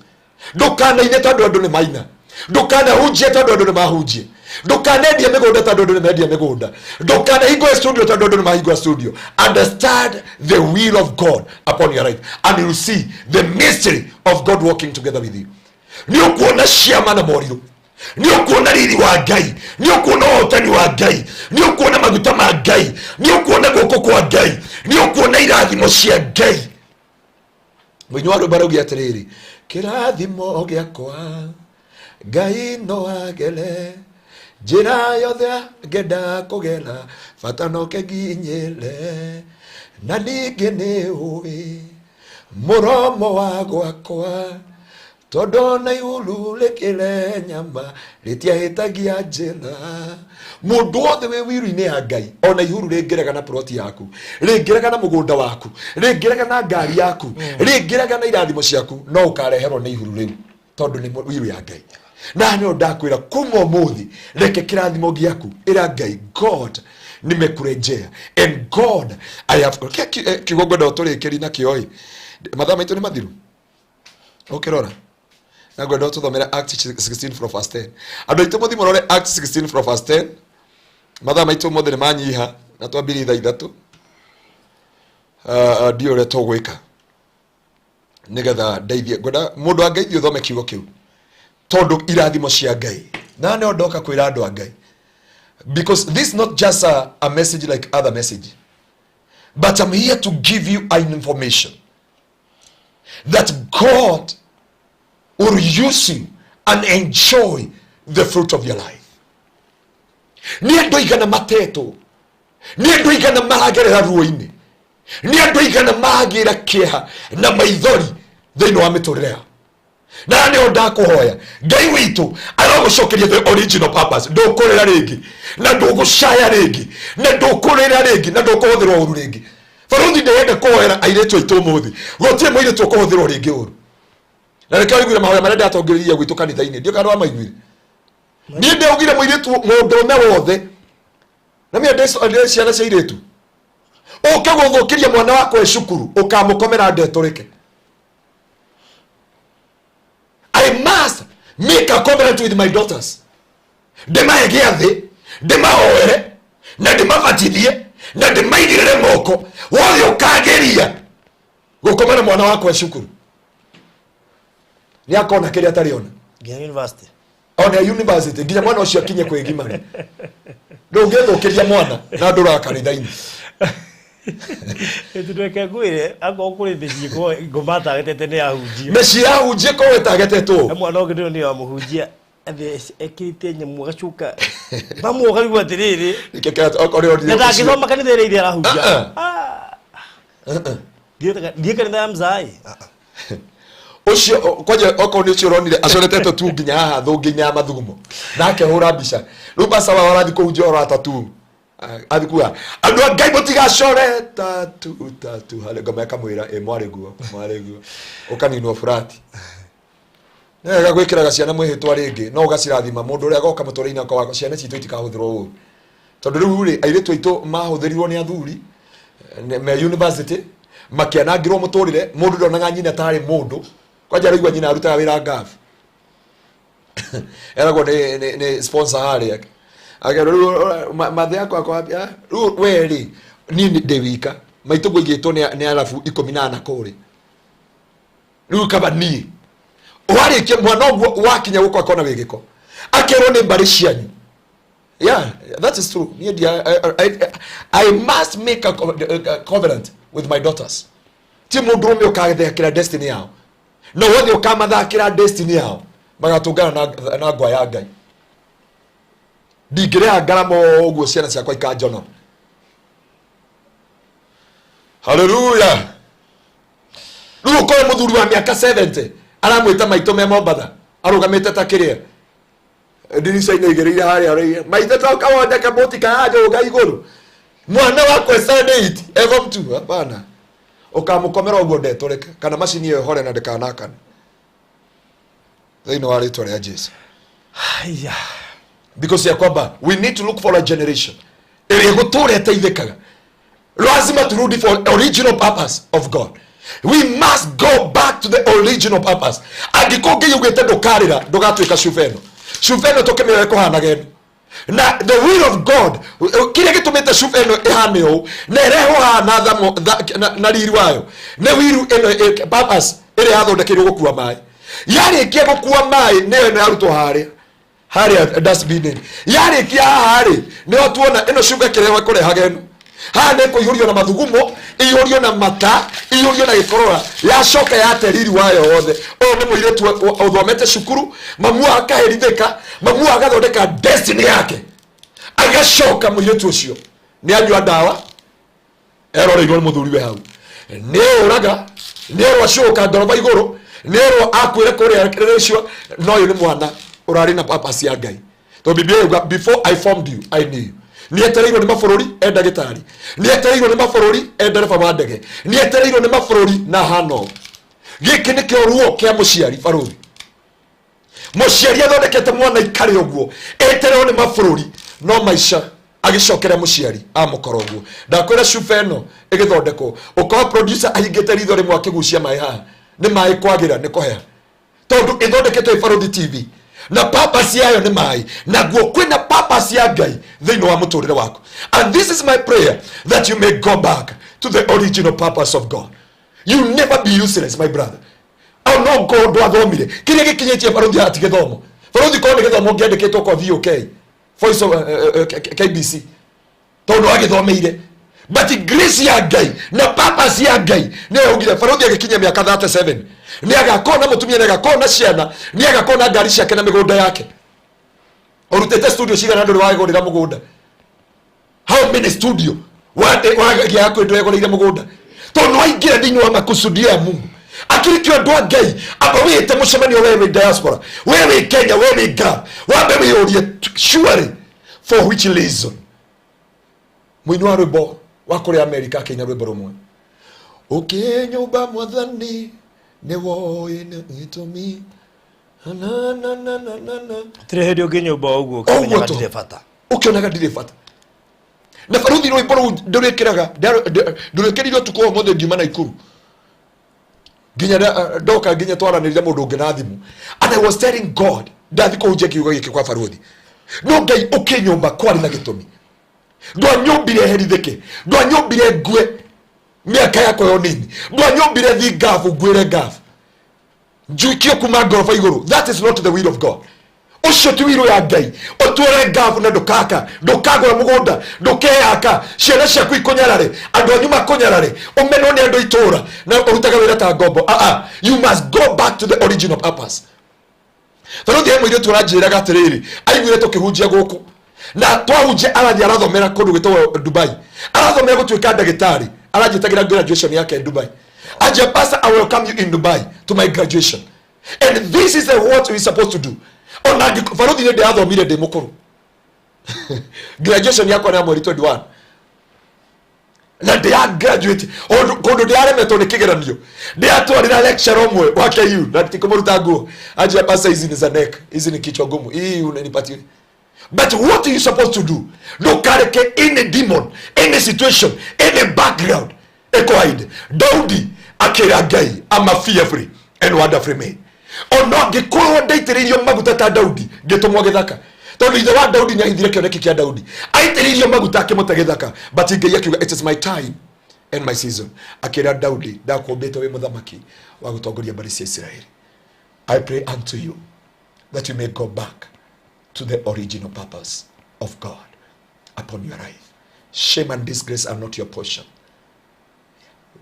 ndukanaine tondu andu ni maina, ndukanahunjie tondu andu ni mahunjie, ndukanendia migunda tondu andu ni mendia migunda, ndukanahingo studio tondu andu ni mahingo studio. Understand the will of God upon your life and you will see the mystery of God working together with you. Ni ukuona ciama na moriru, ni ukuona riri wa Ngai, ni ukuona hotani wa Ngai, ni ukuona maguta ma Ngai, ni ukuona guko kwa Ngai, ni ukuona irathimo cia Ngai. Mwinywa barugi atiriri kirathimo giakwa Ngai no agele njira yothe ngenda kugera fatano keginyele na ningi ni uwi muromo wa gwakwa todo na yulu lekele nyama ritiahitagia njira. Mundu wothe we wiru-ini ya Ngai ona ihuru ringiraga na ploti yaku, ringiraga na mugunda waku, ringiraga na ngari yaku, ringiraga na irathimo ciaku, no ukareherwo na ihuru riu tondu ni wiru ya Ngai. Na no ndakwira kuma muthi reke kirathimo giaku ira Ngai God nimekurejea. And God, I have kigongo ndo turekeri na kioi madama itu ni mathiru ukirora na gwenda tuthomera Acts 16 from verse 10. Andu itu muthi murore Acts 16 from verse 10. Madama itu mothe ni manyiha na twambiri thaa ithatu ndio re tugwika nigetha ndeithie gwenda mundu angeithio thome kiugo kiu tondu irathimo cia Ngai na ne ondoka kwira andu a Ngai. Because this is not just a message like other message, but I'm here to give you an information that God will use you and enjoy the fruit of your life. Ni andu igana mateto, ni andu igana magerera ruo-ini, ni andu igana magira kieha na maithori thiini wa miturire. Na ne onda kuhoya Ngai witu aragucokeria the original purpose. Ndukurira ringi na ndugucaya ringi na ndukurira ringi na ndukuhuthirwo uru ringi. Faruthi ndenda kuhoera airetu aitu muthi gutire muiretu ukuhuthirwo ringi uru. Na reke wiguire mahoya maria ndatongeriria gwitu kanitha-ini ndio kana maiguire. Ni ndaugire muiretu mundu me wothe na mi ndeci ciana cia iretu ukaguthukiria mwana wako e cukuru ukamukomera ndeturike. I must make a covenant with my daughters. Ndemaegia thi, ndemaoere, na ndemabatithie, na ndemaigirire moko, wothe ukageria gukomana mwana wako cukuru. Ni akona kiria tariona. Nginya university. Ona university, nginya mwana ucio akinye kwigimana. Ndungethukiria mwana na ndura kanitha-ini. Ndweke gwire ako kuri beci ko ngomata agetete ni ahunjia. Meci ahunjia ko wetagetetwo. Mwana ogiro ni amuhunjia ekirite nyemu gacuka. Bamu okarigwa tiriri. Ikekata okore odi. Nda kithoma kanitha iri arahunjia. Ndiye kanitha ya mzai. Ucio kwaje okoni ucio ronire acoretetwo tu nginya haha thunginya mathugumo. Nake hura mbica. Ruba sawa warathi kuhunjia ora tatu. Adikuwa andu a Ngai mutigacore tatu hale ngoma kamwira mwari guo ukaninwo furati nega gwikiraga ciana mwihitwa ringi no ugacirathima mundu uria goka muture-ini wako ciana citu itikahuthirwo uru tondu riu ri airetu aitu mahuthirirwo ni athuri me university makianangirwo muturire mundu ndonaga nyina tari mundu kwanja rigwa nyina arutaga wira ngafu eragwo ni sponsor haria agero mathe yako akwambia weri nini ndewika maitu gwigitwo ni alafu 14 kuri riu kaba ni warikia mwana ogwo wakinya guko akona wigiko akero ni mbari cianyu. Yeah, that is true. I must make a covenant with my daughters. Ti mundu rume ukathekira destiny yao no wothe ukamathakira destiny yao magatungana na ngwa ya Ngai. Digire ngaramo guo ciana ciakwa ikanjono. Hallelujah. Ruko muthuri wa miaka 70 aramwita maito me Mombatha arugamite ta kiria ndirica-ini igereire haria maithe ta kawonde kamuti kahajo ga iguru mwana wako Sunday ever mtu hapana ukamukomera uguo ndeturike kana macini iyo hore na ndikanakana thiini wa ritwa ria Jesu. Because ya kwamba we need to look for a generation ili guture teithikaga. Lazima turudi for original purpose of God. We must go back to the original purpose. Agikonge yugete ndukarira ndugatwika shufeno shufeno tokemere ko hanageno na the will of God kile gitumite shufeno ihane o nereho hana thamo na riri wayo ne wiru eno purpose ile yathondekirwo gukua mai yari kie gukua mai ne narutwo haria dustbin yari kia hari ne otuona eno shuga kirewa kore hageno hane ko yurio na mathugumo iyurio na mata iyurio na gikorora ya shoka ya teriri wayo wothe o ne muiretu uthomete cukuru mamu akaherithika mamu agathondeka destiny yake agashoka muiretu ucio ni anywa ndawa eroreirwo muthuri we hau ne uraga ne rwashoka ndoroba iguru ne ro akwire kore recio no yu ni mwana urari na purpose ya Ngai to Biblia before I formed you I knew you. Nietereirwo ni mabururi enda gitari nietereirwo ni mabururi enda reba bandege nietereirwo ni mabururi na hano giki ni kioruo kia muciari baruri muciari athondekete mwana ikare uguo etereirwo ni mabururi no maisha agicokera muciari amukorogu ndakwira shufeno igithondeko uko producer ahingite ritho rimwe akigucia mai ha ni mai kwagira ni kohea tondu ithondekete Barũthi TV na purpose yayo ni mai naguo kwina purpose ya Ngai thiini wa muturire waku. And this is my prayer, that you may go back to the original purpose of God. You never be useless, my brother. Oh no, God wathomire kiria gikinyitie Barũthi ati githomo Barũthi ko ni githomo ngiandikitwo kwa VOK Voice of KBC tondu agithomeire, but grace ya Ngai na purpose ya Ngai ni ugire Barũthi agikinya miaka 37 ni agakona mutumia ni agakona ciana ni agakona ngari ciake na migunda yake. Urutete studio cigana nduri wagurira mugunda? How many studio wagi yako ndio yagurira mugunda? Tondu waingira thini wa makusudio ya Mungu akirikio ndwa Ngai aba wite mucemanio wewe diaspora wewe Kenya wewe Ghana wambe wiurie surely for which reason. Mwinwa rwimbo wa kuri America Kenya rwimbo rumwe ukinyumba mwathani ne woine itumi na Trehedio kinyumba uguo kimenya ndire fata ukionaga ndire fata na Barũthi rwimbo ndurekiraga ndurekerirwo tuko mothe ngiuma na Ikuru ginya ndoka ginya twaranirira mundu ungi na thimu, and I was telling God ndathi kuhunjia kiugo giki kwa Barũthi no Ngai ukinyumba kwari na gitumi ndwanyumbire herithike ndwanyumbire ngue miaka yako yo nini ndwanyumbire thi ngafu ngwire ngafu njukio kuma ngorofa iguru. That is not the will of God. Ucio ti wiro ya Ngai otwore ngafu na ndukaka ndukagura mugunda ndukeyaka ciana ciaku ikunyarare andu anyu makunyarare umenwo ni andu itura na urutaga wira ta ngombo. You must go back to the original purpose. Barũthi emwire turanjiraga atiriri aiguire tukihunjia guku na twahunjia arathi arathomera kundu gwitwo Dubai arathomera gutuika ndagitari aranjitagira graduation yake Dubai. Aja pastor, I welcome you in Dubai to my graduation, and this is what we supposed to do. Ona Barũthi ni ndathomire ndi mukuru graduation yako na mweri 21 na ndia graduate kundu ndiaremetwo ni kigeranio ndiatwarira lecture omwe wa KU na tikumuruta nguo. Aja pastor, hizi ni za neck, hizi ni kichwa ngumu, hii unanipatia. But what are you supposed to do? No kareke any demon, any situation, any background ekoide Daudi akira Ngai ama fearfully and wonderfully made. Ono ngikoro ndaitiririo maguta ta Daudi ngitumwo githaka tondu ithe wa Daudi nyahithire kioneki kia Daudi aitiririo maguta akimuta githaka, but Ngai akiuga it is my time and my season. Akira Daudi ndakumbite we muthamaki wa gutongoria mbari cia Israeli. I pray unto you that you may go back to the original purpose of God upon your life. Shame and disgrace are not your portion.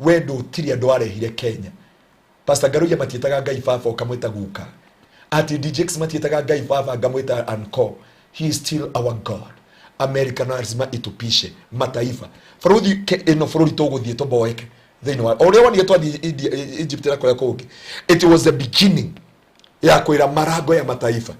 Wendo tiri andu arehire Kenya. Pastor Ngaruiya matietaga Ngai Baba ukamwita guka. Ati DJX matietaga Ngai Baba ngamwita anko. He is still our God. America na lazima itupishe mataifa. Barũthi eno bururi tuguthie tuboeke. Thini wa ore wani twathi Egypt na kwa kuki. It was the beginning ya kwira marago ya mataifa.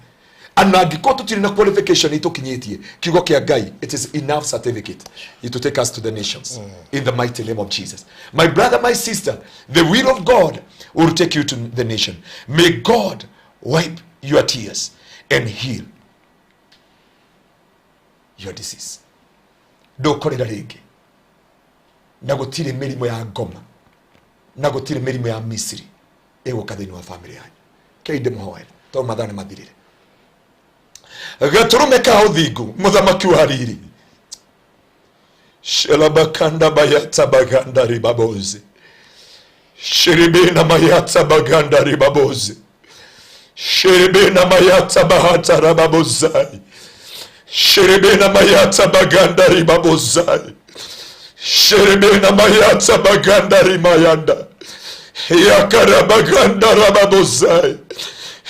Anagiko tutiri na qualification itukinyitie kiugo kia Ngai, it is enough certificate to take us to the nations in the mighty name of Jesus. My brother, my sister, the will of God will take you to the nation. May God wipe your tears and heal your disease. Ndukorera ringi na gutire mirimo ya ngoma na gutire mirimo ya Misiri eguka thini wa family yanyu keinde muhoere to mathane mathirire gaturume ka uthingu muthamaki wa riri shelabakanda bayata baganda ribabozi shiribina mayata baganda ribabozi shiribina mayata bahata rababozai shiribina mayata baganda ribabozai shiribina mayata baganda rimayanda yakarabaganda rababozai.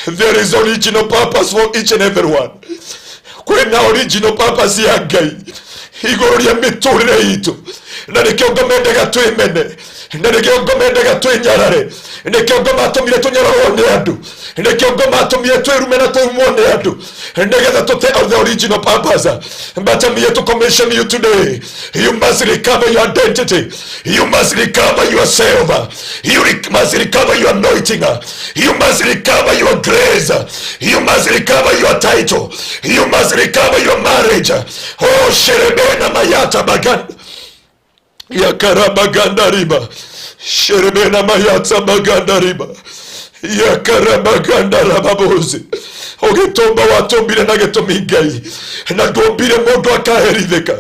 There is original purpose for each and every one. Kwena original purpose ya Ngai iguru ya miturire itu na nikio ngomendega twimene Nekio ngoma endaga twinyarare. Nekio ngoma atumire tunyararwo ni andu. Nekio ngoma atumire twirume na twirumwo ni andu. Negetha tute of the original purpose. But I'm here to commission you today. You must recover your identity. You must recover yourself. You must recover your anointing. You must recover your grace. You must recover your title. You must recover your marriage. Oh, sherebena mayata baganda. Yakarabaganda riba. Sherebena mayata baganda riba. Yakarabaganda rababozi. Ogetomba watombire na getomigai. Na ndombire mundu akaheritheka.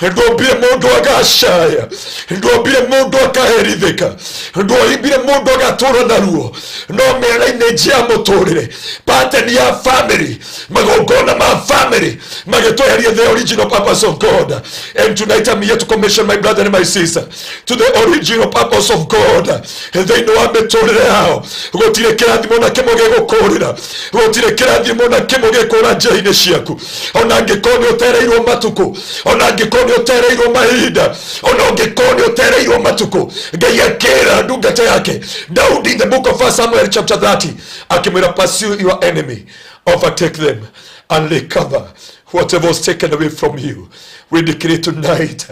Ndombire mundu agashaya. Ndombire mundu akaheritheka. Ndombire mundu agatura naruo. No mera inejia motorire. Pattern ya family. Magogona ma family. Magetoheria the original purpose of God. And tonight I'm here to commission my brother and my sister to the original purpose of God. And they know I'm betorire how. Gotire kirathimo na kemoge gukorira. Gotire kirathimo na kemoge kora njira-ini ciaku. Ona ngikoni utereirwo matuku. Ona ngikoni utereirwo mahinda. Ona ngikoni utereirwo matuku. Ngai akira ndungata yake Daudi in the book of 1 Samuel chapter 30 akimwira, pursue your enemy, overtake them and recover whatever was taken away from you. We decree tonight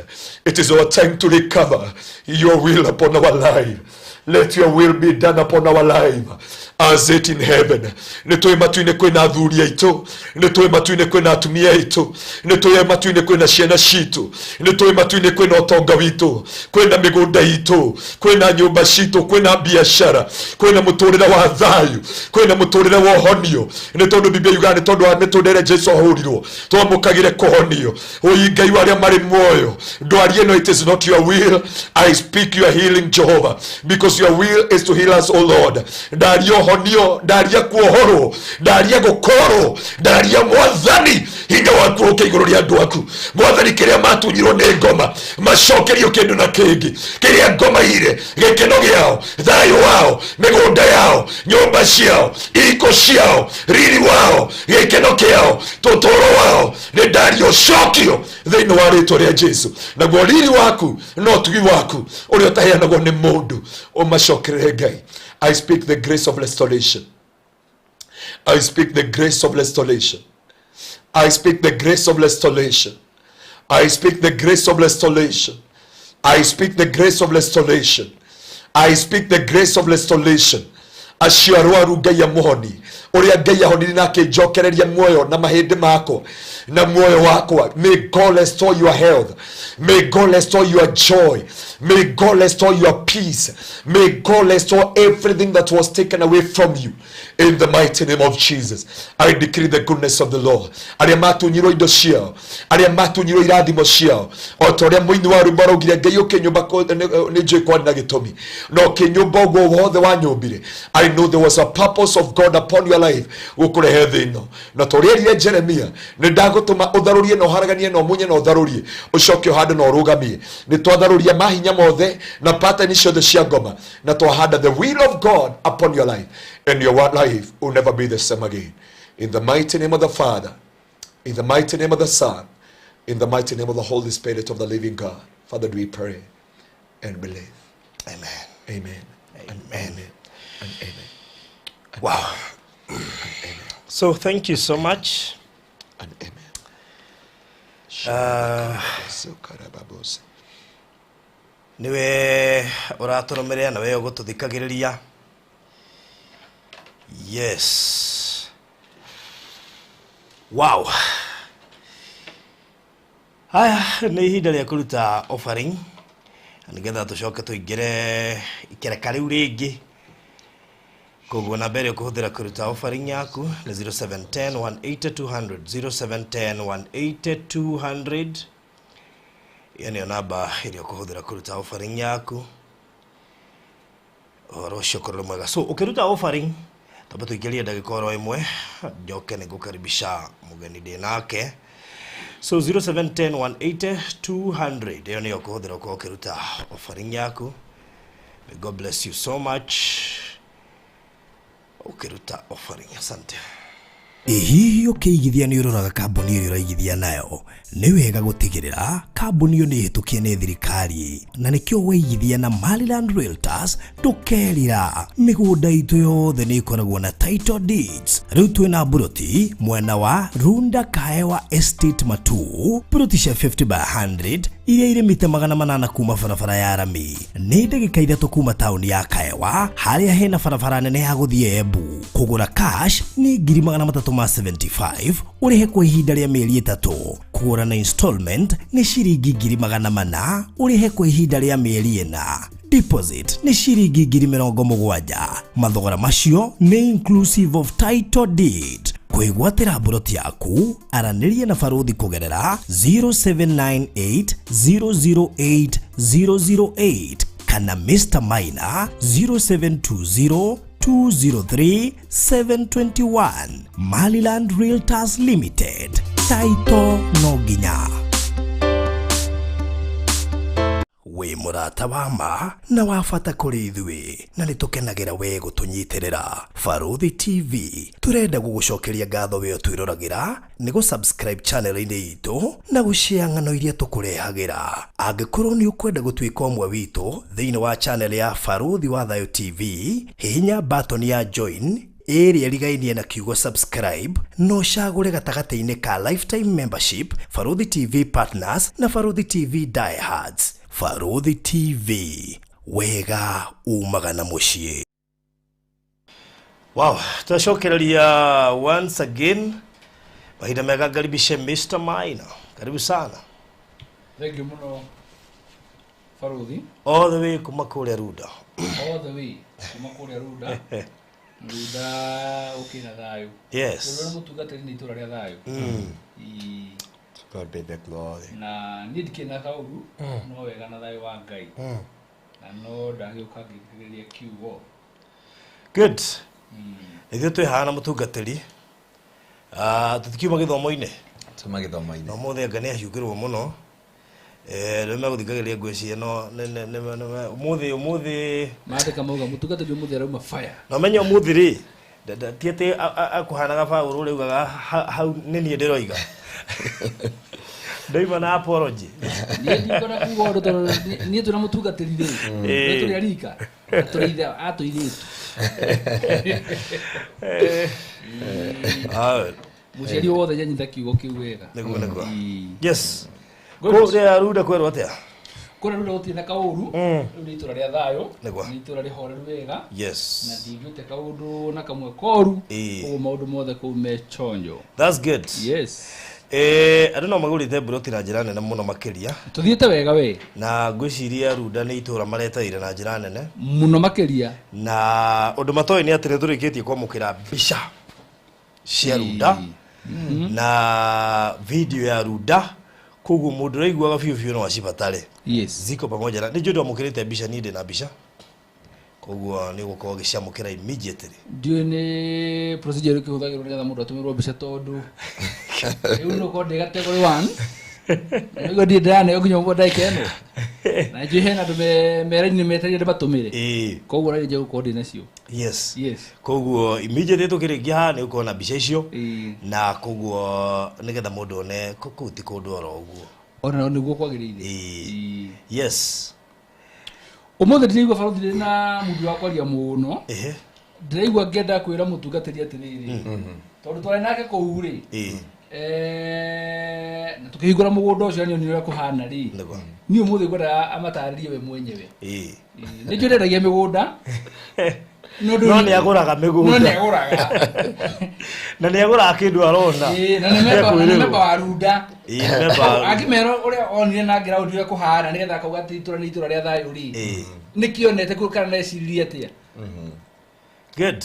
it is our time to recover your will upon our life. Let your will be done upon our life as it in heaven. Nitoe matuine kwena athuri aitu, nitoe matuine kwena atumia aitu, nitoe matuine kwena ciana citu, nitoe matuine kwena utonga witu, kwena migunda itu, kwena nyumba citu, kwena biashara, kwena muturire wa thayu, kwena muturire wa honio. Nitondu Biblia yuga nitondu wa mitundire Jesu ahurirwo twamukagire kuhonio. Oyi Ngai waria mari muoyo ndwari eno, it is not your will. I speak your healing, Jehovah, because your will is to heal us, O Lord. Dario honio, daria kuohoro, daria gokoro, daria mwathani hinga waku oke iguru ria andu aku. Mwathani kiria matunyirwo ni ngoma macokerio kindu na kingi, kiria ngoma ire, gikeno giao, thayo wao, migunda yao, nyumba ciao, iko ciao, riri wao, gikeno kiao, totoro wao, ni dario cokio thiini wa ritwa ria Jesu. Naguo riri waku no tugi waku uria utaheanagwo ni mundu umacokerere Ngai. I speak the grace of restoration. I speak the grace of restoration. I speak the grace of restoration. I speak the grace of restoration. I speak the grace of restoration. I speak the grace of restoration. Ashiarwaru Ngai amuhoni uria Ngai ahonire nake njokereria muoyo na mahindi mako na muoyo wakwa. May God restore your health. May God restore your joy. May God restore your peace. May God restore everything that was taken away from you. In the mighty name of Jesus, I decree the goodness of the Lord. Aria matunyirwo indo ciao, aria matunyirwo irathimo ciao, o ta uria muini wa rwimbo raugire Ngai uke nyumba ni njui kwani na gitumi no kinyumba uguo wothe wanyumbire. I know there was a purpose of God upon your life gukurehe thino na ta uria erire Jeremia, ni ndagutuma utharurie na uharaganie na umunye na utharurie ucoke uhande na urugamie. Ni twatharuria mahinya mothe na pattern ciothe cia ngoma na twahanda the will of God upon your life, and your life will never be the same again. In the mighty name of the Father, in the mighty name of the Son, in the mighty name of the Holy Spirit of the living God, Father, we pray and believe. Amen. Amen. Amen. Amen. And amen. And Wow. And amen. So thank you so much. And amen. Niwe uraturumiria na we ugututhikagiriria. Yes. Wow. Haya ni ihinda ria kuruta offering. Nigetha tucoke tuingire ikereka riu ringi. Koguo na mbere kuhuthira kuruta offering yaku ni 0710 180 200 0710 180 200. Yani namba ile kuhuthira kuruta offering yaku. Oro shukuru mwega. So ukiruta offering taba tuingirie ndagika oro imwe njoke nigukaribisha mugeni ndi nake. So 0710 180 200 iyo niyo kuhuthira kwa ukiruta offering yaku. May God bless you so much. Ukiruta offering. Asante. Hihi ukiigithia ni uroraga kambuni ĩrĩa ũraigithia nayo nĩ wega gũtigĩrĩra kambuni ĩyo nĩ ĩhĩtũkie nĩ thirikari na nĩkĩo waigithia na Mariland Realtors ndũkerira mĩgũnda itũ yothe nĩ ĩkoragwo na title deeds. Rĩu twĩna buroti mwena wa Runda Kaewa Estate Matu, buroti cia 50 by 100 iria irĩ mita 800 kuma barabara ya Rami, nĩ ndagĩka 3 kuma taũni ya Kaewa harĩa hena barabara nene ya gũthiĩ Embu. Kũgũra cash ni 375 ũrĩhe kwa ihinda rĩa mĩeri 3. Kũgũra na installment ni ciringi 400 ũrĩhe kwa ihinda rĩa mĩeri 4. Deposit ni ciringi 70,000. Mathogora macio ni inclusive of title deed. Kwĩgwatĩra buroti yaku aranĩria na baruthi kũgerera 0798008008 kana Mr. Minor 0720203721. Mariland Realtors Limited, title no nginya. We murata wa ma na wafata kuri ithuĩ na nĩtũkenagĩra we gũtũnyitĩrĩra. Baruthi TV turenda gũgũcokeria ngatho we twĩroragĩra nĩ gũ-subscribe channel-inĩ itũ na gũshare ng'ano iria tũkũrehagĩra. Angĩkorwo nĩ ũkwenda gũtuĩka ũmwe witũ thĩinĩ wa channel ya Baruthi wa Thayo TV, hihinya button ya join ĩrĩa ĩrigainie na kiugo subscribe no cagũre gatagatĩ-inĩ ka lifetime membership, Baruthi TV Partners na Baruthi TV Diehards. Baruthi TV, wega umaga na mũciĩ. Wow, tunacokereria once again. Mahinda mega karibishe Mr. Minor. Karibu sana. Thank you muno Baruthi. All the way kuma kũrĩa Runda. All the way kuma kũrĩa Runda. Runda ukina Thayo. Yes. Runda mutungatĩri nĩ itũra rĩa Thayo. God be the glory. Na nidikina kauru no wega na Thayo wa Ngai. Na no ndagĩũka ngĩkĩrĩria kiugo. Good. Ithuĩ twĩhana mũtungatĩri. Tũtikiuma gĩthomo-inĩ. Tuma gĩthomo-inĩ. No mũthĩ Ngai nĩahiũkĩrwo mũno. Rĩu megũthikagĩrĩria ngwĩciria no ũmũthĩ Maandĩka mauga mũtungatĩri ũmũthĩ arauma fire. no menye ũmũthĩ rĩ ti atĩ akũhanaga Paũlũ rĩugaga hau nĩ niĩ ndĩroiga. Ndoima na apology. Niĩ ndikona kuuga ũndũ tondũ niĩ twĩna mũtungatĩri rĩ. Nĩ tũrĩ arika. Atũrĩitha atũirĩtu. Mũciari wothe nyanyita kiugo kĩu wega. Nĩguo. Yes. Kũrĩa Runda kwĩrwo atĩa? Kũrĩa Runda gũtirĩ na kaũru. Rĩu nĩ itũra rĩa Thayo. Nĩguo. Nĩ itũra rĩhoreru wega. Yes. Na ndingĩte kaũndũ na kamwe koru. Ũguo maũndũ mothe kũu me chonjo. That's good. Yes. Andũ no magũrĩte buroti na njĩra nene mũno makĩria. Tuthiĩte wega we. Na ngwĩciria Runda nĩ itũra mareteire na njĩra nene. Mũno makĩria. Na ũndũ matoĩ nĩ atĩ nĩtũrĩkĩtie kwamũkĩra mbica cia Runda na video ya Runda. Koguo mũndũ ũraiguaga biũ no acibatare. Yes. Ziko pamoja na nĩnjũ ndamũkĩrĩte mbica niĩ ndĩna mbica. Koguo nĩ gũkorwo gĩciamũkĩra immediately. Ndiũ nĩ procedure ĩkĩhũthagĩrwo nĩgetha mũndũ atũmĩrwo mbica tondũ rĩu no kode category 1 nĩguo ndiĩ ndĩraneo nginya ũguo ndagĩka ĩno na njũĩ hena andũ meraini metereire ndĩmatũmĩre. Koguo rarĩ nje gũkorwo ndĩ nacio. Yes. Yes. Koguo immediately tũkĩrĩkia haha nĩ ũkorwo na mbica icio na koguo nĩgetha mũndũ one kũu ti kũndũ oro ũguo. Ona nĩguo kwagĩrĩire. Yes. Ũmũthĩ ndĩraigua Baruthi ndĩ na mũndũ wa kwaria mũno. Ndĩraigua ngĩenda kwĩra mũtungatĩri atĩrĩrĩ. Tondũ twarĩ nake kũu rĩ. Na tukĩhingũra mũgũnda ũcio nĩ ũrĩa kũhana rĩ. Niĩ ũmũthĩ ngwenda amatarĩrie we mwenyewe. Nĩ njũrendagia mĩgũnda. No nĩagũraga mĩgũnda. No nĩagũraga. Na nĩagũraga kĩndũ arona. Na nĩ memba wa Runda. Akĩmera ũrĩa onire na ngĩra ũndũ kũhana nĩgetha akauga atĩ itũra nĩ itũra rĩa Thayo rĩ. Nĩkĩonete kana neciririe atĩa. Good.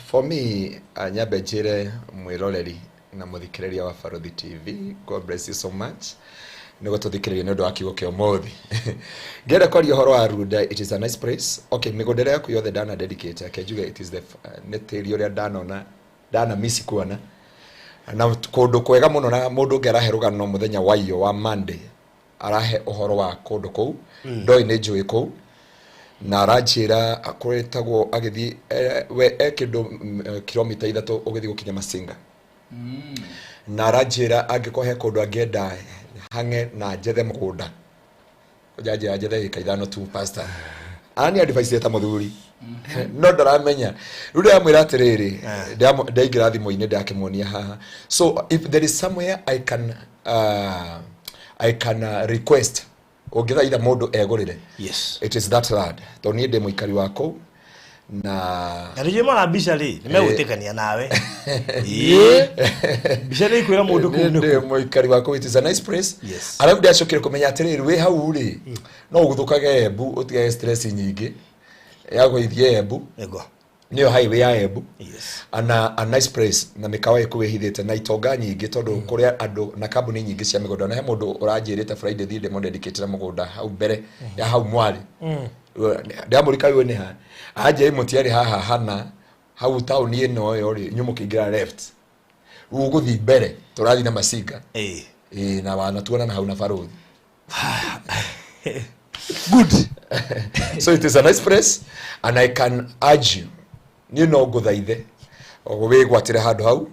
For me, nyambe njĩre mwĩroreri na mũthikĩrĩria wa Baruthi TV. God bless you so much. Nĩguo tũthikĩrĩrie nĩ ũndũ wa kiugo kĩa ũmũthĩ. Ngĩenda kwaria ũhoro wa Runda, it is a nice place. Okay, mĩgũnda yaku yothe ndana dedicate ake njuge it is the nĩ tĩri ũrĩa ndana miss kuona. Na kũndũ kwega mũno na mũndũ ũngĩ arahe rũgano mũthenya wa Monday arahe ũhoro wa kũndũ kũu. Ndoi nĩ njũĩ kũu. na aranjira akoretagwo agithi we kindu kilomita 3 ugithi gukinya Masinga na aranjira angikohe kundu angienda hange na njethe mugunda ujaje njethe ikaithano tu pastor ani advice eta muthuri no ndaramenya ruri amwira atiriri ndaigira thimo-ini ndakimuonia haha so if there is somewhere I can request ungithaitha mundu egurire yes it is that lad to ni ndi muikari wako na rije mara bishari nimegutikania nawe bishari kwira mundu ndi muikari wako it is a nice place yes arabu ndacokire kumenya atiriri we hau ri no uguthukage Embu utige stress nyingi yago ithie Embu ego niyo highway ya Embu yes ana a nice place na mikawa ikuwehithite na itonga nyingi tondu kuria andu na kambuni nyingi cia migunda na he mundu uranjirite Friday thinde mo dedicate mugunda hau mbere ya hau mwari ndamurika we ni ha aje mutiari haha hana hau town ino yo ri nyumukingira left uguthi mbere turathi na Masinga na wana tuona na hau na Farothi good so it is a nice place and I can urge you ni no nguthaithe we gwatire handu hau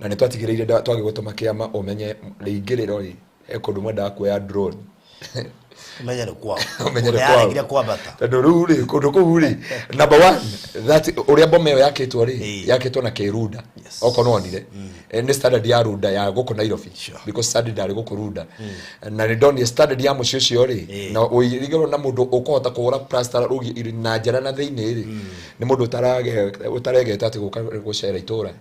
na ni twatigireire twagigutuma kiama umenye ringiriro ri ekundu mwenda kuoya drone umenya ni kwao umenya kwa bata tondu riu ri kundu kuu ri number 1 that uria bomeo yakitwo ri yakitwo na Kiruda oko no onire ni standard ya Ruda ya guku Nairobi because standard ari guku Ruda na ni doni standard ya mucio cio ri na uirigero na mundu ukohota kuhura plaster rugi na njara na thiini ri ni mundu utarege tati gucera itura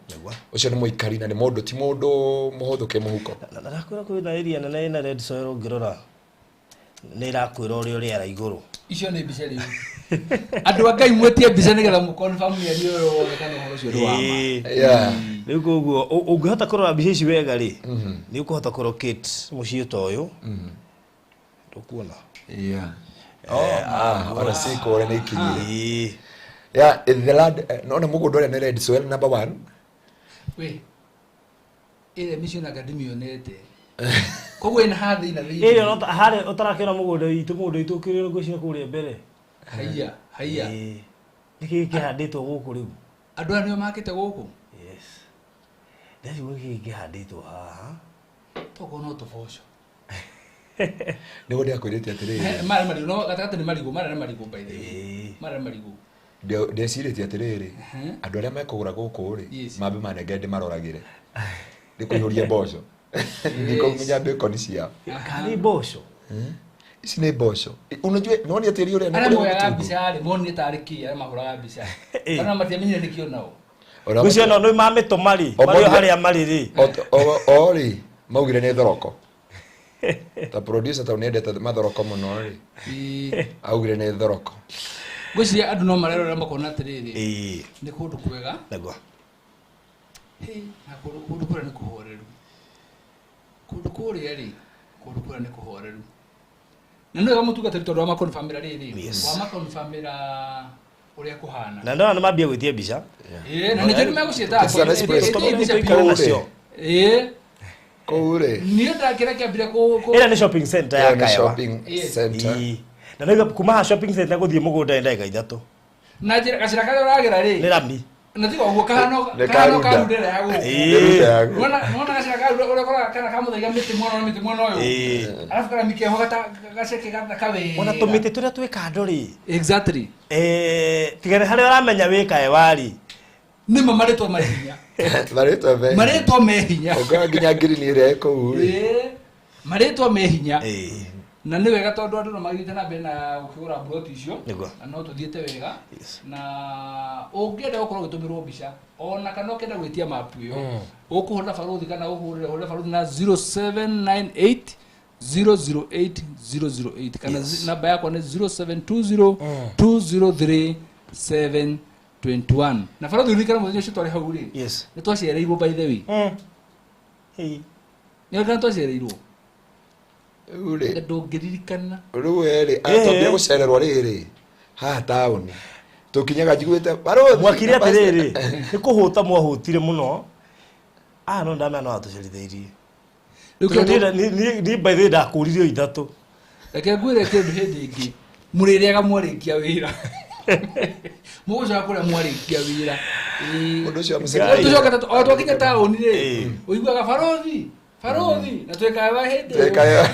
ucio ni muikari na ni mundu ti mundu muhuthuke muhuko na nakwira kwina area na ina red soil ngirora nirakwira uri ara iguru icio ni mbica riu andu angai mwetie mbica nigetha mu confirm ni ari ro kana horo cio ndo wama yeah riu koguo ungihota kurora mbica ici wega ri ni ukuhota kurocate mucii to uyu ndukuona yeah ora siko ora nikinyire yeah the lad no na mugunda ore ne red soil number 1 we ile mission academy onete koguo ina hathi ina thii ile no hare utarakira mugunda itu kiriro gucia kuria mbere haiya niki kihanditwo guku riu andu anio makite guku yes ndari wiki kihanditwo haha toko no toboco nigo ndiakwirite atiriri mari no gatakate ni marigo by the way mari marigo ndecirite atiriri andu aria mekugura guku ri mambe manengende maroragire ndikuihuria mboco ndiko munya bacon cia kali mboco ici ni mboco unajua noni atiri uri na moya bica ri moni tariki ya mahuraga bica kana matiamenyire nikio nao gucio no no mamito mari haria mari ri ori maugire ni thoroko ta producer ta unendete mathoroko muno ri augire ni thoroko gucio andu no marerora makona atiriri ni kundu kwega negwa na kundu kura ni kuhoreru kundu kuria ri kundu kura ni kuhoreru na ndio kama tuka tondu wa makonfamira riri wa makonfamira uria kuhana na ndio mambia gwitie bica na ni jeni megucieta kure ni ndakira kiambire ku ira ni shopping center ya Kaewa shopping center na ndio kuma shopping center guthie mugunda ndaiga ithatu na jira gacira kale uragira ri ni rami na tiga uguo kahano karudera yagu nona gacira karu ura kora kana kamuthaiga miti mwana uyu alafu kana mike hogata gaceke gata kawe ona tumiti turia twi kando ri exactly tigere hari uramenya wi Kaewa ri ni maretwa mahinya maretwa mehinya oga nginya green ire ko uri maretwa mehinya na ni wega tondu andu no magite na mbere na ukigura broti icio na no tuthiete wega na ungienda gukorwo gitumirwo mbica ona kana ukenda gwitia map iyo ukuhura Farothi kana uhurire Farothi na 0798 008008 kana namba yako ni 0720 203 721 na Farothi ni kana muthenya citwari hau ri ni twacereirwo by the way ni kana twacereirwo ure ndongiririkana ruwere atobia gucererwa riri ha town tukinyaga njiguite Farothi mwakire atiriri ni kuhuta mwahutire muno no ndamya no atuceritheirie ni by the ndakuririo ithatu reke ngwire kindu hindi ingi muririaga mwarikia wira mugucoka kuria mwarikia wira Mundu ucio tucoka twakinya taoni ri uiguaga barothi na twekaga hindi twekaga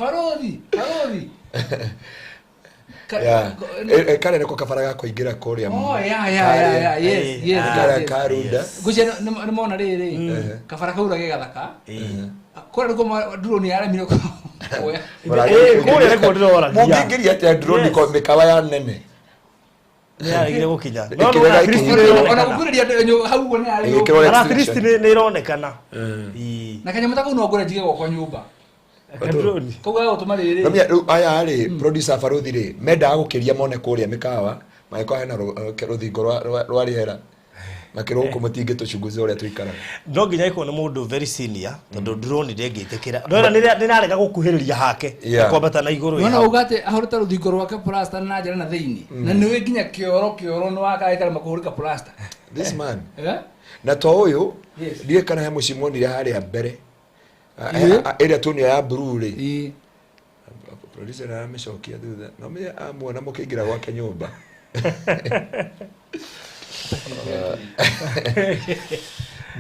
barothi kare niko kabara ga kuingira kuria yes kare karunda gucia ni mona riri kabara kaura ge gathaka kora niko drone yaramire ko kuria niko ndorora mungingiria ati drone ko mikawa ya nene ya igire gukinya ona gukuria ndio hau gone ari ara trist ni ironekana na kanya mutako no ngore jige kwa nyumba drone koga utumariri namia aya ari producer Faruthi ri menda gukiria mone kuria mikawa maiko hena ruthingo rwa rihera makiro ko mutinge tuchunguze uria tuikara no nginya iko ni mundu very senior tondu drone ndengitikira ndora ninarega gukuhiriria hake kwambata na iguru nona ugate ahorita ruthingo rwake plaster na njara na theini na niwe nginya kioro no akaikara makuhurika plaster this man na to uyu ndiye kana he mucimonire hari mbere area tunia ya brule producer na ameshokia thutha no me amuona mukiingira gwake nyumba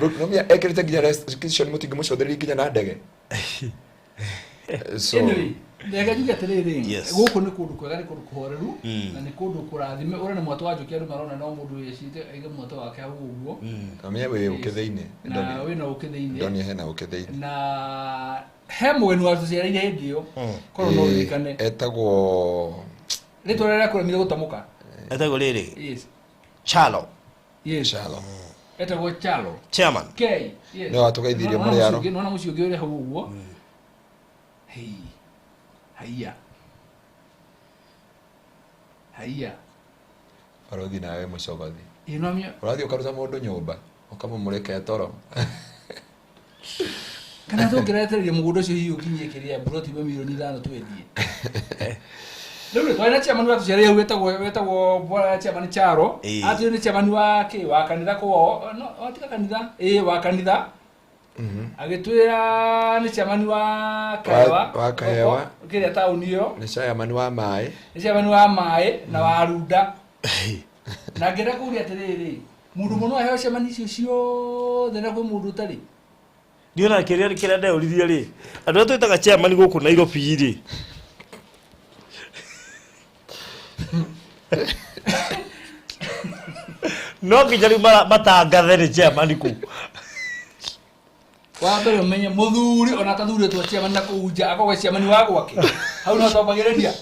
no me ekerete nginya restriction mutingi mucotheri nginya na ndege so ndege juga terere guku ni kundu kwega ni kundu kuhoreru na ni kundu kurathime ura ni mwato wajo kiandu marona no mundu yecite aige mwato wake hau uguo amenya we ukitheine na we no ukitheine ndoni hena ukitheine na he mwenu wa tuciareire hindio kono no wikane etagwo ritorera kuramire gutamuka etagwo riri yes Chalo etagwo Chalo chairman K yes no atugeithirie muri aro no mucio ngi uri hau uguo haiya Faruthi nawe mucogothi inomio urathi ukaruta mundu nyumba ukamumureka toro kana tukiretereria mugundo ucio hiyo kinyie kiria broti wa milioni 5 twendie Leo twaina chairman wa tuciareire wetagwo bora chairman Charo ati ni chairman wa kanitha ko no atika kanitha wa kanitha agitwira ni chairman wa Kaewa kiria tauni hiyo ni chairman wa Mai na wa Runda na ngira kuria atiriri mundu muno aheo chairman icio ciothe na kwa mundu tari ndiona kiria ndaurithia ri andu twitaga chairman guku Nairobi ri no kijari matangathe ni chairman ku wa mbere umenye muthuri ona tathuri tu chairman na kuunja akogwe chairman wa gwake hau no tobagereria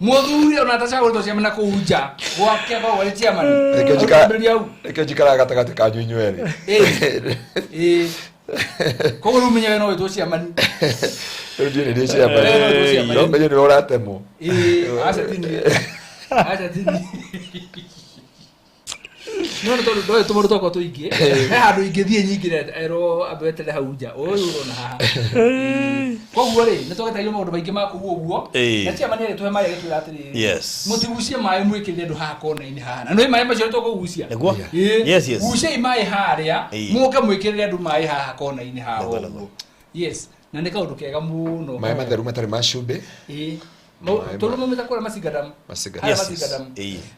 muthuri ona tacagwo tu chairman na kuunja gwake akogwe chairman ekejikara gatagati ka nyunyweri kogo rumenye no tu chairman ndio chairman no menye ni uratemo acha tini no ndo tumuru toko tuingie he handu ingithie nyingire ero abetere hau nja uyu urona haha koguo ri nitogetayo maundu maingi maku uguo na cia manere tuhe mai gitwira atiri mutigucie mai mwikirire ndu haha kona-ini haha na no mai macio tugugucia niguo yes gucia mai haria muke mwikirire ndu mai haha kona-ini haha uguo yes na ni kaundu kega muno mai matheru matari macumbi tolo mo metakora masigadam masigadam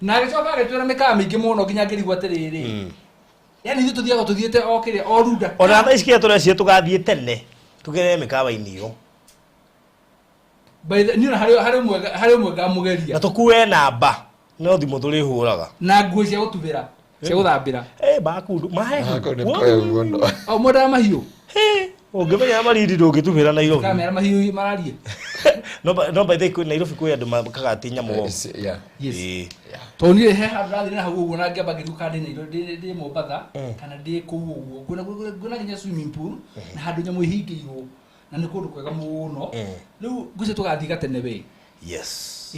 na gicoka agitwira mika mingi muno nginya ngirigwa atiriri yani ithu tuthiaga tuthiete okire o Runda ona tha ici turacie tugathie tene tugere mikawa-ini iyo by the ni hari mwega mugeria na tukuwe namba no thimu turi huraga na nguo cia gutubira cia guthambira bakundu mahe o moda mahiu ungimenya maridi ndungitubira Nairobi kamera mahiu mararie no by the way Nairobi kwi andu makagatinya mugo yes toni he harathi na hagu na ngamba ngiruka ndi Mombasa kana ndi kuguo kuna nginya swimming pool na handu nyamu ihingirwo na ni kundu kwega muno riu guce tugathiga tene we yes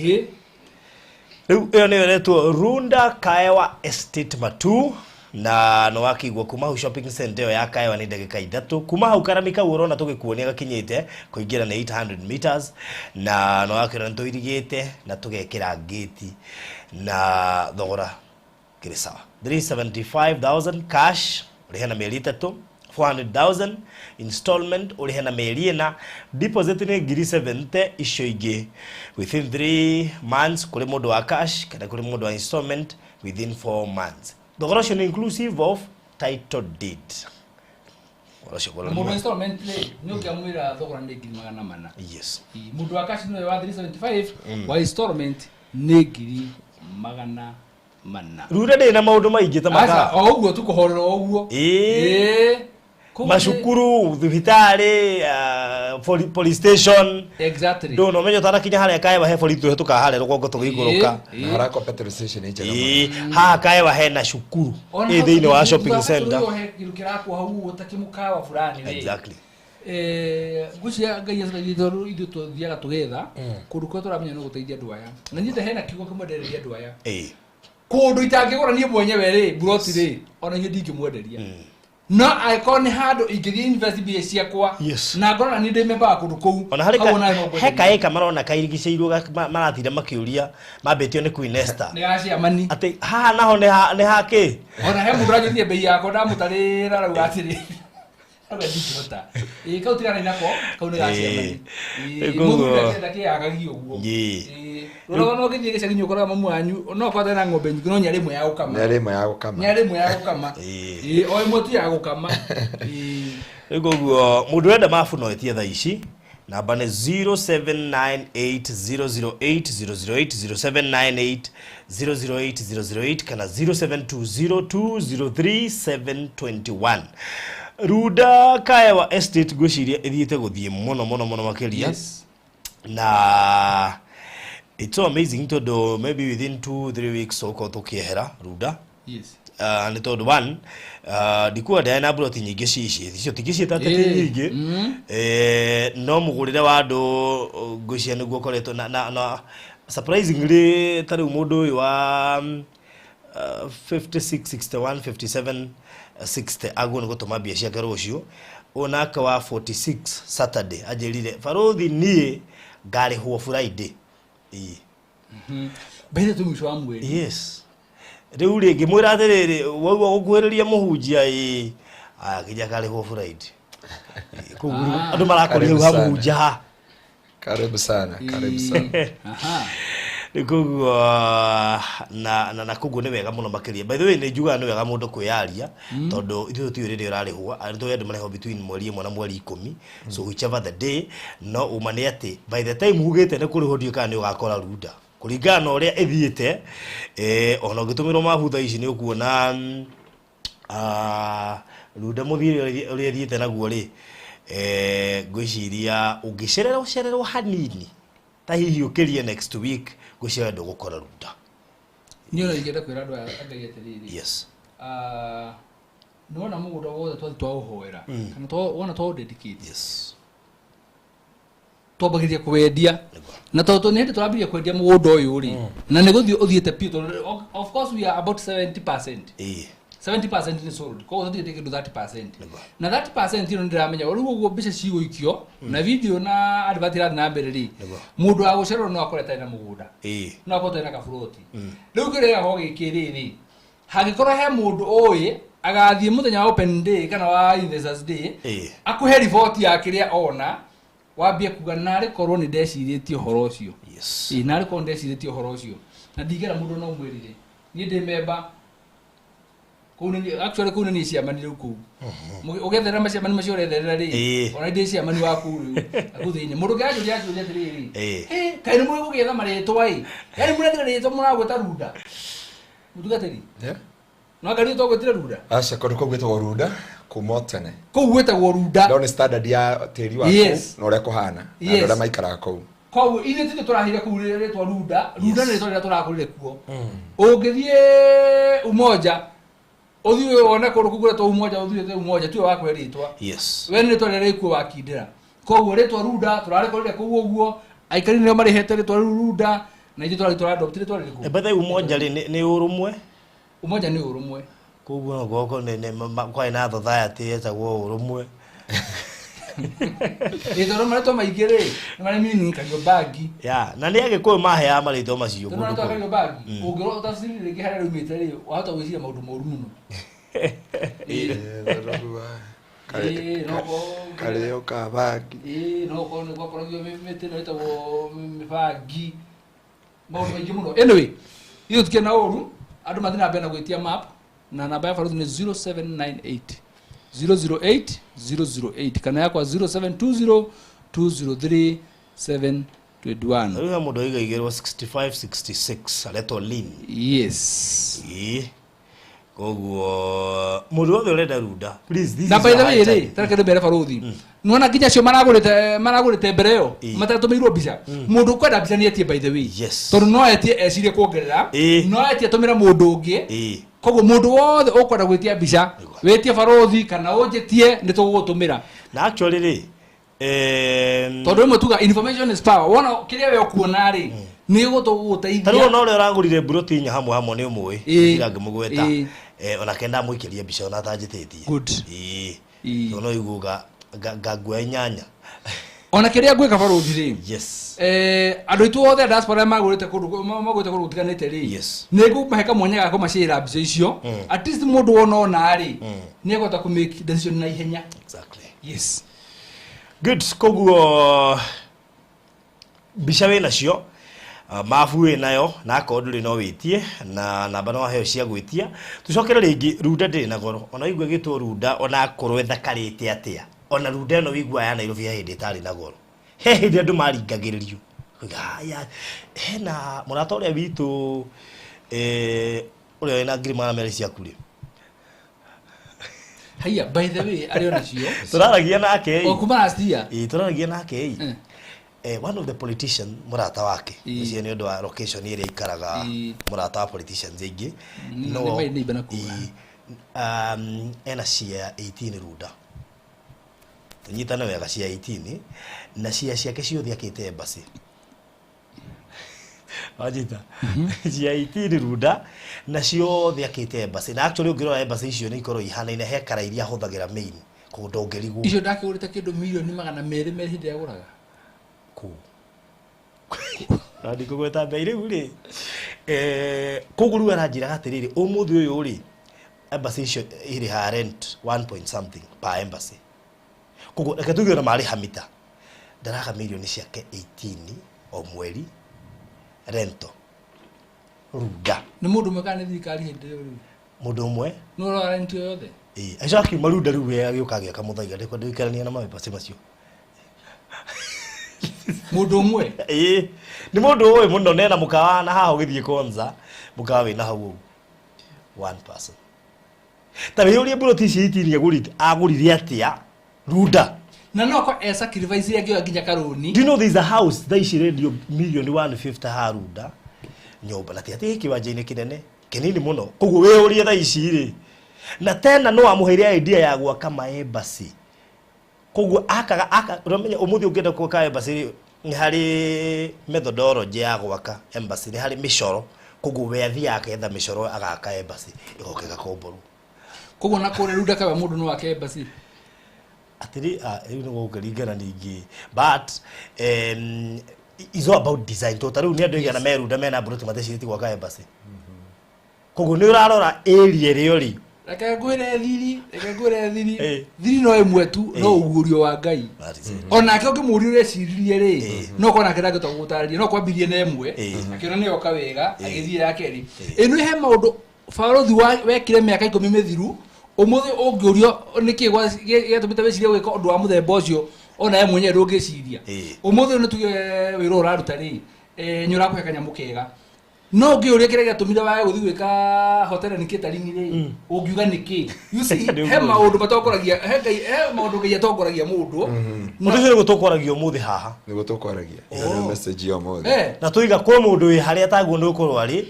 riu iyo ni yeretwo Runda Kaewa Estate Matu na no wakigwa kuma hu shopping center ya Kaewa ni ndagika 3 kuma hau karamika urona tugikuonia gakinyite kuingira na 800 meters na no wakira ntoirigite na tugekira gate na thogora kiri sawa 375,000 cash rihana mieri 3 400,000 installment urihe na meri ina deposit ni ngiri 70 icio ingi within 3 months kuri mundu wa cash kana kuri mundu wa installment within 4 months. Thogora ucio ni inclusive of title deed. Mundu installment ni ukiamwira thogora ni ngiri 400. Yes. Mundu wa cash ni wa 375 wa installment ni ngiri 400. Rura de na maundu maingi ta maka. O uguo tukuhorera o uguo. Mashukuru thibitari police station. Exactly. Do no menyo tara kinya hare kae wa he police tu hetuka hare rogongo tugiguruka. Hara petrol station ni njega. Ha kae wa he na shukuru. Thiini wa shopping center. Kirukira kwa hau utakimukawa fulani. Exactly. Gucia ngai yasa ithoru ithu tuthiaga tugetha kuruko turamenya no guteithia andu aya na nyite hena kiugo kimwendereria andu aya kundu itangigura nie mwenyewe ri buroti ri ona nie ndingimwenderia no icon hando ingithie invest bia ciakwa na ngorana ni ndi member kundu kou ona harika heka eka marona kairigiceirwo marathira makiuria mambetio ni Queen Esther ni gacia mani ati haha naho ni haki ona he mundu ajuthie bei yako ndamutarira rau atiri aga dikota kautirana inako kaune gacia mani mundu ndake agagio guo no githie gicagi ukora mamu wanyu no kwata na ng'ombe nyingi no nyari imwe ya gukama nyari imwe ya gukama o imwe tu ya gukama guo mundu wenda mafu no etie tha ici namba ni 0798008008 0798008008 kana 0720203721 Ruda Kaewa Estate gwiciria ithiite guthie muno makiria na it's so amazing to maybe within 2-3 weeks so ko tukiehera Ruda and to one dikuwa Diana brought nyingi cici cio tigici tatete nyingi no mugurire wa andu ngucia niguo koretwo na surprisingly tari mundu uyu wa 56 61 57 60 ago ngo tuma bia cia garo cio onaka wa 46 Saturday ajerire farothi nie ngari ho Friday bende tu mwisho wa mwezi yes riu ringi mwira atiriri wauga gukuhiriria muhunjia kija kari ho Friday kuguru andu marakori hau hamuhunja karibu sana Nikugu na kugu ni wega muno makiria. By the way ni juga ni wega mundu kwiyaria tondu ithu tu riri urarihwa andu yandu mareho between mweri 1 na mweri 10 so whichever the day no umane ati by the time hugite ne kuri hodio kana ni ugakora Ruda kuringana na uria ethiite ona gitumirwo mabutha ici ni ukuona Ruda muthiri uria ethiite naguo ri gwiciria ungicererwo hanini ta hihi ukirie next week gucia ndo gukora Ruda ni ona igenda kwira andu angai atiriri yes nona muguda wothe twauhoera kana wona to dedicate yes twabagiria kwendia na tondu ni hindi twabiria kwendia muguda uyu ri na ni guthii uthiete pito of course we are about 70% 70% ni sold ko uthi take 30% na 30% ino ndiramenya uri uguo mbica ciguikio na video na advertise na mbere ri mundu agucerwo no akoreta ina muguda no akoreta ina kafuroti riu kirega ho gikiriri hagikorwo he mundu oyi agathie muthenya wa open day kana wa investors day akuhe report ya kiria ona wambie kuga nari korwo ni ndeciritie horo ucio nari korwo ndeciritie horo ucio na ndigera mundu no mwirire ni ndi member kuni actually kuni ni ciamani riu ku ugethera maciamani macio retherera ri ona ndi ciamani waku riu akuthini mundu gajo gajo ri kai ni mwe gugetha maretwa yani murethera ritwa muragweta Ruda mutugateri no ngari to gwetira Ruda acha ko gwetwa Ruda kumotene ko gwetwa Ruda no ni standard ya teri wako no ria kuhana andu ria maikara kou ko ine tete turahire kurire ritwa Ruda ni ritwa turakurire kuo ungithie umoja Odhiwe wona ko rukugura to umoja odhiwe umoja tu wakwe ritwa wene to rere ku wakindira ko gore to Ruda turare ko rire ku uguo aikari ne mari hetere to Ruda na ije to adopt to rire ku bethe umoja ni urumwe umoja ni urumwe ko uguo goko ne kwa ina society eta go urumwe ito mari to maigere mari mini ka bagi na ni agikuyu mahe ya mari to macio ko no to ka bagi ugiro tafsiri rege hara rumite ri wahota gwiciria maundu moru muno Kareo kabagi. No ko ni ko yo mete no ita wo mifagi. Mau mejimuno. Anyway, hiyo tukienda oru, adu madina abena kuitia map na namba ya farudu ni 0798 008 008 kana yako 0720 203 721. Huyo mudo iga igero 65 66 aleto lean. Yes. Koguo mudo wothe urenda ruda. Please this na is by the way ri tareke mbere farudi. Nuona kinya cio maragurite mbere yo matatumirwo bica. Mundu kwenda bica ni etie by the way. Yes. Tondu no etie ecirie kuongerera. No etie tumira mundu ungi. Koguo mundu wothe ukwenda gwitia bica wetie farothi kana unjitie ni tugutumira. Na actually ri tondu mwe tuga information is power. Wona kiria we okuona ri ni gutuguteithia. Tariu no ule urangurire buroti nya hamwe ni umwe ira ngimugweta ona kenda muikiria bica ona tanjitetie. Good. No iguga ngagwa nyanya. Ona kiria gwika farothi ri. Yes. Andu itu othe diaspora magurite kundu tiganite ri. Yes. Nego maheka mwanya ga kumashira bica icio. At least mundu wona ri ni egota ku make decision na ihenya. Exactly. Yes. Good. Koguo bica we nacio mafu we nayo na koduri no witie na namba no heo cia gwitia tucokere ringi ruda ndi na goro ona igwe gitwo ruda ona korwe thakarite atia ona ruda no wigwa ya Nairobi ya hindi tari na goro he hindi andu maringagiririo ya hena murata uria witu uria ina ngirima meri cia kuri Haya, by the way, ariyo nacio turaragia nake okuma astia turaragia nake one of the politician murata wake ucio ni undu wa location ire ikaraga murata wa politicians ingi no ena cia 18 ruda tunyitana wega cia 18 na cia ciake ciothe akite embassy wajita cia 18 ruda na ciothe akite embassy na actually ungirora embassy icio ni ikoro ihana ina hekara iria huthagira main kundongerigu icio ndakigurite kindu milioni 200 hindi yaguraga Radi kugweta bei riu ri kuguru aranjira atiriri umuthi uyu ri embassy icio iri ha rent 1 point something per embassy kugu reke tuge na mari hamita ndaraga milioni ciake 18 o mweri rento ruga ni mundu mekane thirikari hindi riu mundu umwe no ro rent yothe acaki maruda riu ya giukagia kamuthaiga ndiko ndikarania na mabasi macio mundu umwe ni mundu uyu muno nena mukawa na haho githie konza mukawa wina hau one person tabe yuri buroti citiri agurire atia ruda na no ko sacrifice yake nginya karuni. Do you know there is a house that is radio $150 haruda nyumba na tiati kiwanja-ini kinene kinini muno koguo we urie tha ici ri na tena no amuheire idea ya gwaka embassy koguo aka uramenye umuthi ungenda gwaka embassy ni hari methodology ya gwaka embassy ni hari micoro koguo we athia aketha micoro agaka embassy igokega komboru koguo na kore ruda kawa mundu no wake embassy atiri ni gukaringana ningi but is all about design totally ni andu igana meruda mena bruto matheciriti gwaka embassy koguo ni urarora area riori reke ngwire thiri thiri no imwe tu no ugurio wa Ngai ona ke ngimurio reciririe ri no kona kira gitogutaririe no kwambirie na imwe akiona ni oka wega agithie yake ri eno he maundu farothi wekire miaka 10 mithiru umuthi ungiurio niki gyatumite weciria gwika undu wa muthemba ucio ona ye mwenye ndungiciria umuthi no tuge wiro uraruta ri nyura kuhe kanyamu kega no ngiuria kire gyatumire wa guthi gwika hotel ni catering ri ungiuga niki you see he maundu matokoragia he maundu ngai atokoragia mundu mundu cio gutokoragia umuthi haha ni gutokoragia ina message yo mothe na tuiga kwa mundu wi haria taguo ndukorwo ari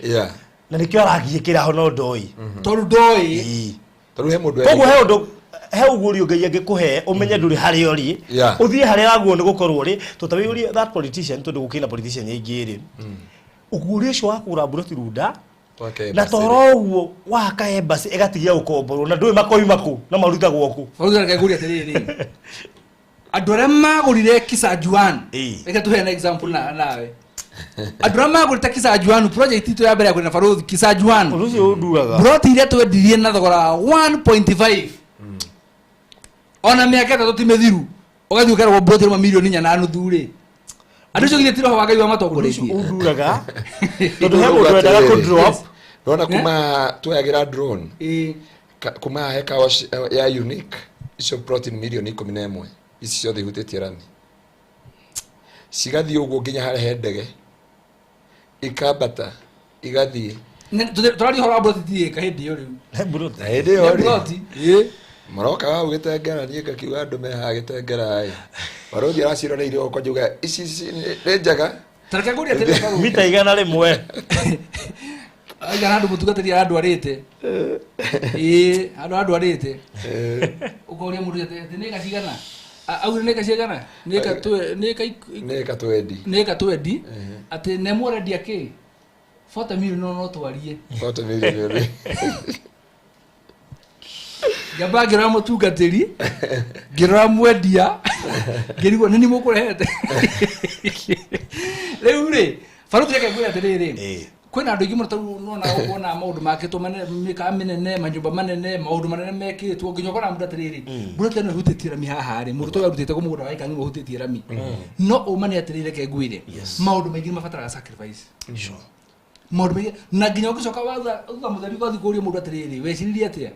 na nikio aragiikira ho no ndoi tondu ndoi he mundu koguo he undu he ugurio ngai angikuhe umenye nduri hari ori uthie hari aguo ni gukorwo ri tutawi uri that politician tondu gukina politician ingi ri ugurio cio wakura buroti ruda na toro uguo waka embassy egatigia ukomborwo na ndui makoi maku na maruta gwoku faruga kaiguria tiriri andu aria magurire kisa Juan reke tuhe na example nawe andu aria magurite kisa Juan project itu ya mbere ya kwina faruthi kisa Juan ucio ndugaga buroti iria twendirie na thogora 1.5 ona mĩaka 3 ti mĩthiru ũgathiĩ ũkerwo broti ma milioni 4.5 rĩ andũ cio githĩ tiro wagai wa matongoretie unduraga tondu he mundu wendaga ku drop nona kuma tuyagira drone kuma heka ya unique icio protein milioni 11 ici ciothe ihutĩtie rami cigathiĩ ũguo nginya harĩa ndege ikambata igathiĩ turari hora broti ti kahindi yo riu broti maroka wa ugitengera nie ngakiuga andu meha gitengera barothi aracira na irio ko njuga ici nĩ njega tareke nguria tene mita igana rimwe aga andu mutugatĩria andu arĩte andu arĩte ukoria mundu ati nĩ gacigana au nĩ gacigana nĩ ka twendi ati nemo ready ake 40 million no twarie 40 million gamba ngira mutungatĩri ngira mwendia ngirigwo nini mukurehete rĩu rĩ baruti yake ngwira atĩrĩrĩ kwĩna andũ aingĩ mũno nona ũkona maũndũ makĩtwo mĩkawa mĩnene manyũmba manene maũndũ manene mekĩtwo nginya ũkona mũndũ atĩrĩrĩ mbura teno ĩhutĩtie rami haha rĩ mũndũ toĩ arutĩte kũ mũgũnda wa ĩka ng'ima ũhutĩtie rami no ũma nĩ atĩrĩrĩ ke ngwĩre maũndũ maingĩ mabataraga sacrifice maũndũ maingĩ na nginya ũgĩcoka watha mũtheri gwathi kũria mũndũ atĩrĩrĩ weciririe atĩa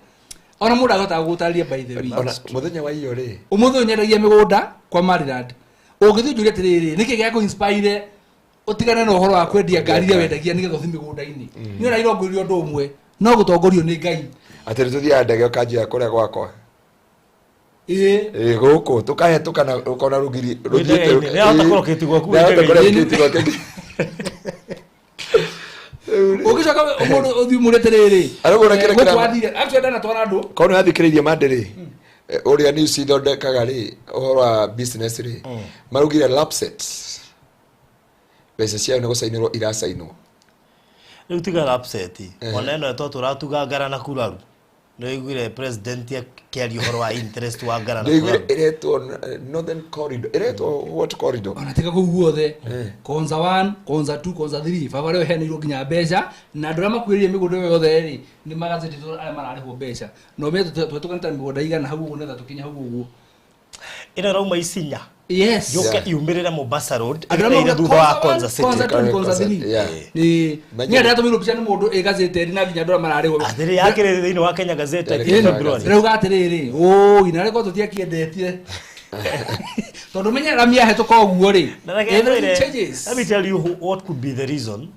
ona mũndũ agota gũtarĩria by the way mũthenya wa iyo rĩ ũmũthĩ nyendagia mĩgũnda kwa Maryland ũngĩthiĩ njũrie atĩrĩrĩ nĩkĩ gĩa kũ-inspire utigane na ũhoro wa kwendia ngari iria wendagia nĩgetha ũthiĩ mĩgũnda-inĩ nĩ ona irongorio ũndũ ũmwe no gũtongorio nĩ Ngai atĩ tuthiaga ndege ũkanjia kũrĩa gwakwa gũkũ tũkahetũkana ũkona rũgiri ũgĩcoka mũndũ ũthiĩ mũrĩ atĩrĩrĩ gũtwathire actually ndanatwara andũ korwo nĩathikĩrĩirie mandĩrĩ ũrĩa news ithondekaga rĩ ũhoro wa business rĩ marugire lapsets pesa ciao nĩ gũcainĩrwo iracainwo rĩu tiga upset ona ĩno ĩto tũratuga ngara na kuraru nĩ ĩiguire president akĩaria ũhoro wa interest wa ngara na kuraru ĩretwo northern corridor ĩretwo what corridor ona tiga kũu guothe konza 1 konza 2 konza 3 baba rĩo heneirwo nginya mbeca na andũ arĩa makuĩrĩire mĩgũnda ĩyo yothe rĩ nĩ magacĩrĩtwo arĩa mararĩhwo mbeca no me twetũkanĩta mĩgũnda igana hau ũguo nĩgetha tũkinya hau ũguo ĩno rauma Isinya yes yoke yumĩrĩre Mombasa Road ĩrĩa thutha wa Konza City ni ndio tũmĩrwo picha nĩ mũndũ ĩgazete na nginya andũ mararĩhwo atĩrĩ yakĩrĩ thĩinĩ wa Kenya Gazette rĩu gatĩrĩrĩ ina rĩko tũtiakĩendetie tondũ menya ramia hetũka ũguo rĩ let me tell you what could be the reason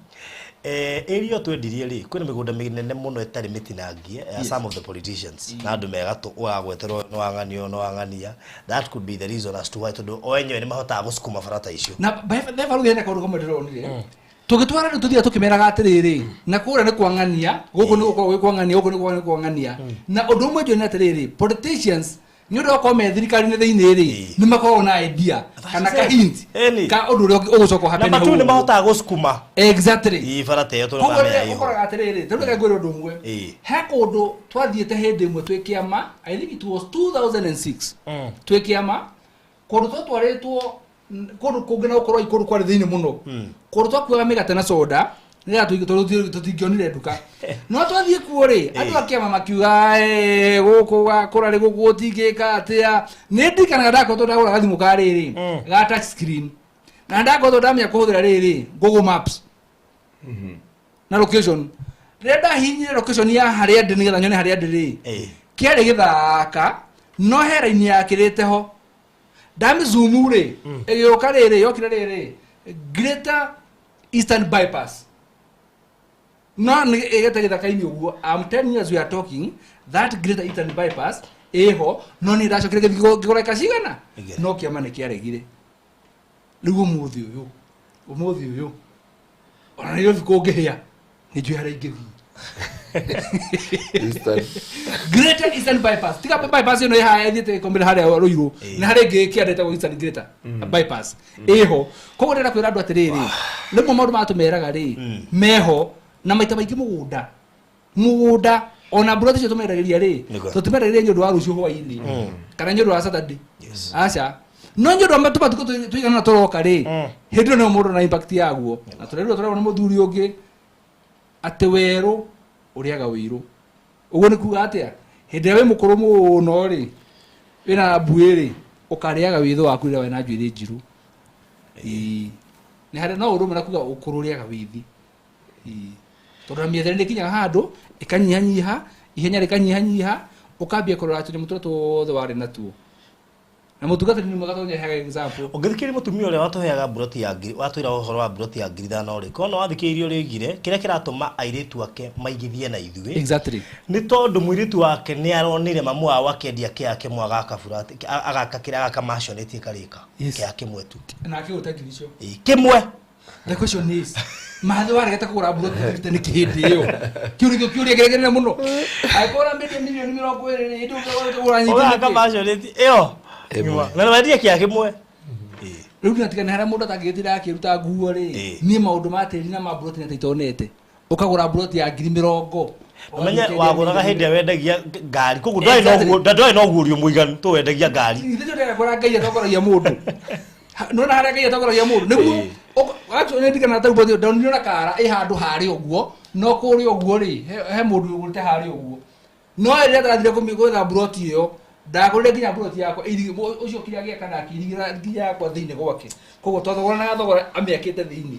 area twendirie ri kwina migunda minene muno etari mitinangie some of the politicians na andu megatu wagweterwo no wangania that could be the reason as to why tondu oenyewe ni mahota gusukuma barata icio na never ruhene kaundu kamwe ndironire tugitwara ndu tuthia tukimeraga atiriri na kura ni kwangania guku ni gukorwo gwi kwangania guku ni kwangania na undu umwe njone atiriri politicians ni undu wa me thirikari ni thiini ri ni makorwo na idea kana ka hint ka undu uri ugucoka happen na matu ni mahota gusukuma exactly barata iyo tu mamea iyo ukoraga atiriri turuga gwira undu umwe he kundu twathiete hindi imwe twikiama I think it was 2006 twikiama kundu twatwaritwo kundu kungina ukorwo ikuru kwari thiini muno kundu twakuaga migate na soda nira tutingionire nduka no twathie kuo ri andu akiama makiuga guku gakura ri guku tingika atia ni ndikanaga ndakoto ndagura gathimu ka riri ga touch screen na ndakoto ndamya kuhuthira riri Google Maps na location renda hinyire location ya haria ndi nigetha nyone haria ndi ri kiari githaka no hera-ini yakirite ho ndami zoom ri igioka riri yokire riri Greater Eastern Bypass no egete githaka-ini uguo I'm 10 years we are talking that Greater Eastern Bypass eho no ni ndacokire ngigora kacigana no kiama ni kiaregire riu umuthi uyu ona ni rifiko ngihia ni njui haria ingithi Greater Eastern Bypass tiga bypass ino iha ethiete kombere haria ruiru na haria ingi kiandete go Eastern Greater Bypass eho koguo ndenda kwira andu atiriri rimwe maundu matumeraga ri meho na maita maingi mugunda ona brother cio tumeragĩria ri tutumeragĩria nyũndũ wa rũciũ hwainĩ kana nyũndũ wa Saturday aca no nyũndũ wa matuma tuigana na tũroka ri hĩndĩ ĩyo nĩ mũndũ na impact yaguo na tũrerwo tũrerwo nĩ mũthuri ũngĩ atĩ werũ ũrĩaga wĩirũ ũguo nĩ kuga atĩa hĩndĩ ĩrĩa wĩ mũkũrũ mũno ri wina buiri ukariaga witho waku ira wena njuire njiru ni hare no urume na kuga ukururiaga withi tondu miethere ndikinyaga handu ikanyihanyiha ihenya rikanyihanyiha ukambia kurora ati mutura tuothe wari natuo na mutugatani ni mwega heaga example ungithikiri mutumia ule watuheaga broti ya ngiri watwira uhoro wa broti ya ngiri thano ri kono wathikirio rigire kiria kiratuma airitu ake maigithie na ithui exactly ni tondu mwiritu wake ni aronire mamu wa akendia kiake mwaga kaburati agaka kiria akamashonetie karika kiake mwetu na kio utagirisho kimwe the question is mathi waregeta kugura broti ni kihindi iyo kiuria geregere muno aikora milioni 20 ndio kugura nyingi akamashonetie iyo na wendia kiake mwe riu natikana hara mundu atangitira akiruta nguo ri ni maundu ma tiri na mabroti na titonete ukagura broti ya 20 umenye waguraga hindi wendagia ngari koguo ndoi no gurio muiganu tu wendagia ngari ithe ndega kora ngai atokoragia mundu nona hara ngai atokoragia mundu niguo gacho ne ndikana ta broti ndoni na kara handu hari uguo no kuri uguo ri he mundu ugurite hari uguo no ire ndathire kumigura broti iyo ndagurire nginya broti yakwa iri ucio kiria gia kana kirigira nginya yakwa thiine gwake koguo twathogora na gathogora amiakite thiine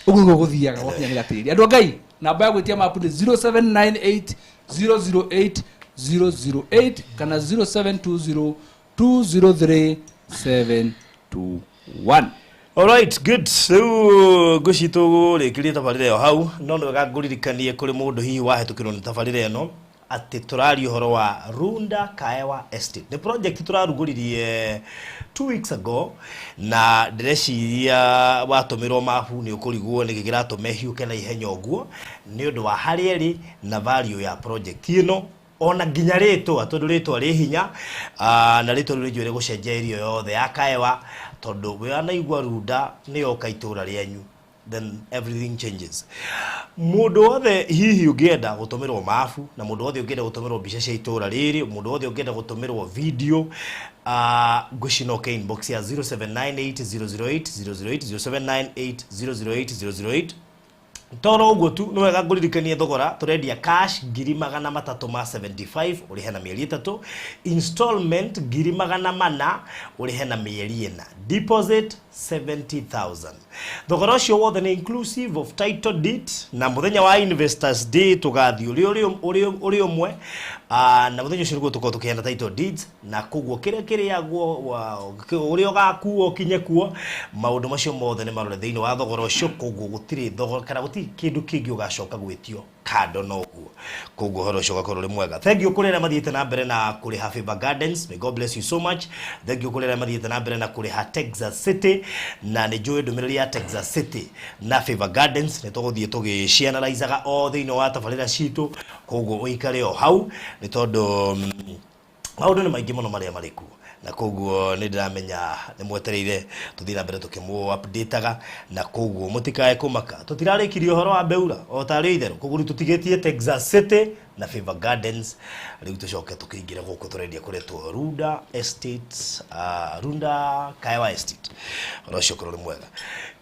uguo guthiaga gwakinya gatiri andu ngai namba ya gwitia mapu ni 0798008008 kana 0720203721 alright good so gushito rekiri tabarire yo hau no ndo gaguririkanie kuri mundu hihi wahetukirwo ni tabarire no ati turari uhoro wa Runda Kaewa Estate the project turaruguririe 2 weeks ago na direciria watumirwo mafu ni ukuriguo ni gigiratume hiuke na ihenya uguo ni undu wa harieri na value ya project ino ona nginya ritwa tondu ritwa ri hinya na ritwa rijwire gucenjia irio yothe ya Kaewa tondu we anaigwa Runda ni yoka itura rianyu then everything changes. Mundu wothe hihi ungienda gutumirwo mafu na mundu wothe ungienda gutumirwo bica cia itura riri mundu wothe ungienda gutumirwo video gushinoke inbox ya 0798008008 0798008008 Toro uguo tu no wega nguririkanie thogora turendia cash 375 urihe na mieri 3 installment 400 urihe na mieri 4 deposit 70,000 thogora ucio wothe ni inclusive of title deed na muthenya wa investors day tugathi uri umwe na muthenya ucio niguo tuko tukienda title deeds na kuguo kiria uri ogakuo kinye kuo maundu macio mothe ni marore thiini wa thogora ucio kuguo gutiri thogora kana gutiri kindu kingi ugacoka gwitio kado no guo kuguo horo ucio gakorwo ri mwega thank you kurira mathiite na mbere na kuri Happy Gardens may God bless you so much thank you kurira mathiite na mbere na kuri Texas City na ni joy ndumiriri ya Texas City na Favor Gardens ni tuguthie tugicianalizaga o thiini wa tabarira citu kuguo uikare o hau ni tondu maundu ni maingi muno maria mariku na koguo ni ndiramenya ni mwetereire tuthira mbere tukimu updateaga na koguo mutikae kumaka tutirarikirie uhoro wa beura o tari itheru koguo tutigetie Texas City na Favor Gardens riu tucoke tukiingira guku turendia kuretwo Runda Estate Runda Kaewa Estate rocio korore mwega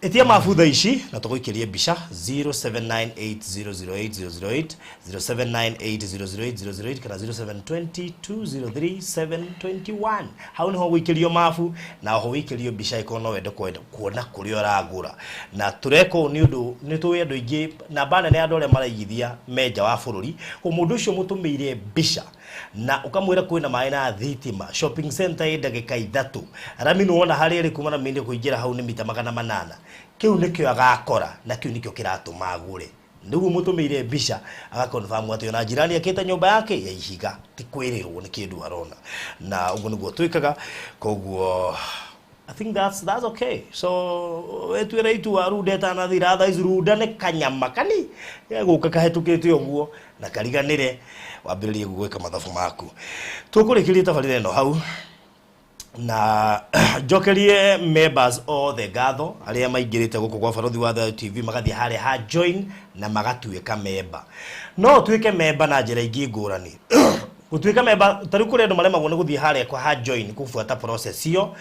etia mafutha ici na tugoikirie bica 0798008008 0798008008 kana 0720203721 hau niho wikirio mafu na ho wikirio bica ikono wende kuona kuria uragura na tureko ni undu ni tuwe andu ingi na bana ne andu aria maraigithia meja wa bururi mundu ucio mutumeire bica na ukamwira kwina mai na thitima shopping center ida gika 3 rami no wona hari ri kumana minde kuingira hau ni mita 800 kiu nikyo agakora na kiu nikyo kiratuma agure ndugu mutumeire bica agakonfirm ati ona jirani akita nyumba yake ya ihiga ti kwirirwo ni kindu arona na uguo niguo twikaga koguo I think that's okay. So etwira itu Runda tana thira tha Runda ne kanyama kani guka kahetukite uguo na kariganire wambiririe gwika mathabu maku tukurikirie tabarire no hau na jokerie members all the gather aria maingirite guku kwa barothi wa the TV magathi hare ha join na magatuika member no tuike member na njira ingi ngurani Gutuika member tari kuri andu marema gone guthie hare kwa ha join kufuata process hiyo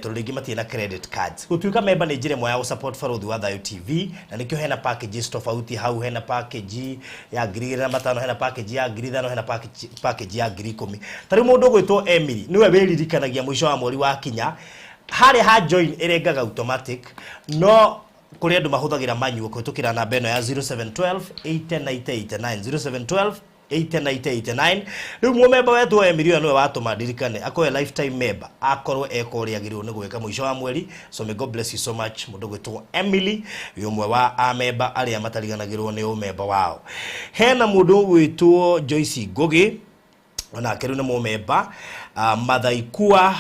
turingi matie na credit cards. Gutuika member ni njire moya support Faruthi wa Thayo TV na nikyo hena packages tofauti hau hena package ya ngiri na matano hena package ya ngiri thano hena package ya ngiri 10. Tari mundu gwitwo Emily niwe wiririkanagia mwisho wa mweri wa kinya hare ha join irengaga automatic no kuri andu mahuthagira manyu kuhitukira namba eno ya 0712 810 0712 810 riu mu member wetu Emily niwe watuma ndirikane akoe lifetime member akorwo ekoria agirwo ni gwika mwisho wa mweri. So may God bless you so much mundu gwitwo Emily yomwe wa a member aria matariganagirwo ni o member wao. Hena mundu gwitwo Joyce Gogi ona keru na mo member Mathaikua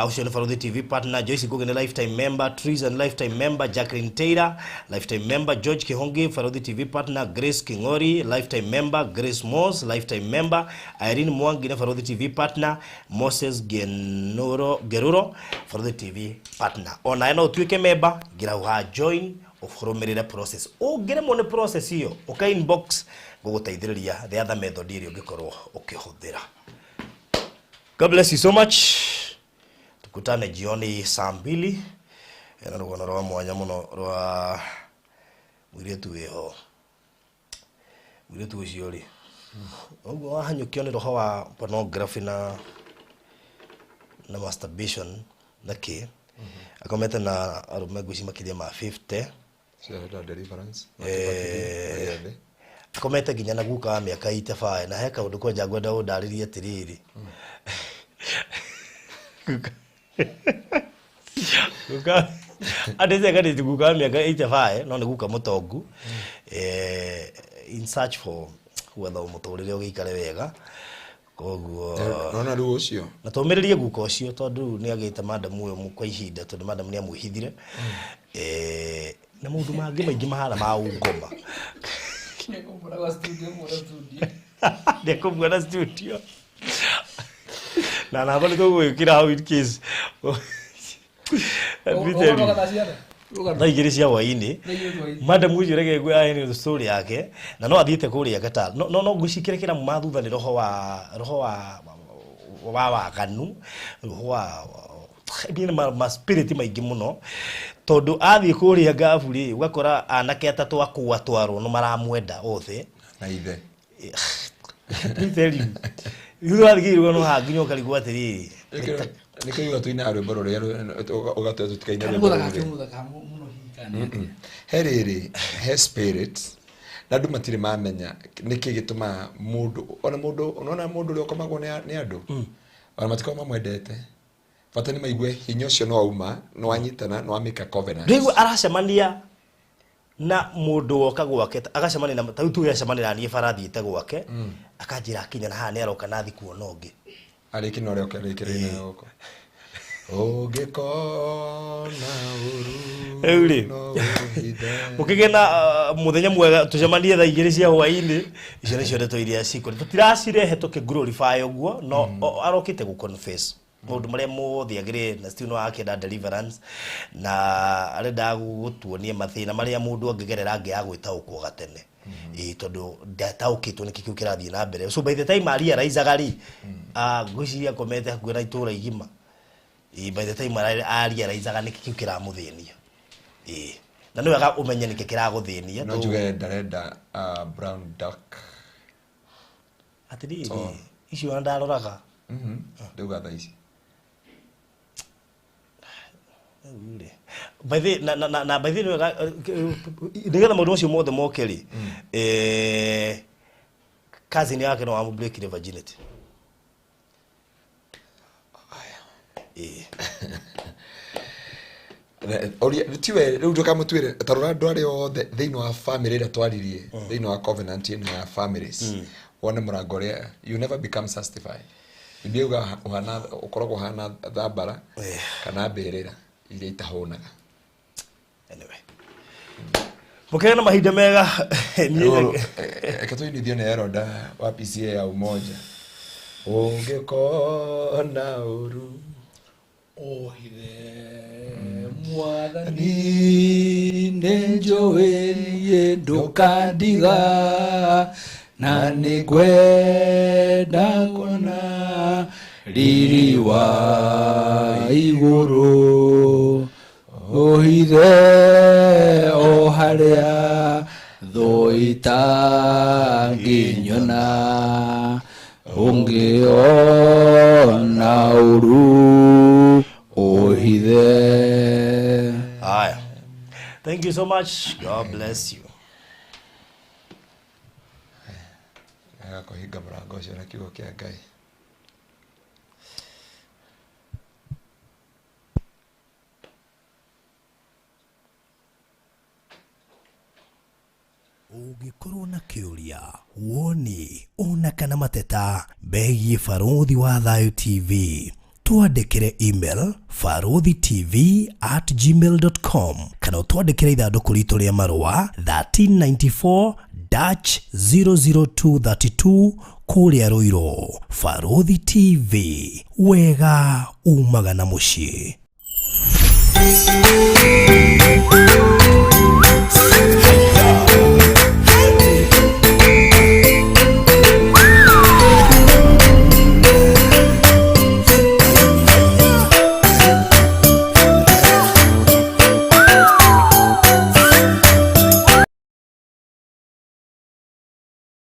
ucio ni Faruthi TV partner. Joyce Gogi ni lifetime member. Treason lifetime member. Jacqueline Taylor lifetime member. George Kihongi Faruthi TV partner. Grace Kingori lifetime member. Grace Moss lifetime member. Irene Mwangi ni Faruthi TV partner. Moses Geruro Faruthi TV partner. Ona eno tuike member gira uha join ufurumirire process ugire mo ne process hiyo uka inbox gugutaithiriria the other method iri ungikorwo ukihuthira. God bless you so much. Tukutane jioni saa 2. Ena rugano rwa mwanya muno rwa mwiretu weho. Mwiretu ucio ri. Ogo wahanyukio ni roho wa pornography na masturbation nake. Akometa na arume guci makiria ma 50. Share deliverance. Akometa ginya na guka miaka 85 na heka undu kwa jagwenda udaririe tiriri. Guka adeze gadi guka miaka 85 no ni guka mutongu in search for whether umuturire ugikare wega koguo nona ru ucio na tomiririe guka ucio tondu ni agite madam uyo mukwa ihinda tondu madam ni amuhithire na mundu mangi maingi mahara ma ungoma Nekumbura studio na nabo niko gwikira how it case Naigiri cia waini madam uyu rege gwe ayeni story yake na no athiete kuria gata no ngucikire kira mathutha ni roho wa waganu roho wa ndine ma spirit maigi muno tondu athie kuria ngaburi ugakora anake atatu akuwa twaro no maramwenda othe na ithe tell you you are giving no ha ginyo kaligwa tiri nikaiga tuina arwimbo ruria ugatwe tutikaina rwimbo heriri he spirit na ndu matire mamenya niki gituma mundu ona mundu unaona mundu uri okomagwo ni andu ona matiko mamwendete fata ni maigwe hinyo cio no auma no anyitana no amika covenant rigu aracemania na mundu woka gwake agacemania na tautu yacemania ni Farathi ite gwake akanjira kinya na ha ni aroka nathi kuona ungi ari kino rio kirikirina yoko ogekona uru euri ukigena muthenya mwega tucemanie tha igiri cia hwaini icio nicio ndeto iria ciko tutiracire tuke glorify uguo no arokite gu confess mundu maria muthi agire na still no akenda deliverance na arenda gutuonie mathina maria mundu angigerera angiagwita ukwo gatene tondu ndataukitwo niki kiu kirathie na mbere so by the time aria raizagari ngwiciria komete hakuhe na itura igima by the time aria raizaga niki kiu kiramuthinia na ni wega umenye niki kiraguthinia no juge ndarenda brown duck atiri icio ndaroraga ndauga tha ici by the na by the nigera mundu ucio mothe mokeri cousin yake no amu break the virginity oria tiwe riu ndoka mutwire tarora ndwari othe thiino wa family ira twaririe thiino wa covenant ino ya families wona murango ria you never become justified ibiuga uhana ukoragwo hana thambara kana mberera iria itahonaga anyway mukena mahinda mega ni ekatwini dio na eroda wa PCA ya umoja ungekona uru ohire mwathani nenjoerie ndukandiga na nĩngwenda kuona riri wa igũrũ ũhithe o harĩa thũ itangĩnyona ũngĩona ũru ũhithe. Haya. Thank you so much. God bless you. Agakohinga mũrango ũcio na kiugo kĩa Ngai. Ũngĩkorwo na kĩũria, woni, ona kana mateta begiĩ Barũthi wa Thayũ TV, twandĩkĩre email farothitv@gmail.com kana twandĩkĩre ithandũkũ ritũ rĩa marũa 1394-00232 kũrĩa Rũirũ. Barũthi TV, wega umaga na mũciĩ.